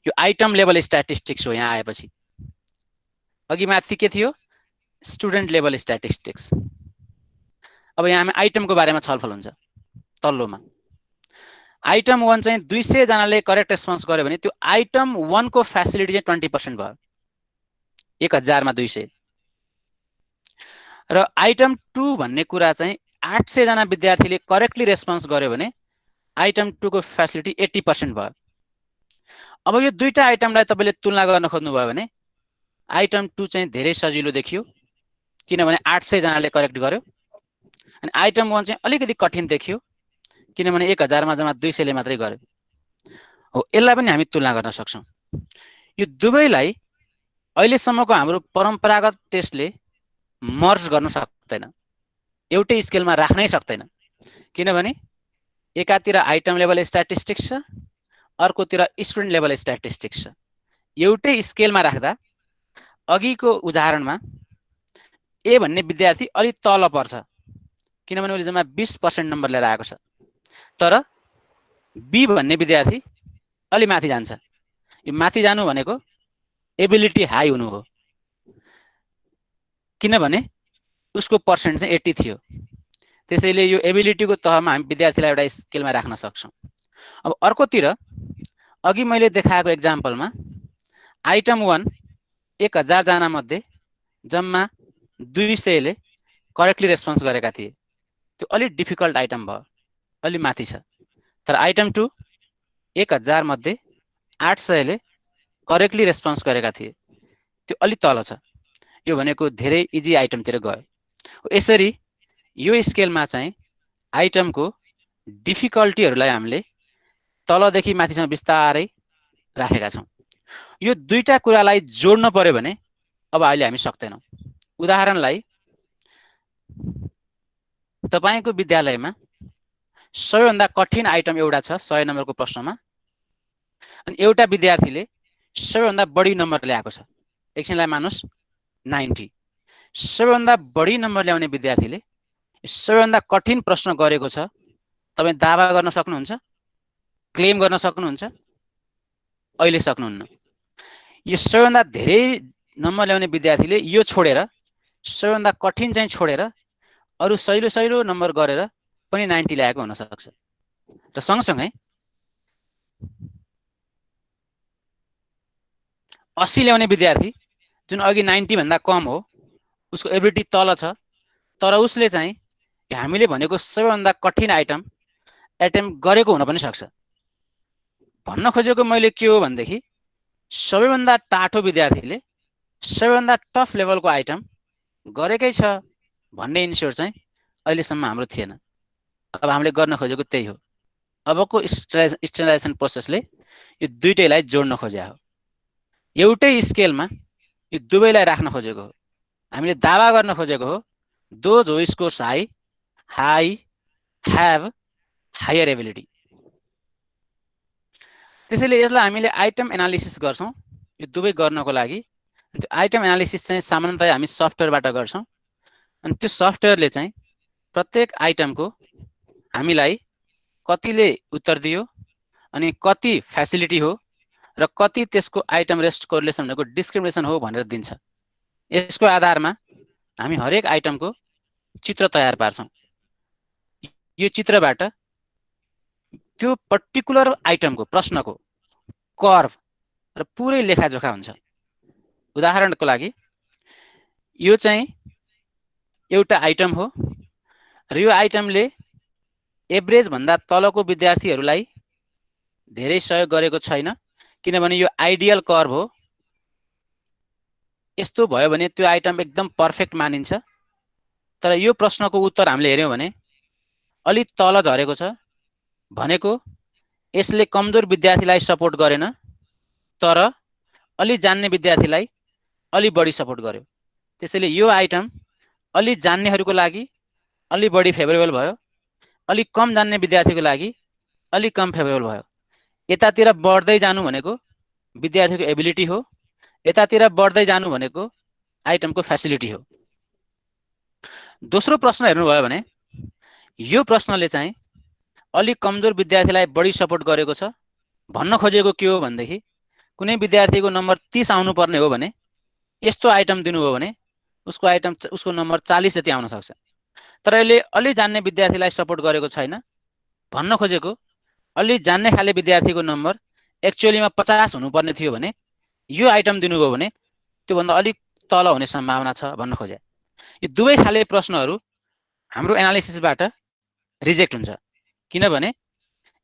यो आइटम लेभल स्ट्याटिस्टिक्स हो। यहाँ आएपछि अघि माथि के थियो, स्टुडेन्ट लेभल स्ट्याटिस्टिक्स। अब यहाँ हामी आइटमको बारेमा छलफल हुन्छ। तल्लोमा आइटम 1 चाहिँ 200 जनाले करेक्ट रेस्पोन्स गर्यो भने त्यो आइटम 1 को फ्यासिलिटी चाहिँ 20% भयो, 1000 मा 200। र आइटम 2 भन्ने कुरा चाहिँ 800 जना विद्यार्थीले करेक्टली रेस्पोन्स गर्यो भने आइटम 2 को फ्यासिलिटी 80% भयो। अब यो दुईटा आइटमलाई तपाईले तुलना गर्न खोज्नु भयो भने आइटम 2 चाहिँ धेरै सजिलो देखियो, किनभने 800 जनाले करेक्ट गर्यो, अनि आइटम 1 चाहिँ अलिकति कठिन देखियो, किनभने 1000 मा जम्मा 200 ले मात्रै गर्यो हो। यसलाई पनि हामी तुलना गर्न सक्छौँ। यो दुवैलाई अहिलेसम्मको हाम्रो परम्परागत टेस्टले मर्ज गर्न सक्दैन, एउटै स्केलमा राख्नै सक्दैन। किनभने एकातिर आइटम लेभल स्ट्याटिस्टिक्स छ, अर्कोतिर स्टुडेन्ट लेभल स्ट्याटिस्टिक्स छ। एउटै स्केलमा राख्दा अघिको उदाहरणमा ए भन्ने विद्यार्थी अलि तल पर्छ, किनभने उसले जम्मा 20% नम्बर लिएर आएको छ। तर बी भन्ने विद्यार्थी अलि माथि जान्छ। यो माथि जानु भनेको एबिलिटी हाई हुनु हो, किनभने उसको पर्सेन्ट चाहिँ 80 थियो। त्यसैले यो एबिलिटीको तहमा हामी विद्यार्थीलाई एउटा स्केलमा राख्न सक्छौँ। अब अर्कोतिर अघि मैले देखाएको एक्जाम्पलमा आइटम 1 1000 जना मध्ये जम्मा 200 ले करेक्टली रेस्पोन्स गरेका थिए। त्यो अलि डिफिकल्ट आइटम भयो, अलि माथि छ। तर आइटम 2 1000 मध्ये 800 ले करेक्टली रेस्पोन्स गरेका थिए, त्यो अलि तल छ। यो भनेको धेरै इजी आइटमतिर गयो। यसरी यो स्केलमा चाहिँ आइटमको डिफिकल्टीहरूलाई हामीले तलदेखि माथिसम्म बिस्तारै राखेका छौँ। यो दुईटा कुरालाई जोड्न पर्यो भने अब अहिले हामी सक्दैनौँ। उदाहरणलाई तपाईको विद्यालयमा सबैभन्दा कठिन आइटम एउटा छ 100 नम्बरको प्रश्नमा, अनि एउटा विद्यार्थीले सबैभन्दा बढी नम्बर ल्याएको छ, एकछिनलाई मानुस् 90। सबैभन्दा बढी नम्बर ल्याउने विद्यार्थीले सबैभन्दा कठिन प्रश्न गरेको छ। तपाईँ दावा गर्न सक्नुहुन्छ, क्लेम गर्न सक्नुहुन्छ? अहिले सक्नुहुन्न। यो सबैभन्दा धेरै नम्बर ल्याउने विद्यार्थीले यो छोडेर, सबैभन्दा कठिन चाहिँ छोडेर अरु सहिलो सहिलो नम्बर गरेर पनि 90 ल्याएको हुन सक्छ। र सँगसँगै 80 ल्याउने विद्यार्थी जुन अघि 90 भन्दा कम हो, उसको एबिलिटी तल छ, तर उसले चाहिँ हामीले भनेको सबैभन्दा कठिन आइटम एटेम्प्ट गरेको हुन पनि सक्छ। भन्न खोजेको मैले के हो भनेदेखि सबैभन्दा टाठो विद्यार्थीले सबैभन्दा टफ लेभलको आइटम गरेकै छ भन्ने इन्स्योर चाहिँ अहिलेसम्म हाम्रो थिएन। अब हामीले गर्न खोजेको त्यही हो। अबको स्ट्यान्डर्डाइजेसन प्रोसेसले यो दुईटैलाई जोड्न खोजेको हो। एउटै स्केलमा यो दुवैलाई राख्न खोजेको हो। हामीले दावा गर्न खोजेको हो those who scores high have higher ability। त्यसैले यसलाई हामीले आइटम एनालिसिस गर्छौं। यो दुवै गर्नको लागि त्यो आइटम एनालिसिस चाहिँ सामान्यतया हामी सफ्टवेयरबाट गर्छौं। अनि त्यो सफ्टवेयरले चाहिँ प्रत्येक आइटमको हामीलाई कतिले उत्तर दियो अनि कति फ्यासिलिटी हो र कति त्यसको आइटम रेस्ट कोरिलेसन भनेको डिस्क्रिमिनेसन हो भनेर दिन्छ। यसको आधारमा हामी हरेक आइटमको चित्र तयार पार्छौं। यो चित्रबाट त्यो पर्टिकुलर आइटमको प्रश्नको कर्भ र पुरै लेखाजोखा हुन्छ। उदाहरणको लागि यो चाहिँ एउटा आइटम हो र यो आइटमले एभरेज भन्दा तलको विद्यार्थीहरूलाई धेरै सहयोग गरेको छैन, किनभने यो आइडियल कर्भ हो। यस्तो भयो भने त्यो आइटम एकदम पर्फेक्ट मानिन्छ। तर यो प्रश्नको उत्तर हामीले हेर्यौं भने अलि तल झरेको छ, भनेको यसले कमजोर विद्यार्थीलाई सपोर्ट गरेन, तर अलि जान्ने विद्यार्थीलाई अलि बढी सपोर्ट गर्यो। त्यसैले यो आइटम अलि जान्नेहरूको लागि अलि बढी फेभरेबल भयो, अलि कम जान्ने विद्यार्थीको लागि अलि कम फेभरेबल भयो। यतातिर बढ्दै जानु भनेको विद्यार्थीको एबिलिटी हो, यतातिर बढ्दै जानु भनेको आइटमको फ्यासिलिटी हो। दोस्रो प्रश्न हेर्नुभयो भने यो प्रश्नले चाहिँ अलि कमजोर विद्यार्थीलाई बढी सपोर्ट गरेको छ। भन्न खोजेको के हो भनेदेखि कुनै विद्यार्थीको नम्बर 30 आउनु पर्ने हो भने यस्तो आइटम दिनुभयो भने उसको नम्बर 40 जति आउन सक्छ। तर यसले अलि जान्ने विद्यार्थीलाई सपोर्ट गरेको छैन। भन्न खोजेको अलि जान्ने खाले विद्यार्थीको नम्बर एक्चुअलीमा 50 हुनुपर्ने थियो भने यो आइटम दिनुभयो भने त्यो भन्दा अलि तल हुने सम्भावना छ भन्न खोजे। यो दुवै खाले प्रश्नहरू हाम्रो एनालिसिसबाट रिजेक्ट हुन्छ, किनभने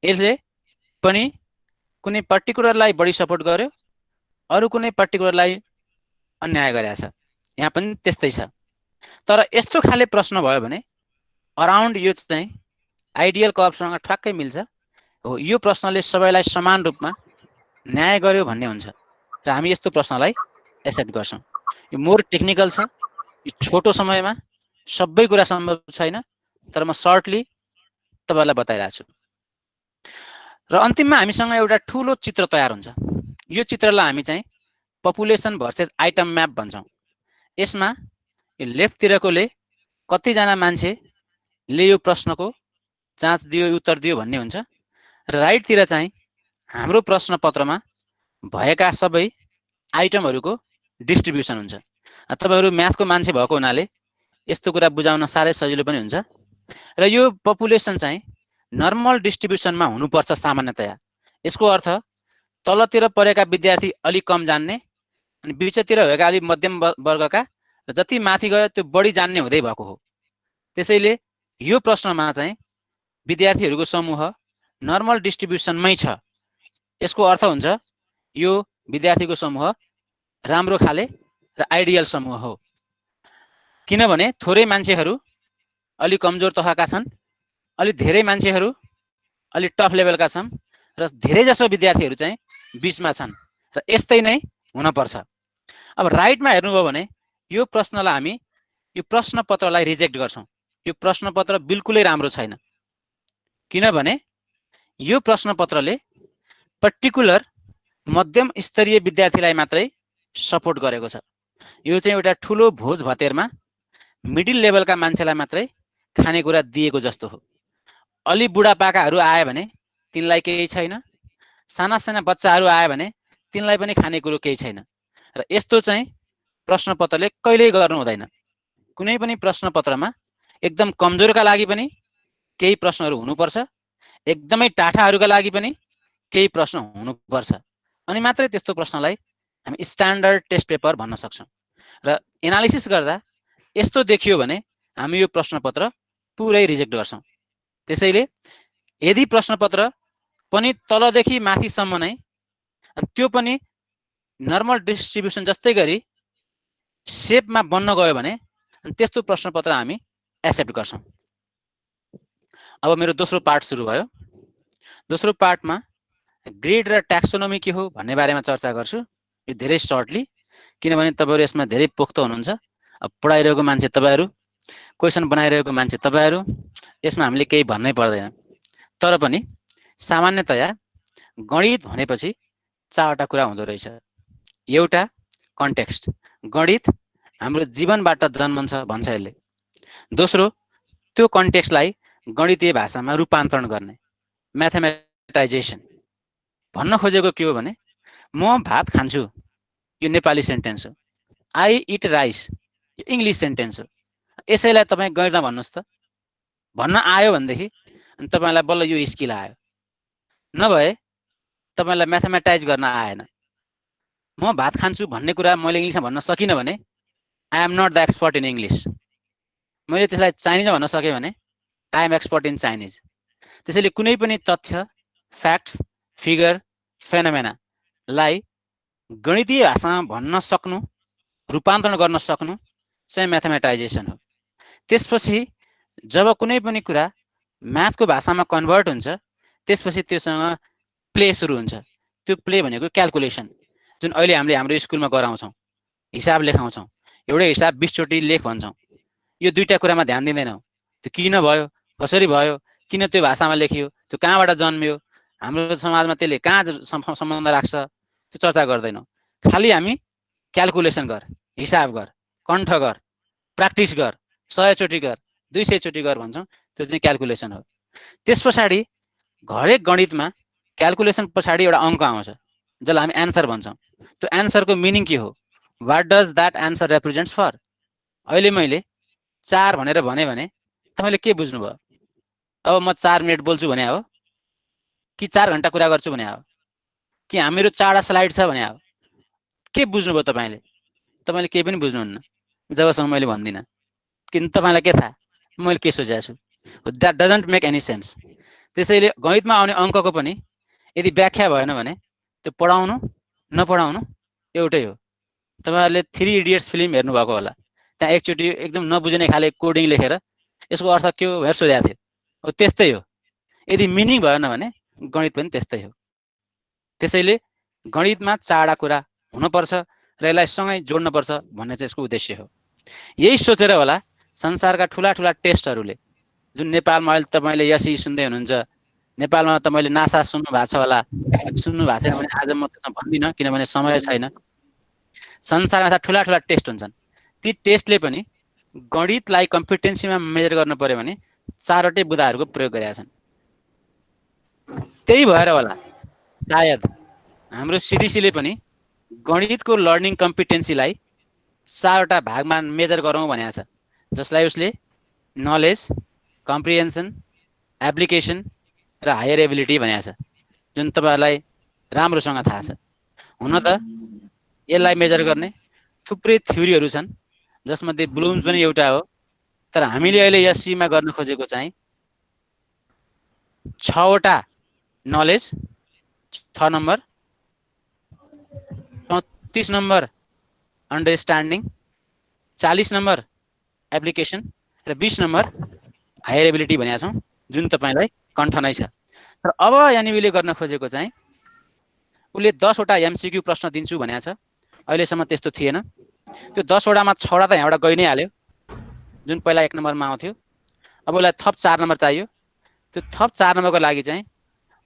यसले पनि कुनै पर्टिकुलरलाई बढी सपोर्ट गर्यो, अरु कुनै पर्टिकुलरलाई अन्याय गरेको छ। यहाँ पनि त्यस्तै छ। तर यस्तो खाले प्रश्न भयो भने अराउन्ड यो चाहिँ आइडियल कर्भसँग ठ्याक्कै मिल्छ हो। यो प्रश्नले सबैलाई समान रूपमा न्याय गर्यो भन्ने हुन्छ र हामी यस्तो प्रश्नलाई एक्सेप्ट गर्छौँ। यो मोर टेक्निकल छ, यो छोटो समयमा सबै कुरा सम्भव छैन, तर म सर्टली तपाईँलाई बताइरहेको छु। र अन्तिममा हामीसँग एउटा ठुलो चित्र तयार हुन्छ। यो चित्रलाई हामी चाहिँ पपुलेसन भर्सेस आइटम म्याप भन्छौँ। यसमा यो लेफ्टतिरकोले कतिजना मान्छेले यो प्रश्नको जाँच दियो, उत्तर दियो भन्ने हुन्छ र राइटतिर चाहिँ हाम्रो प्रश्नपत्रमा भएका सबै आइटमहरूको डिस्ट्रिब्युसन हुन्छ। तपाईँहरू म्याथको मान्छे भएको हुनाले यस्तो कुरा बुझाउन साह्रै सजिलो पनि हुन्छ। र यो पपुलेसन चाहिँ नर्मल डिस्ट्रिब्युसनमा हुनुपर्छ सामान्यतया। यसको अर्थ तलतिर परेका विद्यार्थी अलिक कम जान्ने अनि बिचतिर भएका अलिक मध्यम वर्गका र जति माथि गयो त्यो बढी जान्ने हुँदै भएको हो। त्यसैले यो प्रश्नमा चाहिँ विद्यार्थीहरूको समूह नर्मल डिस्ट्रिब्युसनमै छ। यसको अर्थ हुन्छ यो विद्यार्थीको समूह राम्रो खाले र आइडियल समूह हो। किनभने थोरै मान्छेहरू अलि कमजोर तहका छन्, अलि धेरै मान्छेहरू अलि टफ लेभलका छन् र धेरै जसो विद्यार्थीहरू चाहिँ बिचमा छन् र यस्तै नै हुनपर्छ। अब राइटमा हेर्नुभयो भने यो प्रश्नलाई हामी यो प्रश्नपत्रलाई रिजेक्ट गर्छौँ। यो प्रश्नपत्र बिल्कुलै राम्रो छैन, किनभने यो प्रश्नपत्रले पर्टिकुलर मध्यम स्तरीय विद्यार्थीलाई मात्रै सपोर्ट गरेको छ। यो चाहिँ एउटा ठुलो भोज भतेरमा मिडिल लेभलका मान्छेलाई मात्रै खानेकुरा दिएको जस्तो हो। अलि बुढापाकाहरू आयो भने तिनलाई केही छैन, साना साना बच्चाहरू आयो भने तिनलाई पनि खानेकुरो केही छैन। र यस्तो चाहिँ प्रश्नपत्रले कहिल्यै गर्नु हुँदैन। कुनै पनि प्रश्नपत्रमा एकदम कमजोरका लागि पनि केही प्रश्नहरू हुनुपर्छ, एकदमै टाठाहरूका लागि पनि केही प्रश्न हुनुपर्छ, अनि मात्रै त्यस्तो प्रश्नलाई हामी स्ट्यान्डर्ड टेस्ट पेपर भन्न सक्छौँ। र एनालिसिस गर्दा यस्तो देखियो भने हामी यो प्रश्नपत्र पुरै रिजेक्ट गर्छौँ। त्यसैले यदि प्रश्नपत्र पनि तलदेखि माथिसम्म नै त्यो पनि नर्मल डिस्ट्रिब्युसन जस्तै गरी सेपमा बन्न गयो भने त्यस्तो प्रश्नपत्र हामी एक्सेप्ट गर्छौँ। अब मेरो दोस्रो पार्ट सुरु भयो। दोस्रो पार्टमा ग्रेड र ट्याक्सोनोमी के हो भन्ने बारेमा चर्चा गर्छु। यो धेरै सर्टली, किनभने तपाईँहरू यसमा धेरै पोख्त हुनुहुन्छ। अब पढाइरहेको मान्छे तपाईँहरू, क्वेसन बनाइरहेको मान्छे तपाईँहरू, यसमा हामीले केही भन्नै पर्दैन। तर पनि सामान्यतया गणित भनेपछि चारवटा कुरा हुँदो रहेछ। एउटा कन्टेक्स्ट, गणित हाम्रो जीवनबाट जन्मन्छ भन्छ यसले। दोस्रो, त्यो कन्टेक्स्टलाई गणितीय भाषामा रूपान्तरण गर्ने, म्याथमेटाइजेसन। भन्न खोजेको के हो भने म भात खान्छु, यो नेपाली सेन्टेन्स हो। आई इट राइस, यो इङ्ग्लिस सेन्टेन्स हो। यसैलाई तपाईँ गणितमा भन्नुहोस् त। भन्न आयो भनेदेखि अनि तपाईँलाई बल्ल यो स्किल आयो, नभए तपाईँलाई म्याथमेटाइज गर्न आएन। म भात खान्छु भन्ने कुरा मैले इङ्ग्लिसमा भन्न सकिनँ भने I am not the expert in English. मैले त्यसलाई चाइनिजमा भन्न सकेँ भने I am expert in Chinese. त्यसैले कुनै पनि तथ्य, फ्याक्ट्स, फिगर, फेनोमेनालाई गणितीय भाषामा भन्न सक्नु, रूपान्तरण गर्न सक्नु चाहिँ म्याथमेटाइजेसन हो। त्यसपछि जब कुनै पनि कुरा म्याथको भाषामा कन्भर्ट हुन्छ, त्यसपछि त्योसँग प्ले सुरु हुन्छ। त्यो प्ले भनेको क्यालकुलेसन, जुन अहिले हामीले हाम्रो स्कुलमा गराउँछौँ, हिसाब लेखाउँछौँ। एउटै हिसाब 20 चोटि लेख भन्छौँ। यो दुईवटा कुरामा ध्यान दिँदैनौँ। त्यो किन भयो, कसरी भयो, किन त्यो भाषामा लेखियो, त्यो कहाँबाट जन्मियो, हाम्रो समाजमा त्यसले कहाँ सम्बन्ध राख्छ, त्यो चर्चा गर्दैनौँ। खालि हामी क्यालकुलेसन गर, हिसाब गर, कण्ठ गर, प्र्याक्टिस गर, 100 चोटि गर, 200 चोटि गर भन्छौँ। त्यो चाहिँ क्यालकुलेसन हो। त्यस पछाडि हरेक गणितमा क्यालकुलेसन पछाडि एउटा अङ्क आउँछ जसलाई हामी एन्सर भन्छौँ। त्यो एन्सरको मिनिङ के हो, what does that answer represents for. अहिले मैले 4 भनेर भने तपाईँले के बुझ्नुभयो? अब म 4 मिनट बोल्छु भने हो कि 4 घन्टा कुरा गर्छु भने हो कि हामीहरू 4वटा स्लाइड छ भने हो? के बुझ्नुभयो तपाईँले? तपाईँले केही पनि बुझ्नुहुन्न जबसम्म मैले भन्दिनँ। किन तपाईँलाई के थाहा मैले के सोचेको छु? That doesn't make any sense. त्यसैले गणितमा आउने अङ्कको पनि यदि व्याख्या भएन भने त्यो पढाउनु नपढाउनु एउटै हो। तपाईँहरूले 3 इडियट्स फिल्म हेर्नुभएको होला। त्यहाँ एकचोटि एकदम नबुझ्ने खाले कोडिङ लेखेर यसको अर्थ के हो भनेर सोधेको थियो। हो त्यस्तै हो। यदि मिनिङ भएन भने गणित पनि त्यस्तै हो। त्यसैले गणितमा चारवटा कुरा हुनुपर्छ र यसलाई सँगै जोड्नुपर्छ भन्ने चाहिँ यसको उद्देश्य हो। यही सोचेर होला संसारका ठुला ठुला टेस्टहरूले जुन नेपालमा अहिले तपाईँले यसई सुन्दै हुनुहुन्छ, नेपालमा तपाईँले नासा सुन्नु भएको छ होला, सुन्नु भएको छैन भने आज म त्यसमा भन्दिनँ किनभने समय छैन। संसारमा ठुला ठुला टेस्ट हुन्छन्, ती टेस्टले पनि गणितलाई कम्पिटेन्सीमा मेजर गर्नु पर्यो भने चारवटै बुदाहरूको प्रयोग गरेका छन्। त्यही भएर होला सायद हाम्रो सिडिसीले पनि गणितको लर्निङ कम्पिटेन्सीलाई चारवटा भागमा मेजर गरौँ भनेको छ, जसलाई उसले नलेज, कम्प्रिहेन्सन, एप्लिकेसन र हायर एबिलिटी भनेको छ, जुन तपाईँहरूलाई राम्रोसँग थाहा छ। हुन त यसलाई मेजर गर्ने थुप्रै थ्योरीहरू छन्, जसमध्ये ब्लुम्स पनि एउटा हो। तर हामीले अहिले एससीमा गर्न खोजेको चाहिँ 6वटा knowledge, 6 number, 34 number understanding, 40 number application र 20 नम्बर हायर एबिलिटी भनेका छौँ, जुन तपाईँलाई कण्ठ नै छ। तर अब यहाँनिर गर्न खोजेको चाहिँ उसले 10वटा एमसिक्यू प्रश्न दिन्छु भनेको छ। अहिलेसम्म त्यस्तो थिएन। त्यो 10वटामा 6वटा त यहाँबाट गइ नै हाल्यो, जुन पहिला 1 नम्बरमा आउँथ्यो। अब उसलाई थप 4 नम्बर चाहियो। त्यो थप 4 नम्बरको लागि चाहिँ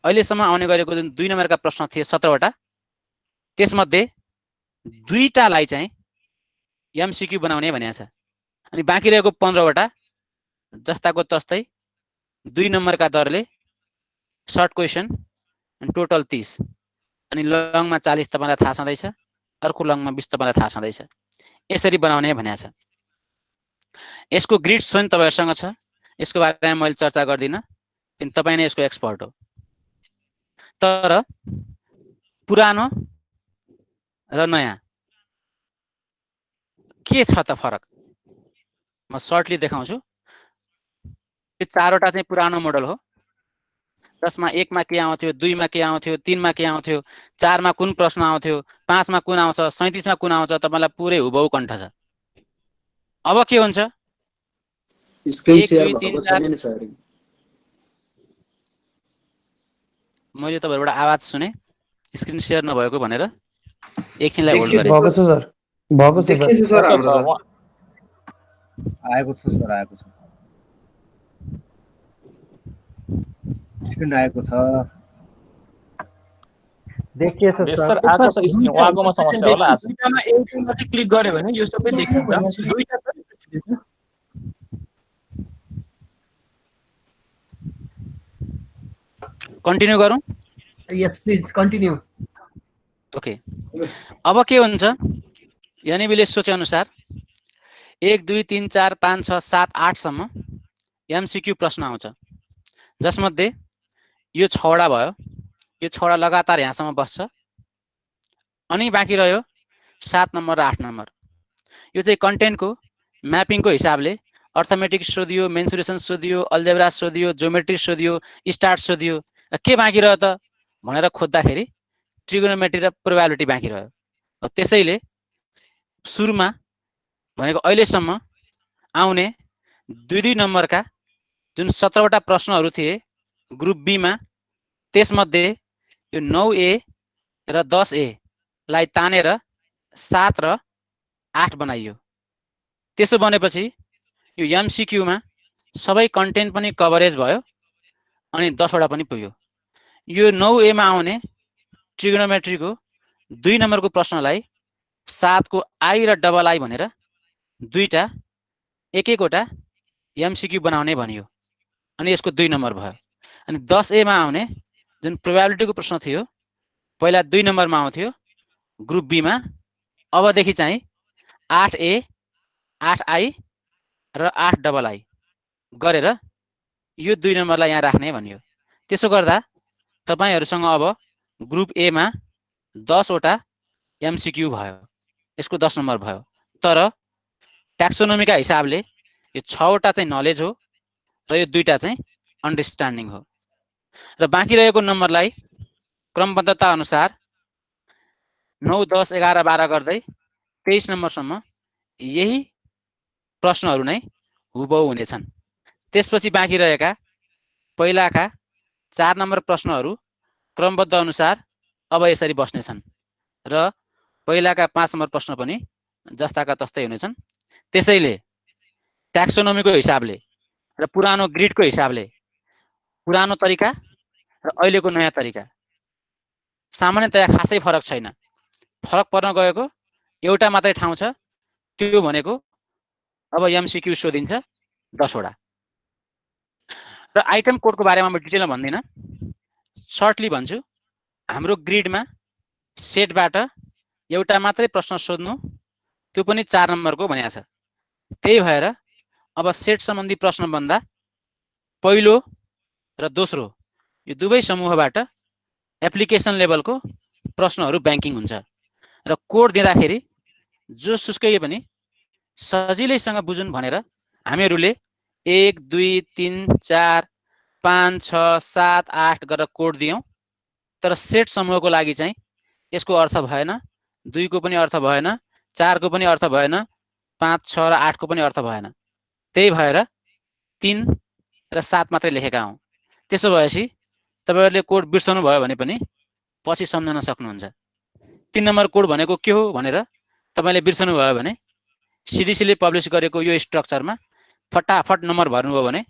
अहिलेसम्म आउने गरेको जुन 2 नम्बरका प्रश्न थिए 17वटा, त्यसमध्ये 2टालाई चाहिँ एमसिक्यू बनाउने भनेको छ। अनि बाँकी रहेको 15वटा जस्ताको तस्तै 2 नम्बरका दरले सर्ट क्वेसन अनि टोटल 30 अनि लङमा 40 तपाईँलाई थाहा छँदैछ, अर्को लङमा 20 तपाईँलाई थाहा छँदैछ। यसरी बनाउने भनेको छ। यसको ग्रिड स्वयं तपाईँहरूसँग छ, यसको बारेमा मैले चर्चा गर्दिनँ किन तपाईँ नै यसको एक्सपर्ट हो। तर पुरानो र नयाँ के छ त फरक म सर्टली देखाउँछु। यो 4वटा चाहिँ पुरानो मोडल हो, जसमा 1मा के आउँथ्यो, 2मा के आउँथ्यो, 3मा के आउँथ्यो, 4मा कुन प्रश्न आउँथ्यो, 5मा कुन आउँछ, 37मा कुन आउँछ, तपाईँलाई पुरै हुबहु कण्ठ छ। अब के हुन्छ? स्क्रिन 1 शेयर 2 3 भएको 4 छैन नि सर। मैले तपाईँहरुबाट आवाज सुने स्क्रिन शेयर नभएको भनेर एकछिनलाई होल्ड देखिएछ गरेँ। भएको छ सर, भएको छ सर। देखिएछ सर हाम्रो त। आएको छ सर, आएको छ, स्क्रिन आएको छ, देखिएछ सर आएको छ स्क्रिन, उहाँकोमा समस्या होला आज। दुईटामा एउटैमा चाहिँ क्लिक गर्यो भने यो सबै देखिन्छ। दुईटा छ कन्टिन्यू गरौँ? यस प्लिज कन्टिन्यू। ओके, अब के हुन्छ? यहाँनिर सोचे अनुसार 1 2 3 4 5 6 7 8 सम्म एमसिक्यू प्रश्न आउँछ, जसमध्ये यो 6वटा भयो। यो 6वटा लगातार यहाँसम्म बस्छ। अनि बाँकी रह्यो 7 नम्बर र 8 नम्बर। यो चाहिँ कन्टेन्टको म्यापिङको हिसाबले अर्थमेटिक सोधियो, मेन्सुरेसन सोधियो, अल्जेब्रा सोधियो, ज्योमेट्री सोधियो, स्टार्ट सोधियो। के बाँकी रह्यो त भनेर खोज्दाखेरि ट्रिगोनोमेट्री र प्रोबेबिलिटी बाँकी रह्यो। त्यसैले सुरुमा भनेको अहिलेसम्म आउने 2 नम्बरका जुन 17वटा प्रश्नहरू थिए ग्रुप बीमा, त्यसमध्ये यो 9A र 10A लाई तानेर 7 र 8 बनाइयो। त्यसो बनेपछि यो एमसिक्यूमा सबै कन्टेन्ट पनि कभरेज भयो अनि 10वटा पनि पुग्यो। यो 9A मा आउने ट्रिगोनोमेट्रीको 2 नम्बरको प्रश्नलाई 7 को आई र डबल आई भनेर 2टा एक एकवटा एमसिक्यू बनाउने भनियो अनि यसको 2 नम्बर भयो। अनि 10A मा आउने जुन प्रोबेबिलिटीको प्रश्न थियो, पहिला 2 नम्बरमा आउँथ्यो ग्रुप बी मा, अबदेखि चाहिँ 8A 8I र 8 डबल आई गरेर यो 2 नम्बरलाई यहाँ राख्ने भनियो। त्यसो गर्दा तपाईहरुसँग अब ग्रुप ए मा 10वटा एमसिक्यू भयो, यसको 10 नम्बर भयो। तर ट्याक्सोनोमीका हिसाबले यो 6वटा चाहिँ नलेज हो र यो 2टा चाहिँ अन्डरस्ट्यान्डिङ हो। र बाँकी रहेको नम्बरलाई क्रमबद्धता अनुसार 9 10 11 12 गर्दै 23 नम्बरसम्म यही प्रश्नहरू नै हुबहु हुनेछन्। त्यसपछि बाँकी रहेका पहिलाका 4 नम्बर प्रश्नहरू क्रमबद्ध अनुसार अब यसरी बस्नेछन् र पहिलाका 5 नम्बर प्रश्न पनि जस्ताका तस्तै हुनेछन्। त्यसैले ट्याक्सोनोमीको हिसाबले र पुरानो ग्रिडको हिसाबले पुरानो तरिका र अहिलेको नयाँ तरिका सामान्यतया खासै फरक छैन। फरक पर्न गएको एउटा मात्रै ठाउँ छ, त्यो भनेको अब एमसीक्यू सोधिन्छ 10 वटा। र आइटम कोडको बारेमा म डिटेलमा भन्दिनँ, सर्टली भन्छु। हाम्रो ग्रिडमा सेटबाट एउटा मात्रै प्रश्न सोध्नु, त्यो पनि 4 नम्बरको भनेको छ। त्यही भएर अब सेट सम्बन्धी प्रश्न भन्दा पहिलो र दोस्रो यो दुवै समूहबाट एप्लिकेसन लेभलको प्रश्नहरू ब्याङ्किङ हुन्छ र कोड दिँदाखेरि जो सुस्कैले पनि सजिलैसँग बुझुन् भनेर हामीहरूले 1 2 3 4 5 6 7 8 गरेर कोड दियौँ। तर सेट समूहको लागि चाहिँ यसको अर्थ भएन, 2 को पनि अर्थ भएन, 4 को पनि अर्थ भएन, 5 6 र 8 को पनि अर्थ भएन। त्यही भएर 3 र 7 मात्रै लेखेका हौँ। त्यसो भएपछि तपाईहरुले कोड बिर्सनु भयो भने पनि पछि सम्झन सक्नुहुन्छ। 3 नम्बर कोड भनेको के हो भनेर तपाईले बिर्सनु भयो भने सीडीसीले पब्लिश गरेको यो स्ट्रक्चरमा फटाफट नम्बर भर्नुभयो भने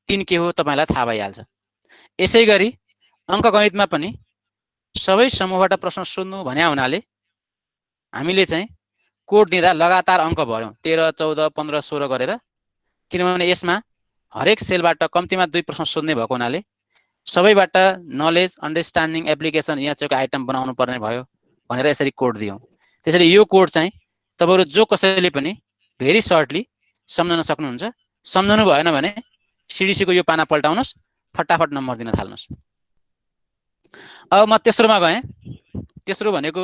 3 के हो तपाईलाई थाहा भइहाल्छ। यसैगरी अङ्कगणितमा पनि सबै समूहबाट प्रश्न सोध्नु भन्या हुनाले हामीले चाहिँ कोड दिँदा लगातार अङ्क भर्यौं 13 14 15 16 गरेर, किनभने यसमा हरेक सेलबाट कम्तीमा 2 प्रश्न सोध्ने भएको हुनाले सबैबाट नलेज अन्डरस्ट्यान्डिङ एप्लिकेसन यहाँ चाहिँ आइटम बनाउनु पर्ने भयो भनेर यसरी कोड दियौं। त्यसैले यो कोड चाहिँ तपाईहरु जो कसैले पनि भेरी सर्टली सम्झन सक्नुहुन्छ। सम्झनु भएन भने सीडीसी को यो पाना पल्टाउनुस्, फटाफट नम्बर दिन थाल्नुस्। अब म तेस्रोमा गएँ। तेस्रो भनेको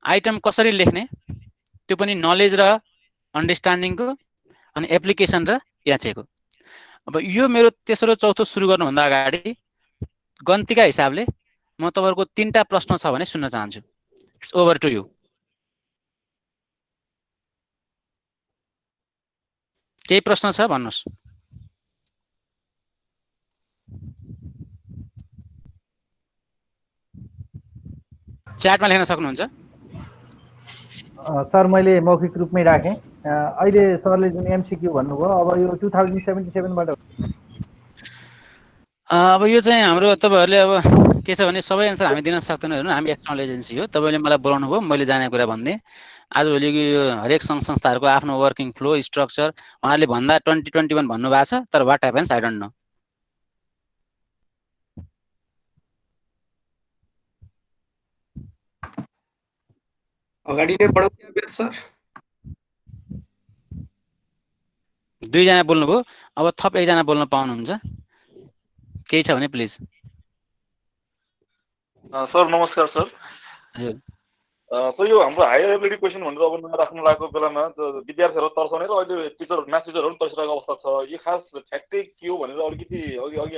आइटम कसरी लेख्ने, त्यो पनि नलेज र अन्डरस्ट्यान्डिङको अनि एप्लिकेसन र याचेको। अब यो मेरो तेस्रो चौथो सुरु गर्नुभन्दा अगाडि गन्तीका हिसाबले म तपाईहरुको 3टा प्रश्न छ भने सुन्न चाहन्छु। It's over to you. केही प्रश्न छ भन्नुस्। च्याटमा लेख्न सक्नुहुन्छ। सर मैले मौखिक रूपमै राखेँ। अहिले सरले जुन एमसीक्यू भन्नुभयो अब यो 2077 बाट अब यो चाहिँ हाम्रो तपाईहरुले अब के छ भने सबै आन्सर हामी दिन सक्दैनौँ। हेर्नु हामी एक्सटर्नल एजेन्सी हो। तपाईले मलाई बोलाउनु भयो, मैले जानेको कुरा भन्दिए। आजभोलि यो हरेक संघ संस्थाहरुको आफ्नो वर्किङ फ्लो स्ट्रक्चर उहाँले भन्दा 2021 भन्नु भएको छ, तर what happens I don't know. अगाडि नै बढाउ क्या बेत सर? 2 जना बोल्नुभयो, अब थप 1 जना बोल्न पाउनुहुन्छ। केही छ भने प्लिज। सर नमस्कार सर। हजुर। सर यो हाम्रो हायर एबिलिटी क्वेसन भनेर अब राख्न लागेको बेलामा विद्यार्थीहरु तर्साउने र अहिले टिचर म्याथ टिचरहरु तर्सिरहेको अवस्था छ। यो खास ठ्याक्कै के हो भनेर अलिकति अघि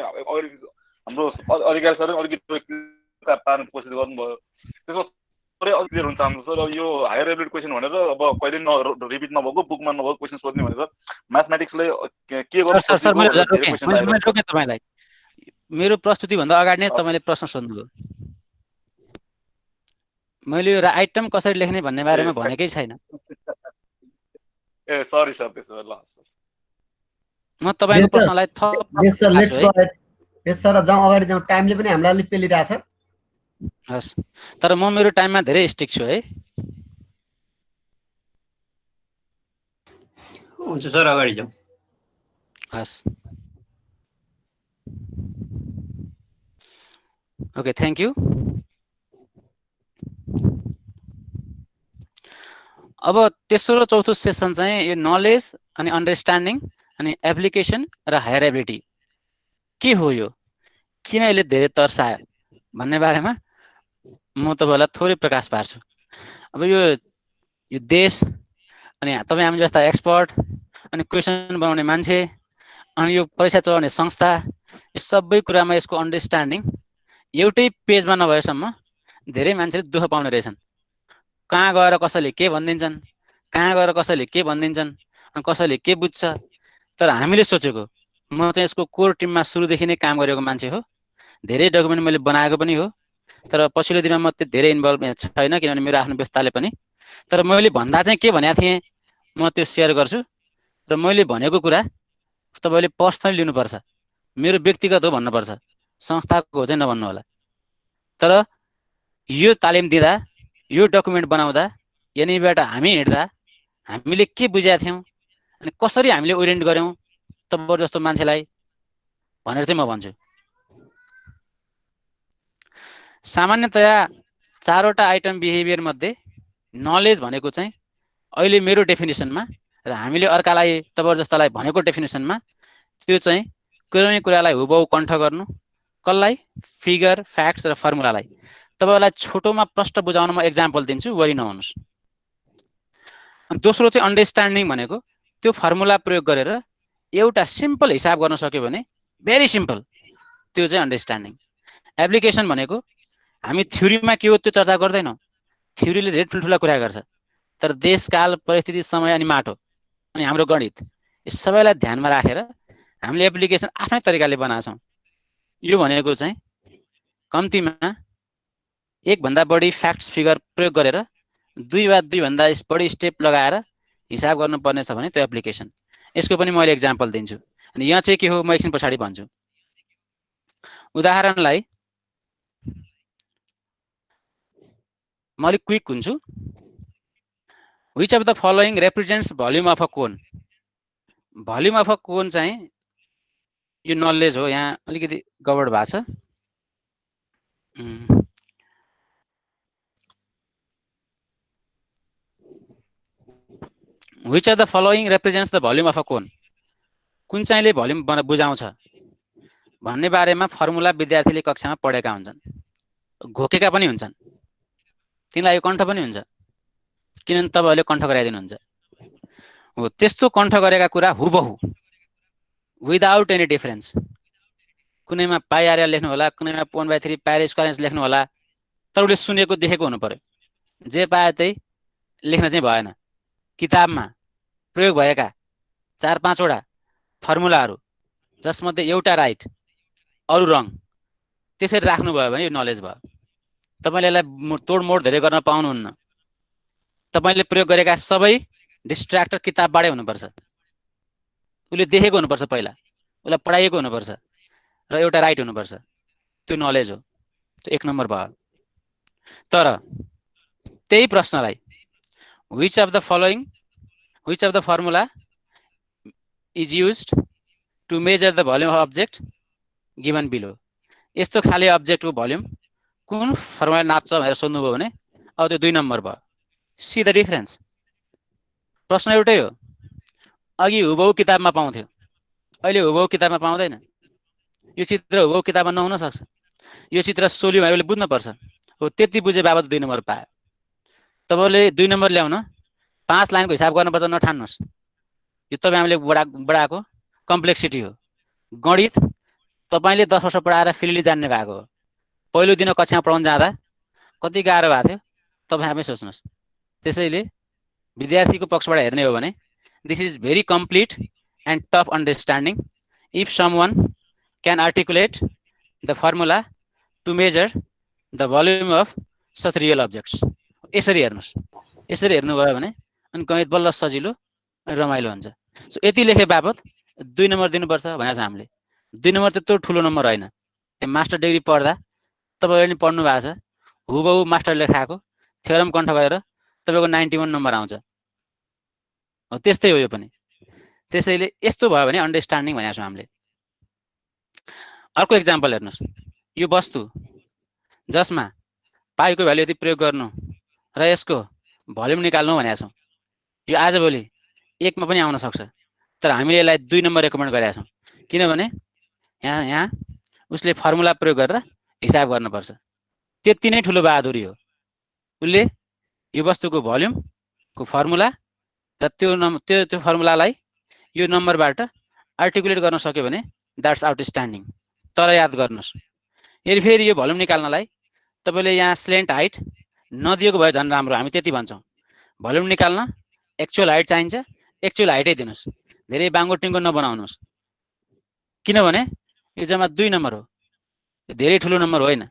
हाम्रो अधिकारी सरले अलिकति पार्न कोसिस गर्नुभयो। त्यसमा थोरै अझ क्लियर हुन चाहन्छु सर। यो हायर एबिलिटी क्वेसन भनेर अब कहिले रिपिट नभएको बुकमा नभएको क्वेसन सोध्ने भनेर म्याथमेटिक्सले के गर्नु सर सर मैले रोके तपाईलाई। मेरो प्रस्तुति भन्दा अगाडि नै तपाईले प्रश्न सोध्नुभयो। मैले यो आइटम कसरी लेख्ने भन्ने बारेमा भनेकै छैन। ए सरी सर, त्यसो भए ल म तपाईको प्रश्नलाई थप यस सर जाउँ अगाडि जाउँ। टाइमले पनि हामीलाई अलि पेलिरहेछ। हस्, तर म मेरो टाइममा धेरै स्टिक छु है। हुन्छ सर अगाडि जाउँ। हस्, ओके थ्यांक यू। अब तेस्रो र चौथो सेसन चाहिँ यो नलेज अनि अन्डरस्ट्यान्डिङ अनि एप्लिकेसन र हायर एबिलिटी के हो, यो किन यसले धेरै तर्सायो भन्ने बारेमा म तपाईलाई थोरै प्रकाश पार्छु। अब यो देश अनि तपाई हामी जस्ता एक्सपर्ट अनि क्वेसन बनाउने मान्छे अनि यो परीक्षा चलाउने संस्था, यो सबै कुरामा यसको अन्डरस्ट्यान्डिङ एउटै पेजमा नभएसम्म धेरै मान्छेले दुःख पाउने रहेछन्। कहाँ गएर कसैले के भनिदिन्छन्, कहाँ गएर कसैले के भनिदिन्छन्, अनि कसैले के बुझ्छ। तर हामीले सोचेको, म चाहिँ यसको कोर टिममा सुरुदेखि नै काम गरेको मान्छे हो। धेरै डकुमेन्ट मैले बनाएको पनि हो, तर पछिल्लो दिनमा म धेरै इन्भल्भ छैन किनभने मेरो आफ्नो व्यस्तताले पनि। तर मैले भन्दा चाहिँ के भनेको थिएँ म त्यो सेयर गर्छु, र मैले भनेको कुरा तपाईँले पर्सनली लिनुपर्छ, मेरो व्यक्तिगत हो भन्नुपर्छ, संस्थाको हो चाहिँ नभन्नु होला। तर यो तालिम दिँदा, यो डकुमेन्ट बनाउँदा, यहीँबाट हामी हिँड्दा हामीले के बुझेका थियौँ अनि कसरी हामीले ओरिएन्ट गऱ्यौँ तपाईहरु जस्तो मान्छेलाई भनेर चाहिँ म भन्छु। सामान्यतया 4 वटा आइटम बिहेभियर मध्ये नलेज भनेको चाहिँ अहिले मेरो डेफिनेसनमा र हामीले अर्कालाई तपाईहरु जस्तालाई भनेको डेफिनेसनमा त्यो चाहिँ कुनै कुरालाई हुबहु कण्ठ गर्नु, कसलाई फिगर, फ्याक्ट्स र फर्मुलालाई। तपाईहरुलाई छोटोमा प्रष्ट बुझाउन म एक्जाम्पल दिन्छु, वरि नहुनुस्। दोस्रो चाहिँ अन्डरस्ट्यान्डिङ भनेको त्यो फर्मुला प्रयोग गरेर एउटा सिम्पल हिसाब गर्न सक्यो भने भेरी सिम्पल, त्यो चाहिँ अन्डरस्ट्यान्डिङ। एप्लिकेसन भनेको हामी थ्योरीमा के हो त्यो चर्चा गर्दैनौँ, थ्योरीले धेरै ठुल्ठुला कुरा गर्छ, तर देशकाल परिस्थिति समय अनि माटो अनि हाम्रो गणित यो सबैलाई ध्यानमा राखेर हामीले एप्लिकेसन आफ्नै तरिकाले बनाउँछौँ। यो भनेको चाहिँ कम्तीमा एक भन्दा बढी फ्याक्ट्स फिगर प्रयोग गरेर दुई वा दुई भन्दा बढी स्टेप लगाएर हिसाब गर्नुपर्ने छ भने त्यो एप्लिकेसन। यसको पनि मैले एक्जाम्पल दिन्छु। अनि यहाँ चाहिँ के हो म एकछिन पछाडि भन्छु। उदाहरणलाई म अलिक क्विक हुन्छु। Which of the following represents volume of a cone? Volume of a cone चाहिँ यो नलेज हो, यहाँ अलिकति गडबड भएको छ। Which of the following represents the volume of a cone? कुन चाहिँले भोल्युम बुझाउँछ भन्ने बारेमा फर्मुला विद्यार्थीले कक्षामा पढेका हुन्छन्, घोकेका पनि हुन्छन्, तिनीलाई यो कण्ठ पनि हुन्छ किनभने तपाईहरुले कण्ठ गराइदिनुहुन्छ। हो त्यस्तो कण्ठ गरेका कुरा हुबहु विदाउट एनी डिफरेन्स, कुनैमा पाई आर लेख्नु होला, कुनैमा 1/3 पाई स्क्वायर लेख्नु होला, तर उले सुनेको देखेको हुनु पर्यो। जे पाए त्यही लेख्न चाहिँ भएन। किताबमा प्रयोग भएका 4-5 वटा फर्मुलाहरू जसमध्ये एउटा राइट अरु रङ त्यसरी राख्नुभयो भने यो नलेज भयो। तपाईले यसलाई तोडमोड धेरै गर्न पाउनुहुन्न। तपाईले प्रयोग गरेका सबै डिस्ट्र्याक्टर किताबबाटै हुनुपर्छ, उले देखेको हुनुपर्छ, पहिला उलाई पढाइएको हुनुपर्छ र एउटा राइट हुनुपर्छ, त्यो नलेज हो, त्यो 1 नम्बर भयो। तर त्यही प्रश्नलाई which of the formula is used to measure the volume of object given below, यस्तो खाले अब्जेक्टको भोल्युम कुन फर्मुला नाप्छ भनेर सोध्नुभयो भने अब त्यो 2 नम्बर भयो। See the difference. प्रश्न एउटै हो, अघि हुबहु किताबमा पाउँथ्यो, अहिले हुबहु किताबमा पाउँदैन। यो चित्र हुबहु किताबमा नहुन सक्छ, यो चित्र सोल्यो भनेर बुझ्न पर्छ। हो त्यति बुझे बाबत 2 नम्बर पायो। तपाईले 2 नम्बर ल्याउन 5 लाइनको हिसाब गर्नुपर्छ नठान्नुस्, यो तपाई हामीले बढाएको कम्प्लेक्सिटी हो। गणित तपाईले 10 वर्ष पढाएर फ्रीली जान्ने भएको हो। पहिलो दिन कक्षामा पढाउन जाँदा कति गाह्रो भएको थियो तपाई आफै सोच्नुस्। त्यसैले विद्यार्थीको पक्षबाट हेर्ने हो भने this is very complete and tough understanding if someone can articulate the formula to measure the volume of such real objects. यसरी हेर्नुस्, यसरी हेर्नुभयो भने अनि गणित बल्ल सजिलो अनि रमाइलो हुन्छ। सो यति लेखे बापत 2 नम्बर दिनुपर्छ भनेको छ हामीले। 2 नम्बर त्यत्रो ठुलो नम्बर होइन। मास्टर डिग्री पढ्दा तपाईहरुले पढ्नु भएको छ, हुबहु मास्टर लेखाएको थ्योरम कण्ठ गरेर तपाईको 91 नम्बर आउँछ। हो त्यस्तै हो यो पनि। त्यसैले यस्तो भयो भने अन्डरस्ट्यान्डिङ भनेको छौं हामीले। अर्को एक्जाम्पल हेर्नुस्, यो वस्तु जसमा पाईको भ्यालु यति प्रयोग गर्नु र यसको भोल्युम निकाल्नु भनेको छौं। यो आजभोलि 1 मा पनि आउन सक्छ, तर हामीले यसलाई 2 नम्बर रेकमेन्ड गरेका छौं किनभने यहाँ उसले फर्मुला प्रयोग गरेर हिसाब गर्नुपर्छ। त्यति नै ठुलो बहादुरी हो। उले यो वस्तुको भोल्युम को फर्मुला र त्यो फर्मुलालाई यो नम्बरबाट आर्टिकुलेट गर्न सक्यो भने द्याट्स आउटस्ट्यान्डिङ। तर याद गर्नुस्, यदि फेरि यो भोल्युम निकाल्नलाई तपाईले यहाँ स्लेन्ट हाइट नदिएको भए झन् राम्रो, हामी त्यति भन्छौं। भोल्युम निकाल्न एक्चुअल हाइट चाहिन्छ, एक्चुअल हाइटै दिनुस्, धेरै बाङ्गो टिङ्गो नबनाउनुस् किनभने यो जम्मा 2 नम्बर हो। धेरै ठुलो नम्बर होइन।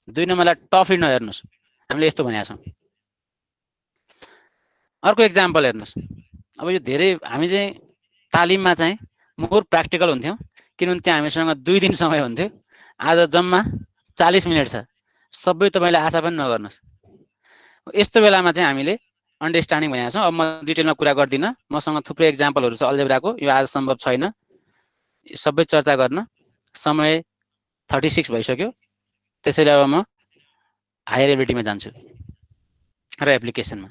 2 नम्बरलाई टफली नहेर्नुहोस्, हामीले यस्तो भनेका छौँ। अर्को एक्जाम्पल हेर्नुहोस्। अब यो धेरै हामी चाहिँ तालिममा चाहिँ मोर प्र्याक्टिकल हुन्थ्यौँ, किनभने त्यहाँ हामीसँग 2 दिन समय हुन्थ्यो। आज जम्मा 40 मिनट छ। सबै तपाईँले आशा पनि नगर्नुहोस्। यस्तो बेलामा चाहिँ हामीले अन्डरस्ट्यान्डिङ भनेका छौँ। अब म डिटेलमा कुरा गर्दिनँ, मसँग थुप्रै एक्जाम्पलहरू छ अल्जेब्राको, यो आज सम्भव छैन सबै चर्चा गर्न। समय 36 भइसक्यो, त्यसैले अब म हायर एबिलिटीमा जान्छु र एप्लिकेसनमा।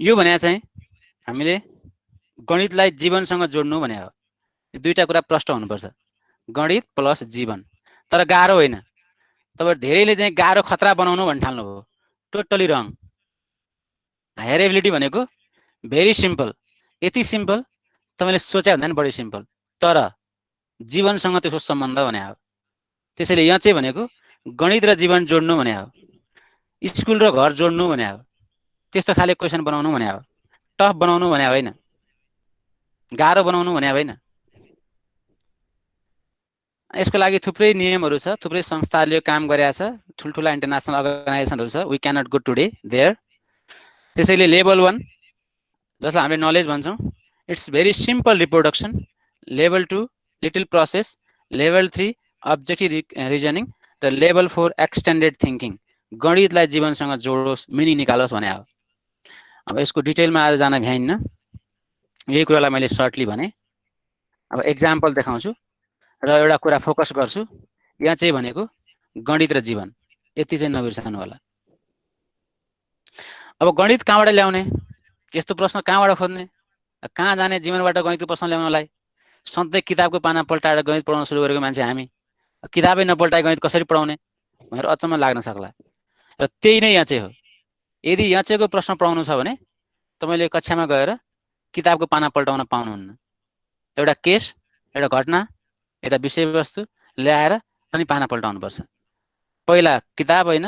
यो भने चाहिँ हामीले गणितलाई जीवनसँग जोड्नु भने हो। दुईटा कुरा प्रष्ट हुनुपर्छ, गणित प्लस जीवन। तर गाह्रो होइन। तपाईहरु धेरैले चाहिँ गाह्रो खतरा बनाउनु भन्न थाल्नु हो, टोटली रङ। हायर एबिलिटी भनेको भेरी सिम्पल, यति सिम्पल तपाईले सोचे भन्दा पनि बढी सिम्पल, तर जीवनसँग त्यसको सम्बन्ध भने हो। त्यसैले यहाँ चाहिँ भनेको गणित र जीवन जोड्नु भने हो, स्कुल र घर जोड्नु भने हो, त्यस्तो खाले क्वेशन बनाउनु भने हो, टफ बनाउनु भने होइन, गाह्रो बनाउनु भने होइन। यसको लागि थुप्रै नियमहरू छ, थुप्रै संस्थाहरूले काम गरेका छ, ठुलठुला इन्टरनेसनल अर्गनाइजेसनहरू छ। We cannot go today there. त्यसैले लेभल 1 जसलाई हामीले नलेज भन्छौँ, it's very simple reproduction. Level 2 little process, level 3 objective reasoning र लेभल 4 एक्सटेन्डेड थिङ्किङ। गणितलाई जीवनसँग जोडोस्, मिनिङ निकालोस् भने हो। अब यसको डिटेलमा आज जान भ्याइन्न, यही कुरालाई मैले सर्टली भने। अब एक्जाम्पल देखाउँछु र एउटा कुरा फोकस गर्छु। यहाँ चाहिँ भनेको गणित र जीवन, यति चाहिँ नबिर्सनु होला। अब गणित कहाँबाट ल्याउने, यस्तो प्रश्न कहाँबाट खोज्ने, कहाँ जाने जीवनबाट गणितको प्रश्न ल्याउनलाई? सधैँ किताबको पाना पल्टाएर गणित पढाउन सुरु गरेको मान्छे हामी, किताबै नपल्टाए गणित कसरी पढाउने भनेर अचम्म लाग्न सक्ला। र त्यही नै यहाँ चाहिँ हो। यदि यहाँ चाहिँको प्रश्न पढाउनु छ भने तपाईले कक्षामा गएर किताबको पाना पल्टाउन पाउनुहुन्न। एउटा केस, एउटा घटना, एउटा विषयवस्तु ल्याएर अनि पाना पल्टाउनु पर्छ। पहिला किताब होइन,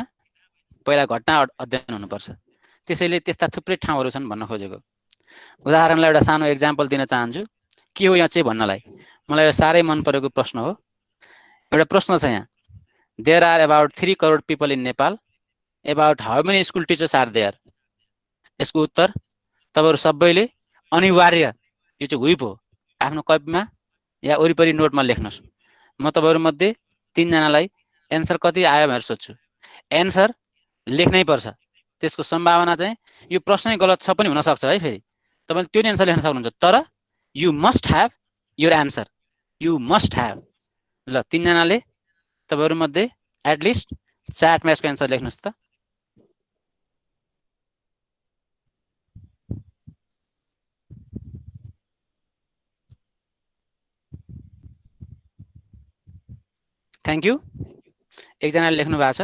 पहिला घटना अध्ययन हुनुपर्छ। त्यसैले त्यस्ता थुप्रै ठाउँहरू छन् भन्न खोजेको। उदाहरणलाई एउटा सानो एक्जाम्पल दिन चाहन्छु। के हो यहाँ चाहिँ भन्नलाई, मलाई यो साह्रै मन परेको प्रश्न हो। एउटा प्रश्न छ यहाँ, there are about 3 crore people in Nepal, about how many school teachers are there. यसको उत्तर तपाईहरु सबैले अनिवार्य, यो चाहिँ हुइप हो, आफ्नो कपीमा या वरिपरि नोटमा लेख्नुहोस्। म तपाईहरु मध्ये 3 जनालाई एन्सर कति आयो भनेर सोध्छु। एन्सर लेख्नै पर्छ। त्यसको सम्भावना चाहिँ यो प्रश्नै गलत छ पनि हुन सक्छ है। फेरि तपाईले त्यो एन्सर लेख्न सक्नुहुन्छ, तर you must have your answer, you must have. ल 3 जनाले तपाईहरु मध्ये एटलिस्ट च्याटमा यसको एन्सर लेख्नुहोस् त। Thank you. एकजनाले लेख्नु भएको छ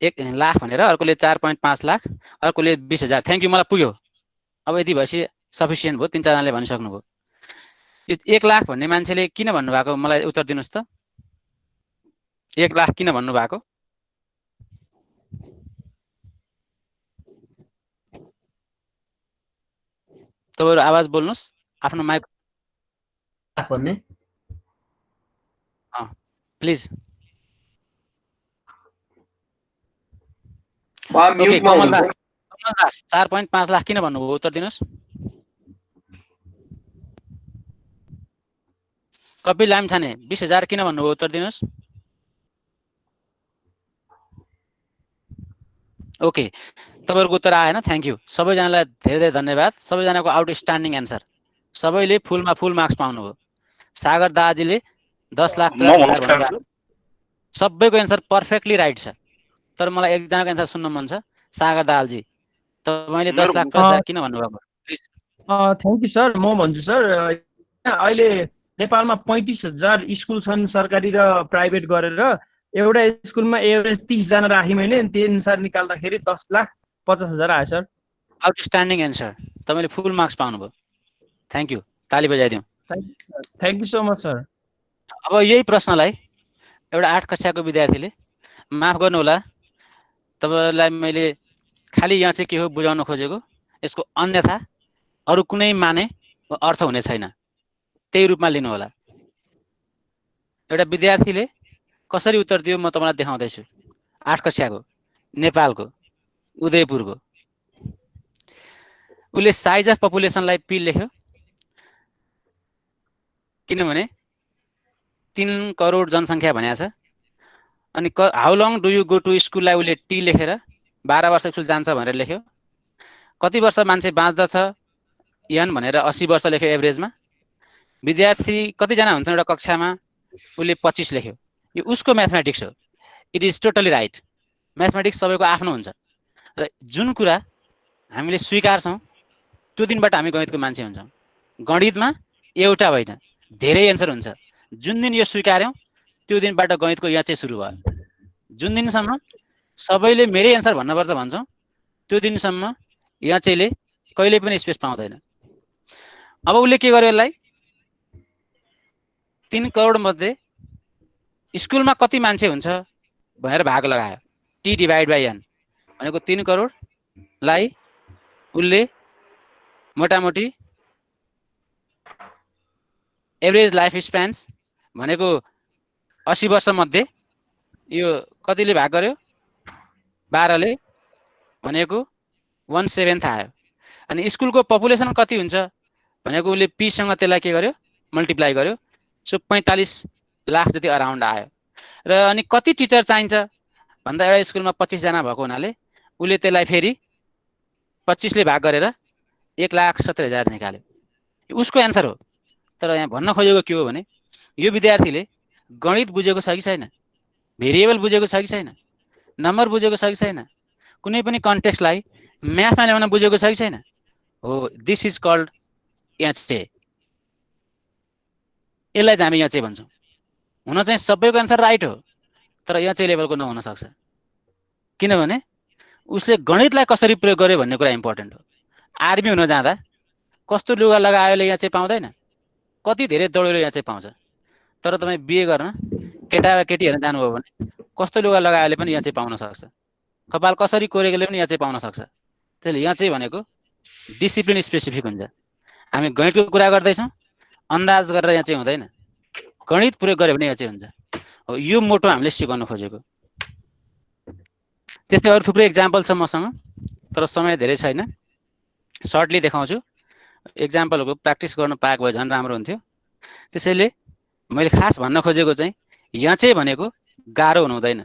1 लाख भनेर, अर्कोले 4.5 लाख, अर्कोले 20,000। थ्याङ्क यू, मलाई पुग्यो। अब यति भएपछि सफिसियन्ट भयो, 3-4 जनाले भनिसक्नुभयो। यो 1 लाख भन्ने मान्छेले किन भन्नुभएको मलाई उत्तर दिनुहोस् त। 1 लाख किन भन्नुभएको? तपाईहरु आवाज बोल्नुहोस्, आफ्नो माइक भन्ने प्लिज। म्युटमा कमल हुनुहुन्छ। दास 4.5 लाख किन भन्नुभयो, उत्तर दिनुहोस्। कपिल लामछाने 20,000 किन भन्नुभयो, उत्तर दिनुहोस्। ओके, तपाईहरुको उत्तर आएन। थ्याङ्क यू सबैजनालाई, धेरै धेरै धन्यवाद। सबैजनाको आउटस्ट्यान्डिङ एन्सर, सबैले फुलमा फुल मार्क्स पाउनुभयो। सागर दाजीले 10 लाख 50,000 भन्नुभयो, सबैको एन्सर पर्फेक्टली राइट छ। तर मलाई एकजनाको एन्सर सुन्न मन छ। सागर दालजी, तपाईले 10 लाख 50,000 किन भन्नुभएको? प्लिज। Thank you sir. म भन्छु सर, अहिले नेपालमा 35,000 स्कुल छन् सरकारी र प्राइभेट गरेर। एउटा स्कुलमा एभरेज 30 जना राख्यौँ भने त्यो अनुसार निकाल्दाखेरि 10,50,000 आयो सर। आउटस्ट्यान्डिङ एन्सर, तपाईले फुल मार्क्स पाउनुभयो। थ्याङ्क यू, ताली बजाइदिउँ। Thank you so much sir. अब यही प्रश्नलाई एउटा 8 कक्षाको विद्यार्थीले, माफ गर्नुहोला तपाईहरुलाई मैले खाली यहाँ चाहिँ के हो बुझाउन खोजेको, यसको अन्यथा अरु कुनै माने अर्थ हुने छैन, त्यही रूपमा लिनु होला। एउटा विद्यार्थीले कसरी उत्तर दियो म तपाईँलाई देखाउँदैछु। 8 कक्षाको नेपालको उदयपुरको उसले साइज अफ पपुलेसनलाई पी लेख्यो किनभने 3 करोड जनसङ्ख्या भनेको छ। अनि how long do you go to स्कुललाई उसले टी लेखेर 12 वर्ष स्कुल जान्छ भनेर लेख्यो। कति वर्ष मान्छे बाँच्दछ यन भनेर 80 वर्ष लेख्यो एभरेजमा। विद्यार्थी कतिजना हुन्छन् एउटा कक्षामा उसले 25 लेख्यो। यो उसको म्याथमेटिक्स हो। It is totally right. Mathematics सबैको आफ्नो हुन्छ र जुन कुरा हामीले स्वीकार्छौँ त्यो दिनबाट हामी गणितको मान्छे हुन्छौँ। गणितमा एउटा होइन धेरै एन्सर हुन्छ। जुन दिन यो स्वीकार्यौँ त्यो दिनबाट गणितको यहाँ चाहिँ सुरु भयो। जुन दिनसम्म सबैले मेरै एन्सर भन्नुपर्छ भन्छौँ त्यो दिनसम्म यहाँ चाहिँले कहिले पनि स्पेस पाउँदैन। अब उसले के गर्यो यसलाई 3 करोड मध्ये स्कुलमा कति मान्छे हुन्छ भनेर भाग लगायो। टी डिभाइड बाई एन भनेको 3 करोडलाई उसले मोटामोटी एभरेज लाइफ स्प्यान्स भनेको 80 वर्ष मध्ये यो कतिले भाग गर्यो 12 ले भनेको 1/7 आयो। अनि स्कुलको पपुलेसन कति हुन्छ भनेको उसले पी सँग त्यसलाई के गर्यो मल्टिप्लाई गर्यो। सो 45 लाख जति अराउन्ड आयो। र अनि कति टिचर चाहिन्छ भन्दा एउटा स्कुलमा 25 जना भएको हुनाले उसले त्यसलाई फेरि 25 ले भाग गरेर 1,70,000 निकाल्यो। उसको एन्सर हो। तर यहाँ भन्न खोजेको के हो भने यो विद्यार्थीले गणित बुझेको छ कि छैन, भेरिएबल बुझेको छ कि छैन, नम्बर बुझेको छ कि छैन, कुनै पनि कन्टेक्स्टलाई म्याथमा ल्याउन बुझेको छ कि छैन। हो दिस इज कल्ड याचे। यसलाई चाहिँ हामी याचे भन्छौँ। हुन चाहिँ सबैको एन्सर राइट हो तर याचे लेभलको नहुन सक्छ। किनभने उसले गणितलाई कसरी प्रयोग गर्यो भन्ने कुरा इम्पोर्टेन्ट हो। आर्मी हुन जाँदा कस्तो लुगा लगायोले याचे पाउँदैन, कति धेरै दौडले याचे पाउँछ। तर तपाईँ बिए गर्न केटा वा केटी हेर्न जानुभयो भने कस्तो लुगा लगायोले पनि याचे पाउन सक्छ, कपाल कसरी कोरेकोले पनि याचे पाउन सक्छ। त्यसले याचे भनेको डिसिप्लिन स्पेसिफिक हुन्छ। हामी गणितको कुरा गर्दैछौँ, अन्दाज गरेर याचे हुँदैन। गणित प्रयोग गर्यो भने याचे हुन्छ। हो यो मोटो हामीले सिकाउन खोजेको। त्यस्तै अरू थुप्रै एक्जाम्पल छ मसँग तर समय धेरै छैन, सर्टली देखाउँछु। एक्जाम्पलहरूको प्र्याक्टिस गर्न पाएको भए झन् राम्रो हुन्थ्यो। त्यसैले मैले खास भन्न खोजेको चाहिँ याचे भनेको गाह्रो हुनु हुँदैन।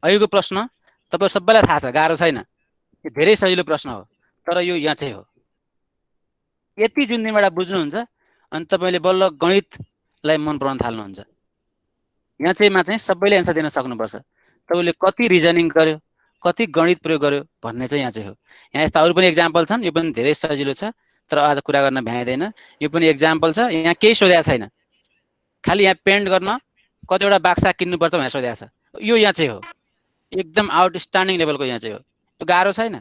अहिलेको प्रश्न तपाईँ सबैलाई थाहा छ गाह्रो छैन, यो धेरै सजिलो प्रश्न हो तर यो याचे हो। यति जुन दिनबाट बुझ्नुहुन्छ अनि तपाईँले बल्ल गणितलाई मन पराउन थाल्नुहुन्छ। याचेमा चाहिँ सबैले एन्सर दिन सक्नुपर्छ। तपाईँले कति रिजनिङ गर्यो, कति गणित प्रयोग गर्यो भन्ने चाहिँ याचे हो। यहाँ यस्ता अरू पनि एक्जाम्पल छन्, यो पनि धेरै सजिलो छ तर आज कुरा गर्न भ्याइँदैन। यो पनि एक्जाम्पल छ। यहाँ केही सोधेको छैन, खालि यहाँ पेन्ट गर्न कतिवटा बाक्सा किन्नुपर्छ भनेर सोधेको छ। यो याचे हो, एकदम आउटस्ट्यान्डिङ लेभलको याचे हो। यो गाह्रो छैन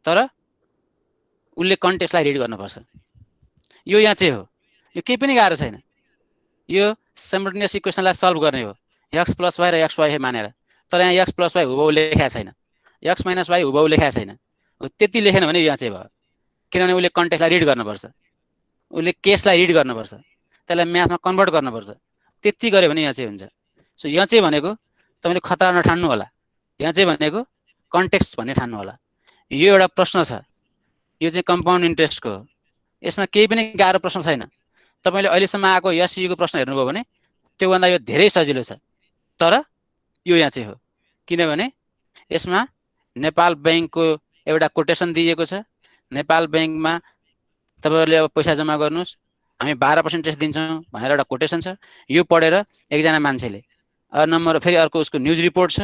तर उसले कन्टेक्स्टलाई रिड गर्नुपर्छ। यो याचे हो, यो केही पनि गाह्रो छैन। यो साइमल्टेनियस इक्वेसनलाई सल्भ गर्ने हो, x + y र x y मानेर। तर यहाँ x + y हुबहु लेखेको छैन, x - y हुबहु लेखेको छैन। त्यति लेखेन भने याचे भयो। किनभने उसले कन्टेक्स्टलाई रिड गर्नुपर्छ, उसले केसलाई रिड गर्नुपर्छ, त्यसलाई म्याथमा कन्भर्ट गर्नुपर्छ। त्यति गर्यो भने याचे हुन्छ। सो याचे भनेको तपाईँले खतरा नठान्नु होला, याचे भनेको कन्टेक्स्ट भन्ने ठान्नु होला। यो एउटा प्रश्न छ, यो चाहिँ कम्पाउन्ड इन्ट्रेस्टको हो। यसमा केही पनि गाह्रो प्रश्न छैन। तपाईँले अहिलेसम्म आएको एससीको प्रश्न हेर्नुभयो भने त्योभन्दा यो धेरै सजिलो छ तर यो याचे हो। किनभने यसमा नेपाल बैंकको एउटा कोटेसन दिएको छ। नेपाल बैंकमा तपाईँहरूले अब पैसा जम्मा गर्नुहोस्, हामी 12% इन्ट्रेस्ट दिन्छौँ भनेर एउटा कोटेसन छ। यो पढेर एकजना मान्छेले नम्बर फेरि अर्को उसको न्युज रिपोर्ट छ,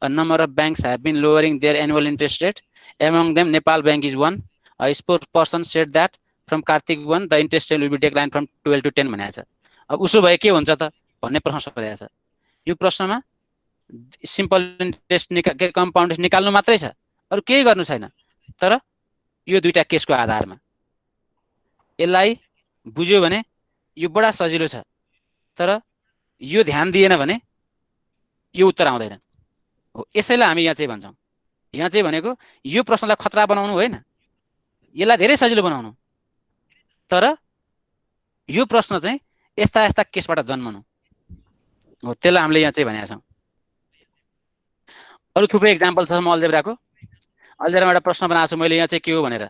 a number of banks have been lowering their annual interest rate. Among them, Nepal Bank is one. A spokesperson said that from Kartik 1, the interest rate will be declined from 12 to 10 भनेको छ। अब उसो भए के हुन्छ त भन्ने प्रश्न सोधेको छ। यो प्रश्नमा सिम्पल इन्ट्रेस्ट कम्पाउन्ड इन्ट्रेस्ट निकाल्नु मात्रै छ, अरू केही गर्नु छैन। तर यो दुईटा केसको आधारमा यसलाई बुझ्यो भने यो बडा सजिलो छ। तर यो ध्यान दिएन भने यो उत्तर आउँदैन। हो यसैलाई हामी याचे भन्छौँ। याचे भनेको यो प्रश्नलाई खतरा बनाउनु होइन, यसलाई धेरै सजिलो बनाउनु। तर यो प्रश्न चाहिँ यस्ता यस्ता केसबाट जन्मनु। हो त्यसलाई हामीले यहाँ चाहिँ भनेका छौँ। अरू थुप्रै एक्जाम्पल छ म अल्जेब्राको। अल्जेब्रामा एउटा प्रश्न बनाएको छु मैले यहाँ चाहिँ के हो भनेर,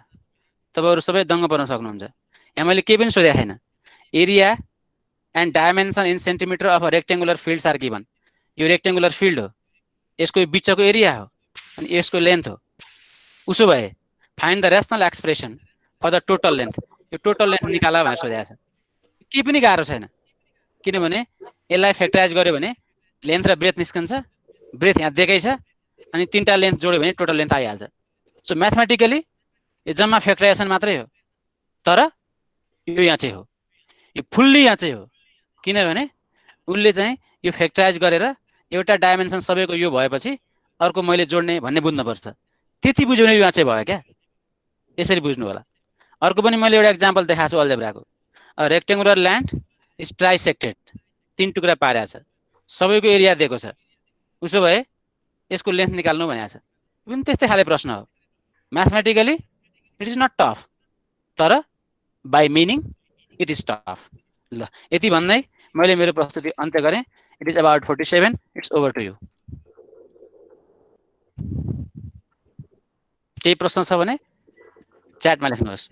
तपाईँहरू सबै दङ्ग पर्न सक्नुहुन्छ। यहाँ मैले केही पनि सोधेको छैन। Area and dimension in centimetre of a rectangular fields are given. यो रेक्टेङ्गुलर फिल्ड हो, यसको बिचको एरिया हो अनि यसको लेन्थ हो। उसो भए find the rational expression for the total length. यो टोटल लेन्थ निकाला भनेर सोधेको छ। केही पनि गाह्रो छैन, किनभने यसलाई फ्याक्टराइज गर्यो भने लेन्थ र ब्रेथ निस्कन्छ। ब्रेथ यहाँ दिएकै छ अनि 3टा लेन्थ जोड्यो भने टोटल लेन्थ आइहाल्छ। सो म्याथमेटिकली यो जम्मा फ्याक्टराइजेसन मात्रै हो, तर यो यहाँ चाहिँ हो, यो फुल्ली यहाँ चाहिँ हो। किनभने उसले चाहिँ यो फ्याक्टराइज गरेर एउटा डाइमेन्सन सबैको यो भएपछि अर्को मैले जोड्ने भन्ने बुझ्नुपर्छ। त्यति बुझ्यो भने यो यहाँ चाहिँ भयो क्या। यसरी बुझ्नु होला। अर्को पनि मैले एउटा एक्जाम्पल देखाएको छु अल्जेब्राको। रेक्टेङ्गुलर ल्यान्ड इज ट्राइसेक्टेड, 3 टुक्रा पारेको छ, सबैको एरिया दिएको छ। उसो भए यसको लेन्थ निकाल्नु भनेको छ। यो पनि त्यस्तै खाले प्रश्न हो। Mathematically it is not tough, तर by meaning it is tough. ल यति भन्दै मैले मेरो प्रस्तुति अन्त्य गरेँ। It is about 47। It's over to you. केही प्रश्न छ भने च्याटमा लेख्नुहोस्।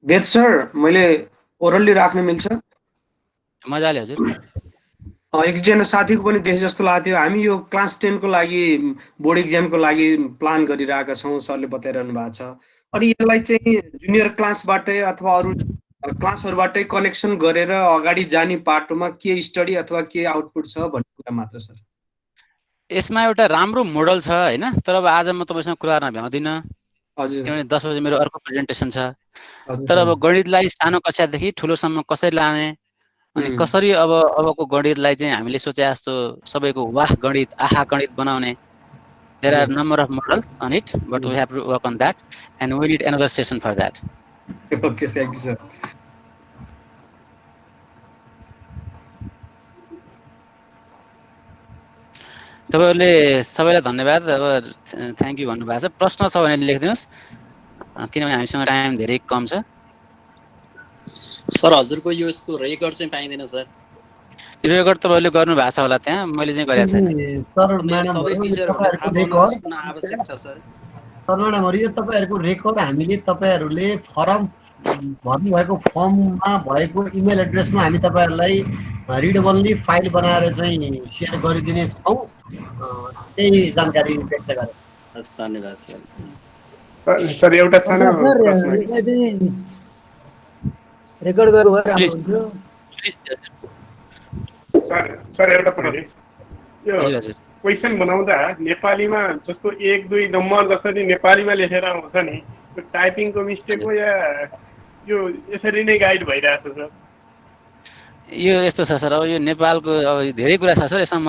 वेद सर, मैले ओरल्ली राख्न मिल्छ? मजाले हजुर। एकजना साथीको पनि देश जस्तो लाग्थ्यो। हामी यो क्लास 10 को लागि बोर्ड एक्जामको लागि प्लान गरिरहेका छौँ, सरले बताइरहनु भएको छ। अनि यसलाई चाहिँ जुनियर क्लासबाटै अथवा अरू क्लासहरूबाटै कनेक्सन गरेर अगाडि जाने बाटोमा के स्टडी अथवा के आउटपुट छ भन्ने कुरा मात्र सर। यसमा एउटा राम्रो मोडल छ हैन, तर अब आज म तपाईसँग कुरा गर्न भ्याउँदिनँ। हजुर। किनभने 10 बजे मेरो अर्को प्रेजेन्टेसन छ। हजुर तर सर। अब गणितलाई सानो कक्षादेखि ठुलोसम्म कसरी लाने अनि कसरी अबको गणितलाई चाहिँ हामीले सोचे जस्तो सबैको वाह गणित आहा गणित बनाउने। There are number of models on it, but we have to work on that and we need another session for that. Okay, thank you sir. तपाईहरुले सबैलाई धन्यवाद। अब थ्यांक यू भन्नुभएको छ। प्रश्न छ भने लेखिदिनुस्, किनभने हामीसँग टाइम धेरै कम छ। सर हजुरको यो यसको रेकर्ड चाहिँ पाइँदैन सर। रेकर्ड तपाईहरुले गर्नु भएको छ होला त्यहाँ, मैले चाहिँ गरेको छैन। सर म्याडमहरु आवश्यक छ सर। सर म्याडमहरु यो तपाईहरुको रेकर्ड हामीले तपाईहरुले फर्म भर्नु भएको फर्ममा भएको इमेल एड्रेसमा हामी तपाईहरुलाई रिडेबल्ली फाइल बनाएर चाहिँ शेयर गरिदिने छौं। त्यही जानकारी व्यक्त गरे। हस्, धन्यवाद सर। सर एउटा सानो प्रश्न रेकर्ड गर्नु भयो राम्रो सर एउटा पनि यो क्वेशन बनाउँदा नेपालीमा जस्तो 1 2 नम्बर जसरी नेपालीमा लेखेर आउँछ नि, त्यो टाइपिङको मिस्टेक हो या यो यसरी नै गाइड भइरहेछ सर? यो यस्तो छ सर, अब यो नेपालको अब धेरै कुरा छ सर, यसमा म